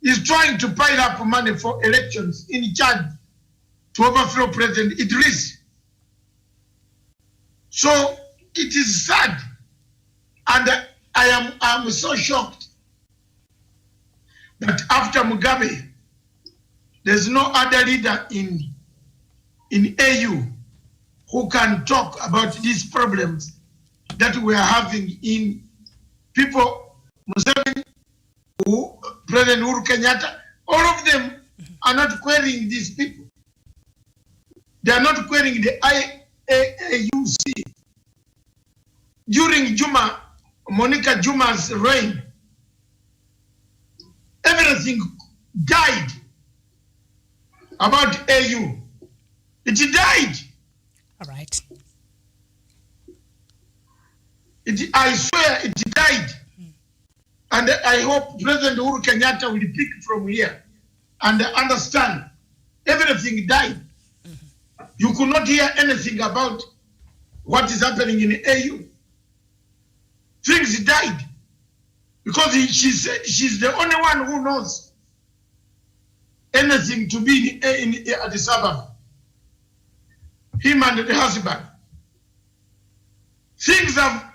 is trying to pile up money for elections in Chad to overthrow President Idris. So it is sad, and I am so shocked that after Mugabe, there's no other leader in AU who can talk about these problems that we are having in people. Mozambique, President Uhuru Kenyatta, all of them are not querying these people. They are not querying the IAUC. During Monica Juma's reign, everything died about AU. It died. All right. I swear it died. And I hope President Uhuru Kenyatta will pick from here and understand everything died. Mm-hmm. You could not hear anything about what is happening in AU. Things died because she said she's the only one who knows anything to be in Addis Ababa. Him and the husband. Things have,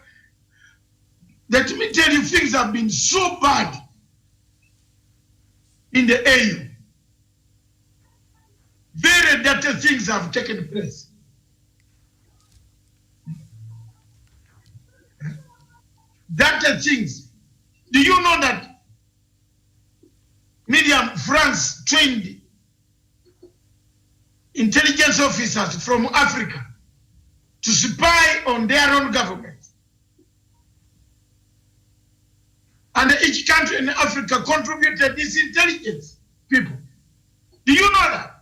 let me tell you, things have been so bad in the AU. Very dirty things have taken place. Dirty things. Do you know that Miriam France trained intelligence officers from Africa to spy on their own government? And each country in Africa contributed this intelligence people. Do you know that?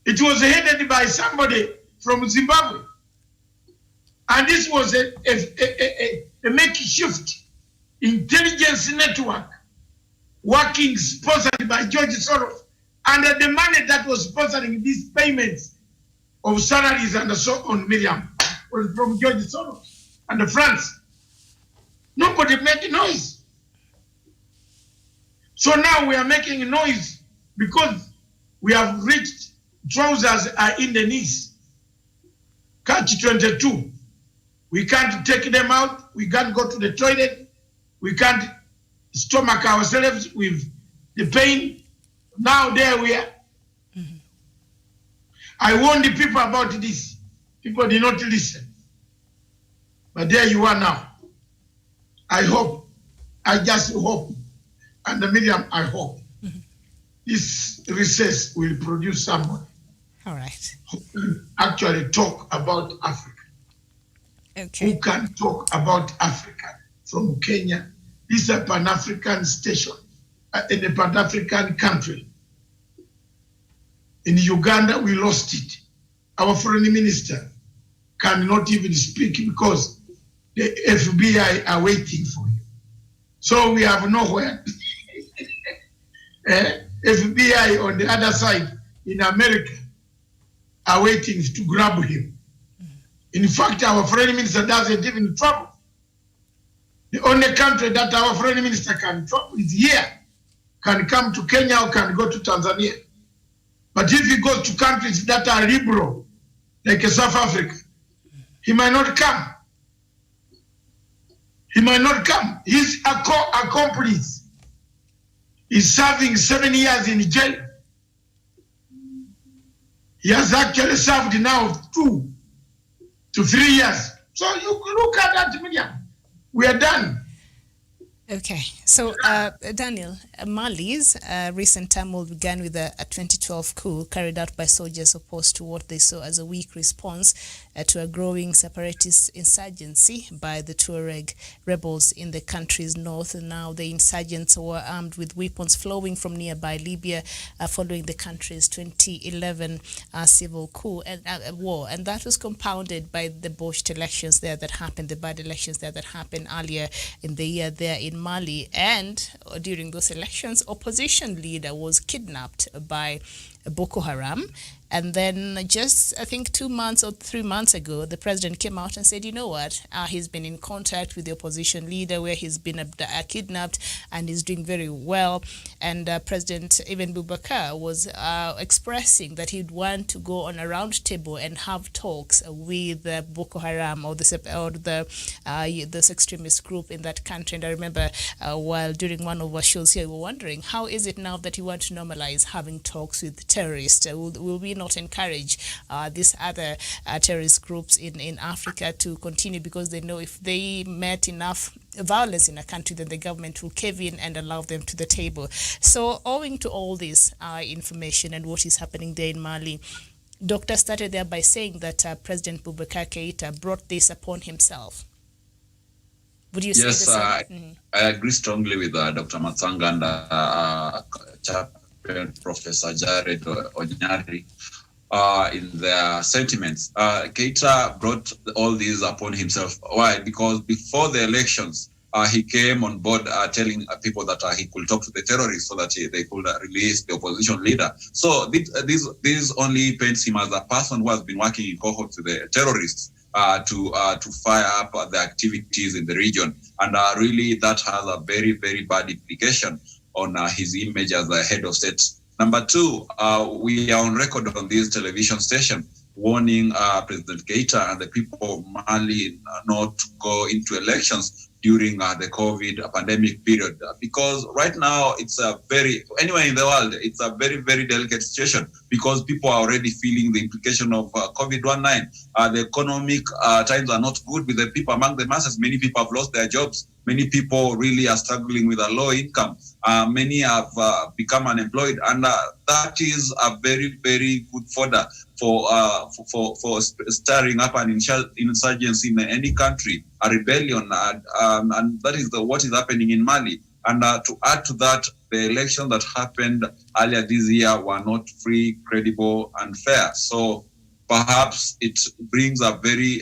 It was headed by somebody from Zimbabwe. And this was a makeshift intelligence network working, sponsored by George Soros. And the money that was sponsoring these payments of salaries and so on, Miriam, was from George Soros and France. Nobody made noise. So now we are making noise because we have reached, trousers are in the knees. Catch 22. We can't take them out. We can't go to the toilet. We can't stomach ourselves with the pain. Now there we are. I warned the people about this. People did not listen. But there you are now. I hope, I just hope, and Miriam, I hope, this recess will produce someone All right. who can actually talk about Africa. Okay. Who can talk about Africa from Kenya. This is a Pan-African station in a Pan-African country. In Uganda, we lost it. Our foreign minister cannot even speak because the FBI are waiting for you. So we have nowhere. FBI on the other side in America are waiting to grab him. In fact, our foreign minister doesn't even travel. The only country that our foreign minister can travel is here. Can come to Kenya or can go to Tanzania. But if he goes to countries that are liberal, like South Africa, he might not come. He might not come. His accomplice is serving 7 years in jail. He has actually served now 2 to 3 years. So you look at that, Miriam. We are done. Okay, so Daniel, Mali's recent turmoil began with a 2012 coup carried out by soldiers opposed to what they saw as a weak response to a growing separatist insurgency by the Tuareg rebels in the country's north. And now the insurgents were armed with weapons flowing from nearby Libya following the country's 2011 civil coup and war. And that was compounded by the botched elections there that happened, the bad elections there that happened earlier in the year there in Mali. And during those elections, opposition leader was kidnapped by Boko Haram. And then just, I think 2 months or 3 months ago, the president came out and said, you know what, he's been in contact with the opposition leader where he's been kidnapped and he's doing very well. And President Ibn Boubacar was expressing that he'd want to go on a round table and have talks with Boko Haram or this extremist group in that country. And I remember while during one of our shows here, we were wondering, how is it now that you want to normalize having talks with terrorists? Will we not encourage these other terrorist groups in Africa to continue, because they know if they met enough violence in a country, then the government will cave in and allow them to the table. So owing to all this information and what is happening there in Mali, Doctor started there by saying that President Boubacar Keïta brought this upon himself. Would you say the same? I agree strongly with Dr. Matsanga and Professor Jared Onyari in their sentiments. Keïta brought all these upon himself. Why? Because before the elections, he came on board telling people that he could talk to the terrorists so that they could release the opposition leader. So this only paints him as a person who has been working in cohorts with the terrorists to fire up the activities in the region. And really that has a very, very bad implication on his image as a head of state. Number two, we are on record on this television station warning President Keïta and the people of Mali not to go into elections during the COVID pandemic period, because right now it's anywhere in the world, it's a very, very delicate situation because people are already feeling the implication of COVID-19. The economic times are not good with the people among the masses. Many people have lost their jobs. Many people really are struggling with a low income. Many have become unemployed, and that is a very, very good fodder for stirring up an insurgency in any country, a rebellion, and that is what is happening in Mali. And to add to that, the elections that happened earlier this year were not free, credible, and fair. So perhaps it brings a very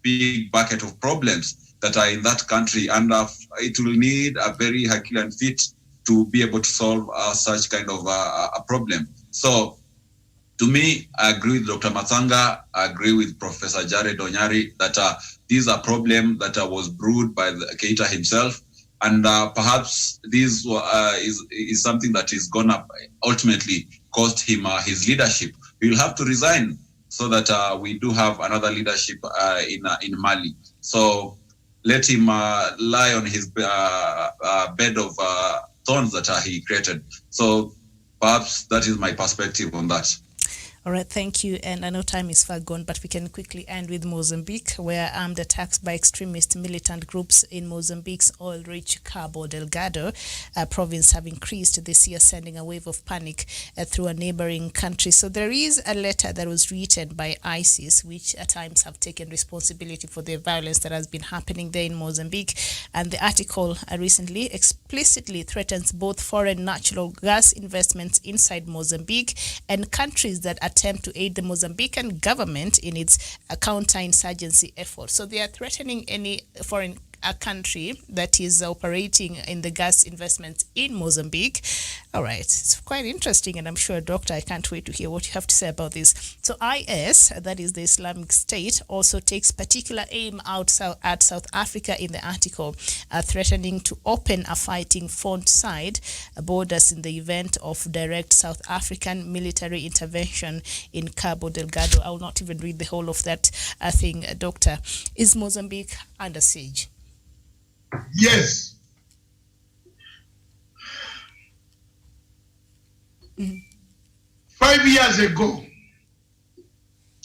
big bucket of problems that are in that country, and it will need a very Herculean feat to be able to solve such kind of a problem. So, to me, I agree with Dr. Matsanga, I agree with Professor Jared Onyari that these are problems that was brewed by Keïta himself. And perhaps this is something that is going to ultimately cost him his leadership. He will have to resign so that we do have another leadership in Mali. So let him lie on his bed of thorns that he created. So perhaps that is my perspective on that. All right, thank you. And I know time is far gone, but we can quickly end with Mozambique, where armed attacks by extremist militant groups in Mozambique's oil-rich Cabo Delgado province have increased this year, sending a wave of panic through a neighboring country. So there is a letter that was written by ISIS, which at times have taken responsibility for the violence that has been happening there in Mozambique. And the article recently explicitly threatens both foreign natural gas investments inside Mozambique and countries that attempt to aid the Mozambican government in its counter-insurgency effort. So they are threatening any foreign country that is operating in the gas investments in Mozambique. All right, it's quite interesting, and I'm sure, Doctor, I can't wait to hear what you have to say about this. So IS, that is the Islamic State, also takes particular aim at South Africa in the article, threatening to open a fighting front side borders in the event of direct South African military intervention in Cabo Delgado. I will not even read the whole of that thing, Doctor. Is Mozambique under siege? Yes. 5 years ago,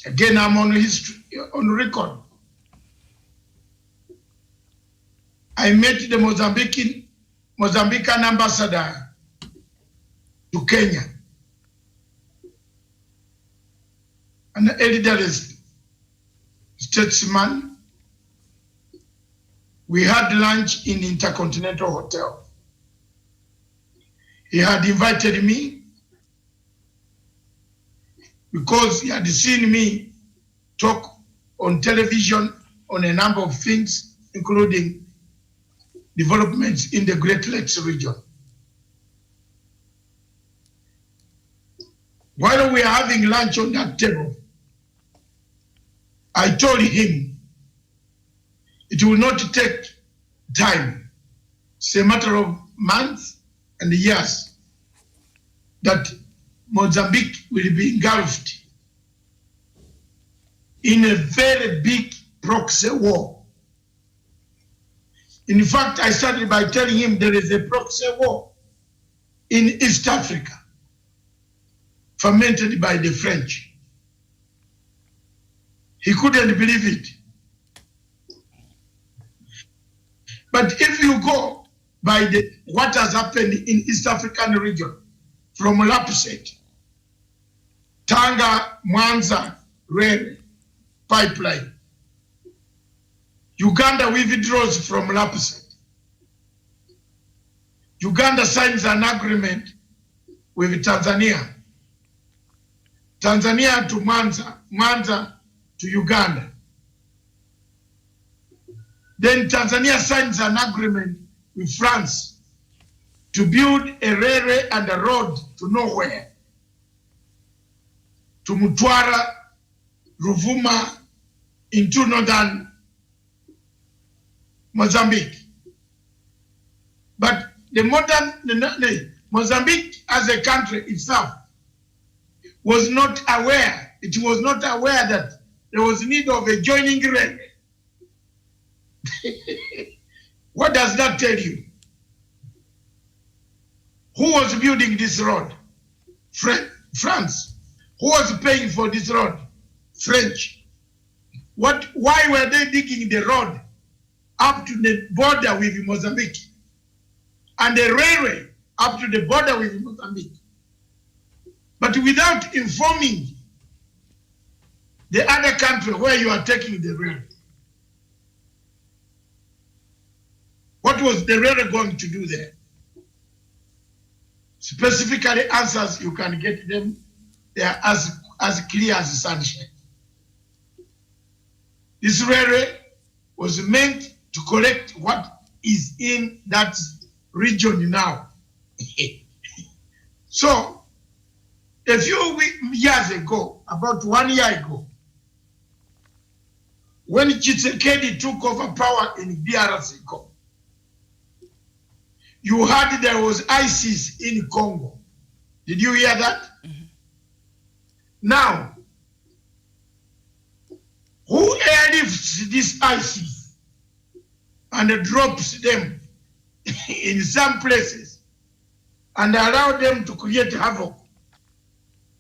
again I'm on history, on record, I met the Mozambican ambassador to Kenya, an elderly statesman. We had lunch in Intercontinental Hotel. He had invited me because he had seen me talk on television on a number of things, including developments in the Great Lakes region. While we are having lunch on that table, I told him it will not take time. It's a matter of months and years that Mozambique will be engulfed in a very big proxy war. In fact, I started by telling him there is a proxy war in East Africa, fomented by the French. He couldn't believe it. But if you go by what has happened in East African region, from Lapset, Tanga, Mwanza, rail pipeline, Uganda withdraws from Lapset. Uganda signs an agreement with Tanzania. Tanzania to Mwanza, Mwanza to Uganda. Then Tanzania signs an agreement with France to build a railway and a road to nowhere, to Mutwara, Ruvuma, into northern Mozambique. But the Mozambique as a country itself was not aware. It was not aware that there was need of a joining railway. What does that tell you? Who was building this road? France. Who was paying for this road? French. Why were they digging the road up to the border with Mozambique and the railway up to the border with Mozambique, but without informing the other country where you are taking the railway? What was the railway going to do there? Specifically answers, you can get them. They are as clear as sunshine. This railway was meant to collect what is in that region now. So, a few years ago, about 1 year ago, when Tshisekedi took over power in DRC, You heard there was ISIS in Congo. Did you hear that? Mm-hmm. Now, who airlifts this ISIS and drops them in some places and allow them to create havoc?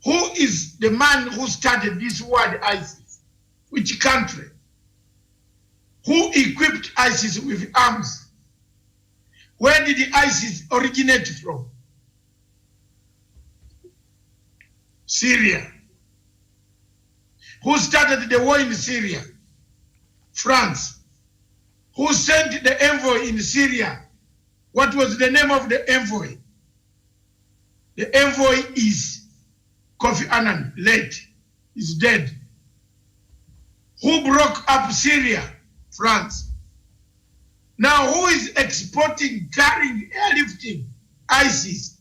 Who is the man who started this word ISIS? Which country? Who equipped ISIS with arms? Where did the ISIS originate from? Syria. Who started the war in Syria? France. Who sent the envoy in Syria? What was the name of the envoy? The envoy is Kofi Annan, late, is dead. Who broke up Syria? France. Now who is exporting, carrying, airlifting ISIS,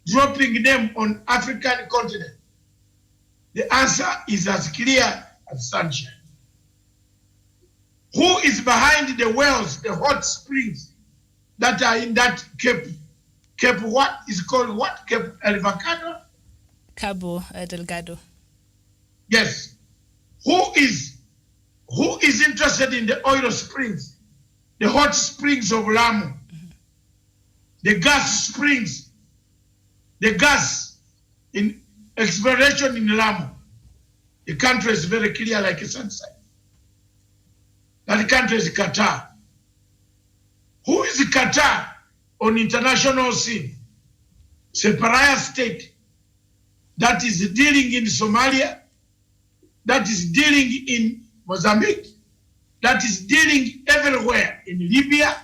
dropping them on African continent? The answer is as clear as sunshine. Who is behind the wells, the hot springs that are in that Cape what is called what? Cape Elvacado? Cabo Delgado. Yes. Who is interested in the oil springs, the hot springs of Lamu, the gas springs, the gas in exploration in Lamu? The country is very clear like a sunset. That country is Qatar. Who is Qatar on international scene? It's a pariah state that is dealing in Somalia, that is dealing in Mozambique, that is dealing everywhere in Libya,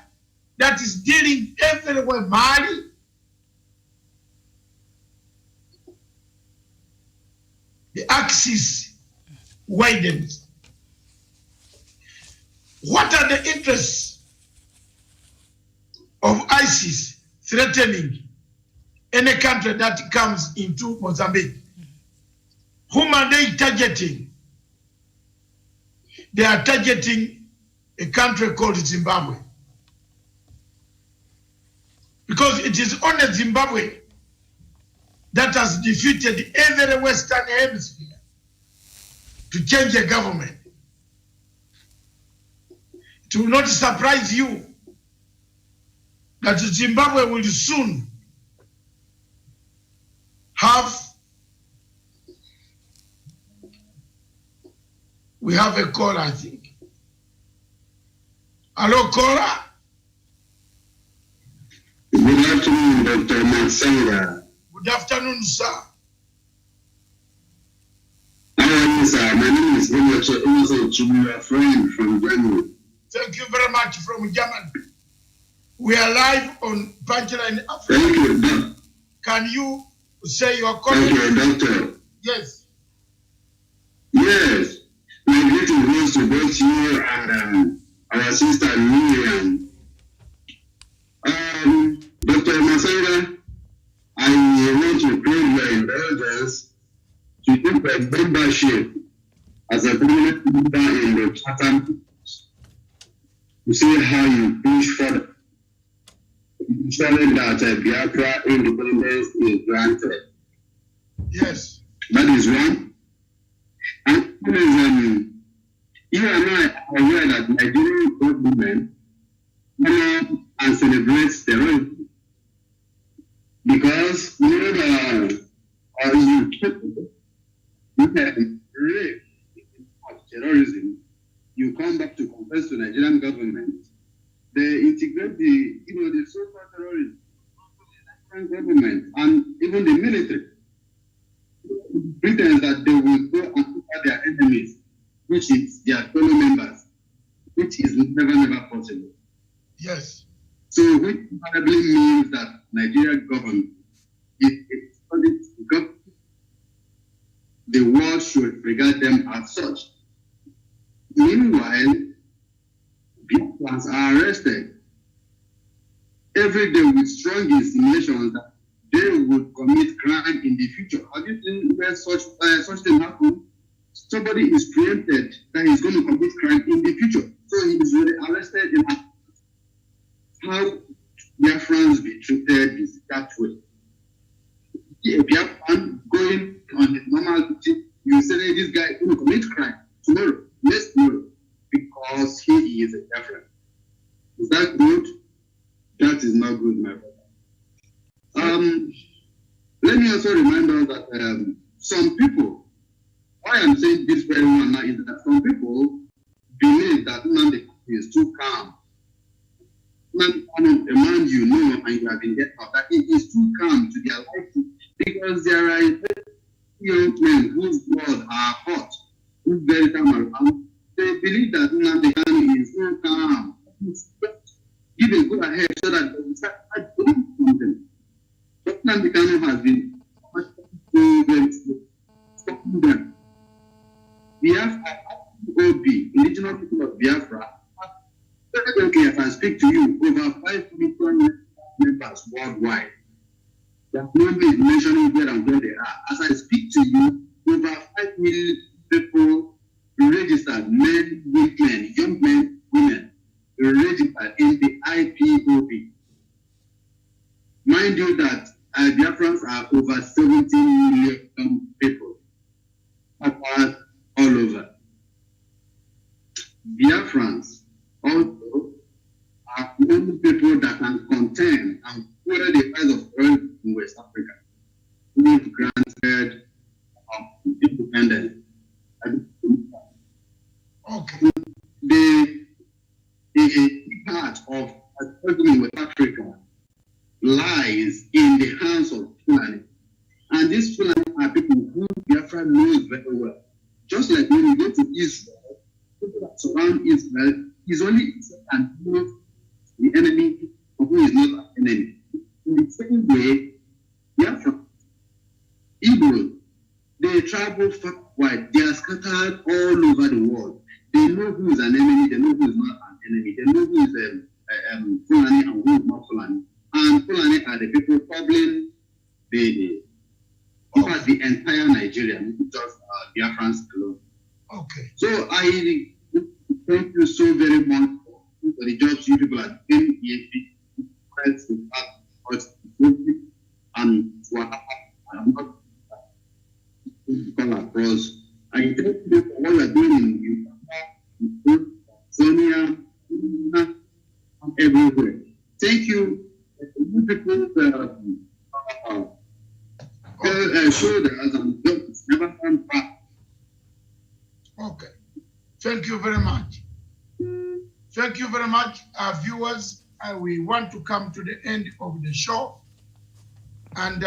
that is dealing everywhere, Mali. The axis widens. What are the interests of ISIS threatening any country that comes into Mozambique? Whom are they targeting? They are targeting a country called Zimbabwe. Because it is only Zimbabwe that has defeated every Western hemisphere to change a government. It will not surprise you that Zimbabwe will soon we have a caller, I think. Hello, caller? Good afternoon, Dr. Matsanga. Good afternoon, sir. How are you, sir? My name is Abou, a friend from Germany. Thank you very much from Germany. We are live on Punchline Africa. Thank you, Doctor. Can you say your comment? Thank you, Doctor. Yes. Yes. My greeting goes to both you and our sister Miriam. Dr. Matsanga, I want to crave your indulgence to take a membership as a permanent member in the Chatham to see how you push further, ensuring that Biafra independence is granted. Yes. That is one. And you and I are aware that Nigerian government honor and celebrates terrorism. Because you can rape terrorism, you come back to confess to Nigerian government, they integrate the so-called terrorism, the Nigerian government and even the military, pretend that they will go and conquer their enemies, which is their fellow members, which is never possible. Yes. So which probably means that Nigerian government is a government. The world should regard them as such. Meanwhile, Biafrans are arrested every day with strong insinuations that they would commit crime in the future. Have you seen where such thing happen? Somebody is preempted that he's going to commit crime in the future. So he is really arrested in how Biafrans be he is a Biafran. Is that good? That is not good, my brother. Let me also remind us that some people, why I'm saying this very one now is that some people believe that Nnamdi is too calm. A man you know and you have been get out, that it is too calm to their life because there are young men whose blood are hot, who very calm around. They believe that Nnamdi is too calm. Give a good ahead so that they will start doing something. But Nnamdi has been stopping them. Biafra, OB, indigenous people of Biafra, presently, as I speak to you, over 5 million members worldwide. That nobody is mentioning where and where they are. As I speak to you, over 5 million people registered, men, women, young men, women, registered in the IPOB. Mind you that Biafrans are over 17 million people all over. Biafrans also are many people that can contend and follow the price of oil in West Africa. We've granted independence. Okay. The part of West Africa lies in the hands of Fulani. And these Fulani are people who Biafra knows very well. Just like when you go to Israel, people that surround Israel is only Israel and not the enemy who is not an enemy. In the same way, Biafra, Igbo, they travel far wide. They are scattered all over the world. They know who is an enemy, they know who is not an enemy. They know who is Fulani and who is not Fulani. And Fulani are the people troubling the entire Nigeria, not just Biafrans alone. Okay. So I thank you so very much for the jobs you people are doing and I'm not come across. I thank you for what you are doing in Sonia, everywhere. Thank you. You people shoulders and guns never come back. Okay. Thank you very much. Thank you very much, our viewers. We want to come to the end of the show. And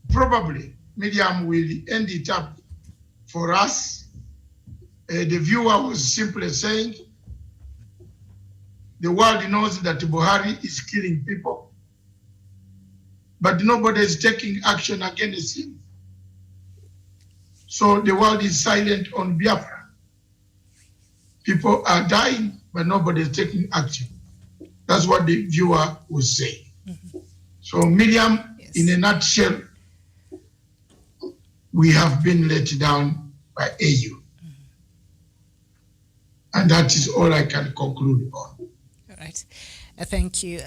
probably Miriam will end it up for us. The viewer was simply saying, the world knows that Buhari is killing people, but nobody is taking action against him. So the world is silent on Biafra. People are dying, but nobody is taking action. That's what the viewer was saying. Mm-hmm. So Miriam, yes. In a nutshell, we have been let down by AU. Mm-hmm. And that is all I can conclude on. All right. Thank you,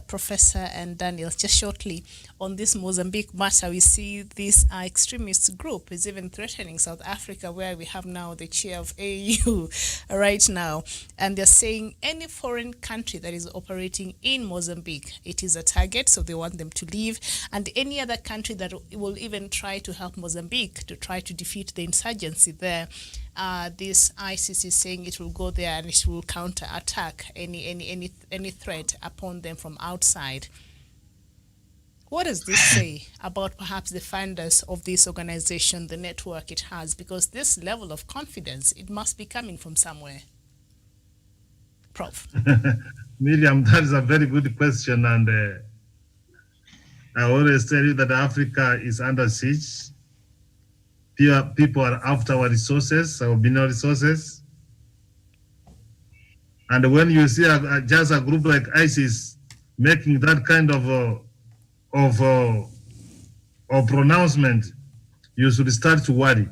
Professor and Daniel. Just shortly, on this Mozambique matter, we see this extremist group is even threatening South Africa, where we have now the chair of AU right now. And they're saying any foreign country that is operating in Mozambique, it is a target, so they want them to leave. And any other country that will even try to help Mozambique to try to defeat the insurgency there, this ISIS is saying it will go there and it will counterattack any threat upon them from outside. What does this say about perhaps the founders of this organization, the network it has? Because this level of confidence, it must be coming from somewhere. Prof. Miriam, that is a very good question. And I always tell you that Africa is under siege. People are after our resources, our mineral resources. And when you see just a group like ISIS making that kind of pronouncement, you should start to worry.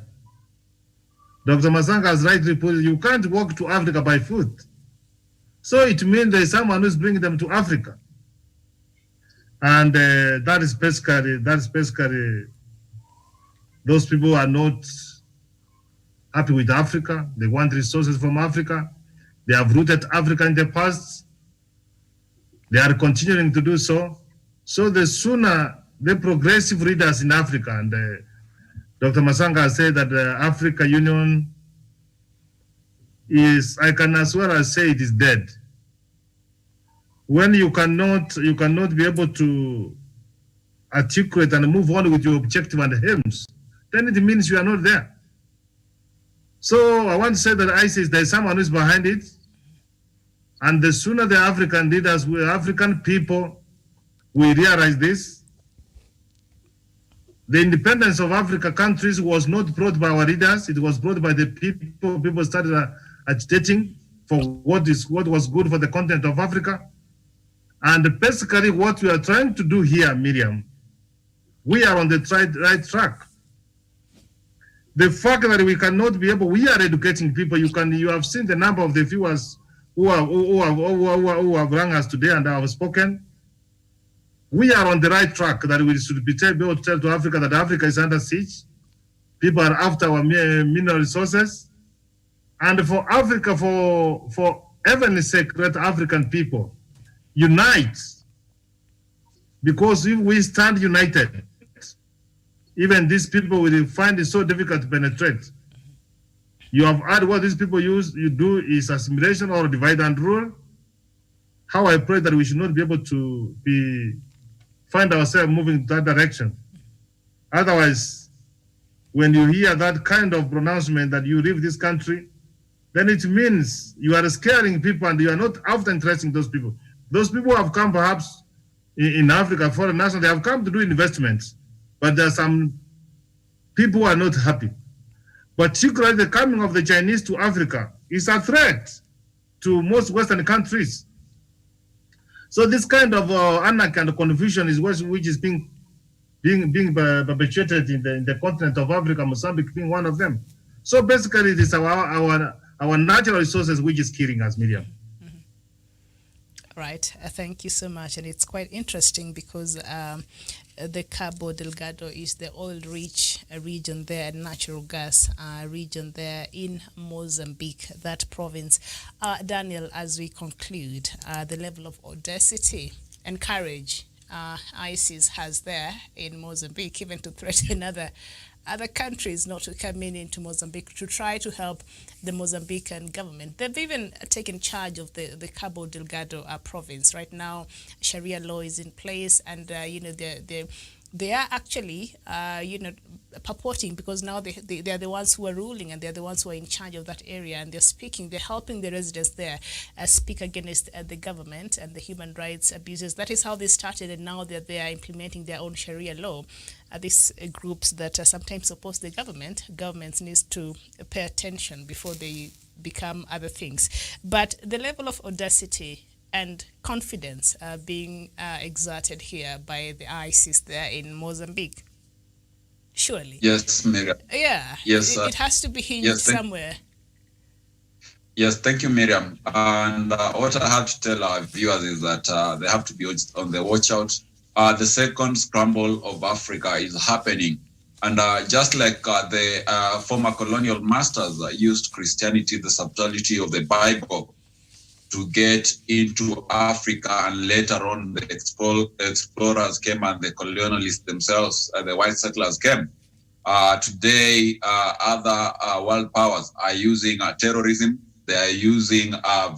Dr. Masanga has rightly put it, you can't walk to Africa by foot. So it means there's someone who's bringing them to Africa. And that is basically, those people are not happy with Africa. They want resources from Africa. They have rooted Africa in the past. They are continuing to do so. So the sooner the progressive leaders in Africa, and Dr. Masanga said that the Africa Union is, I can as well as say it is dead. When you cannot be able to articulate and move on with your objective and aims, then it means you are not there. So I want to say that ISIS, there's someone who's behind it. And the sooner the African leaders, African people, we realize this, the independence of Africa countries was not brought by our leaders, it was brought by the people. People started agitating for what was good for the continent of Africa. And basically what we are trying to do here, Miriam, we are on the right track. The fact that we cannot be able, we are educating people. You have seen the number of the viewers who have rang us today and have spoken. We are on the right track that we should be able to tell to Africa that Africa is under siege. People are after our mineral resources. And for Africa, for heaven's sake, let African people unite. Because if we stand united, even these people will find it so difficult to penetrate. You have heard what these people you do is assimilation or divide and rule. How I pray that we should not be able to find ourselves moving in that direction. Otherwise, when you hear that kind of pronouncement that you leave this country, then it means you are scaring people and you are not after interesting those people. Those people have come perhaps in Africa, foreign nationals, they have come to do investments, but there are some people who are not happy. Particularly the coming of the Chinese to Africa is a threat to most Western countries. So this kind of anarchy and confusion is which is being perpetuated in the continent of Africa, Mozambique being one of them. So basically it is our natural resources which is killing us, Miriam. Right, thank you so much. And it's quite interesting because the Cabo Delgado is the oil-rich region there, natural gas region there in Mozambique, that province. Daniel, as we conclude, the level of audacity and courage ISIS has there in Mozambique, even to threaten other countries not to come into Mozambique to try to help the Mozambican government. They've even taken charge of the Cabo Delgado province. Right now, Sharia law is in place, and they are actually purporting, because now they are the ones who are ruling and they're the ones who are in charge of that area, and they're helping the residents there speak against the government and the human rights abuses. That is how they started, and now they are implementing their own Sharia law. These groups that sometimes oppose the governments needs to pay attention before they become other things. But the level of audacity and confidence being exerted here by the ISIS there in Mozambique, surely. Yes, Miriam. Yeah, yes, it has to be hinged somewhere. Yes, thank you, Miriam. And what I have to tell our viewers is that they have to be on the watch out. The second scramble of Africa is happening. And just like the former colonial masters used Christianity, the subtlety of the Bible, to get into Africa, and later on the explorers came and the colonialists themselves, the white settlers came. Today, other world powers are using terrorism. They are using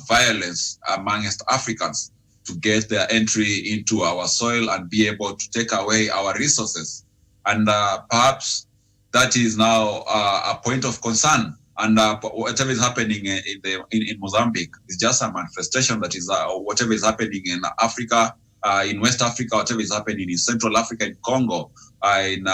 violence amongst Africans to get their entry into our soil and be able to take away our resources. And perhaps that is now a point of concern. And whatever is happening in Mozambique is just a manifestation that is whatever is happening in Africa, in West Africa, whatever is happening in Central Africa, in Congo, in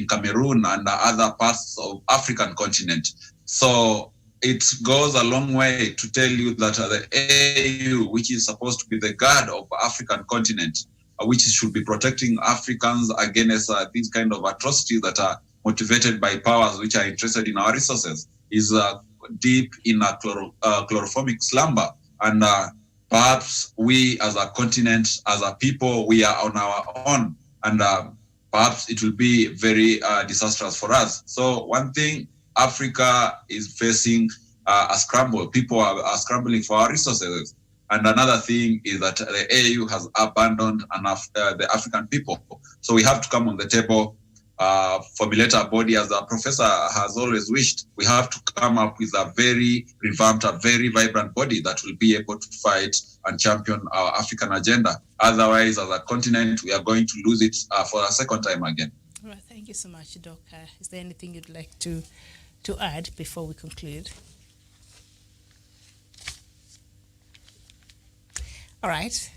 Cameroon, and other parts of African continent. So it goes a long way to tell you that the AU, which is supposed to be the guard of African continent, which should be protecting Africans against these kind of atrocities that are motivated by powers which are interested in our resources, is deep in a chloroformic slumber. And perhaps we as a continent, as a people, we are on our own. And perhaps it will be very disastrous for us. So one thing Africa is facing a scramble. People are scrambling for our resources. And another thing is that the AU has abandoned the African people. So we have to come on the table, formulate a body, as the professor has always wished. We have to come up with a very revamped, a very vibrant body that will be able to fight and champion our African agenda. Otherwise, as a continent, we are going to lose it for a second time again. All right, thank you so much, Doc. Is there anything you'd like to add before we conclude? All right.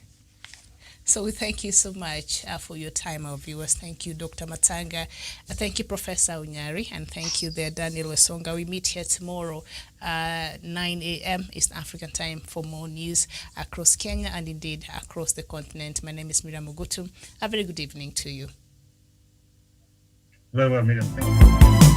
So we thank you so much for your time, our viewers. Thank you, Dr. Matanga. Thank you, Professor Unyari. And thank you there, Daniel Wesonga. We meet here tomorrow, 9 a.m. East African time for more news across Kenya and indeed across the continent. My name is Miriam Ogutu. A very good evening to you. Very well, Miriam. Thank you.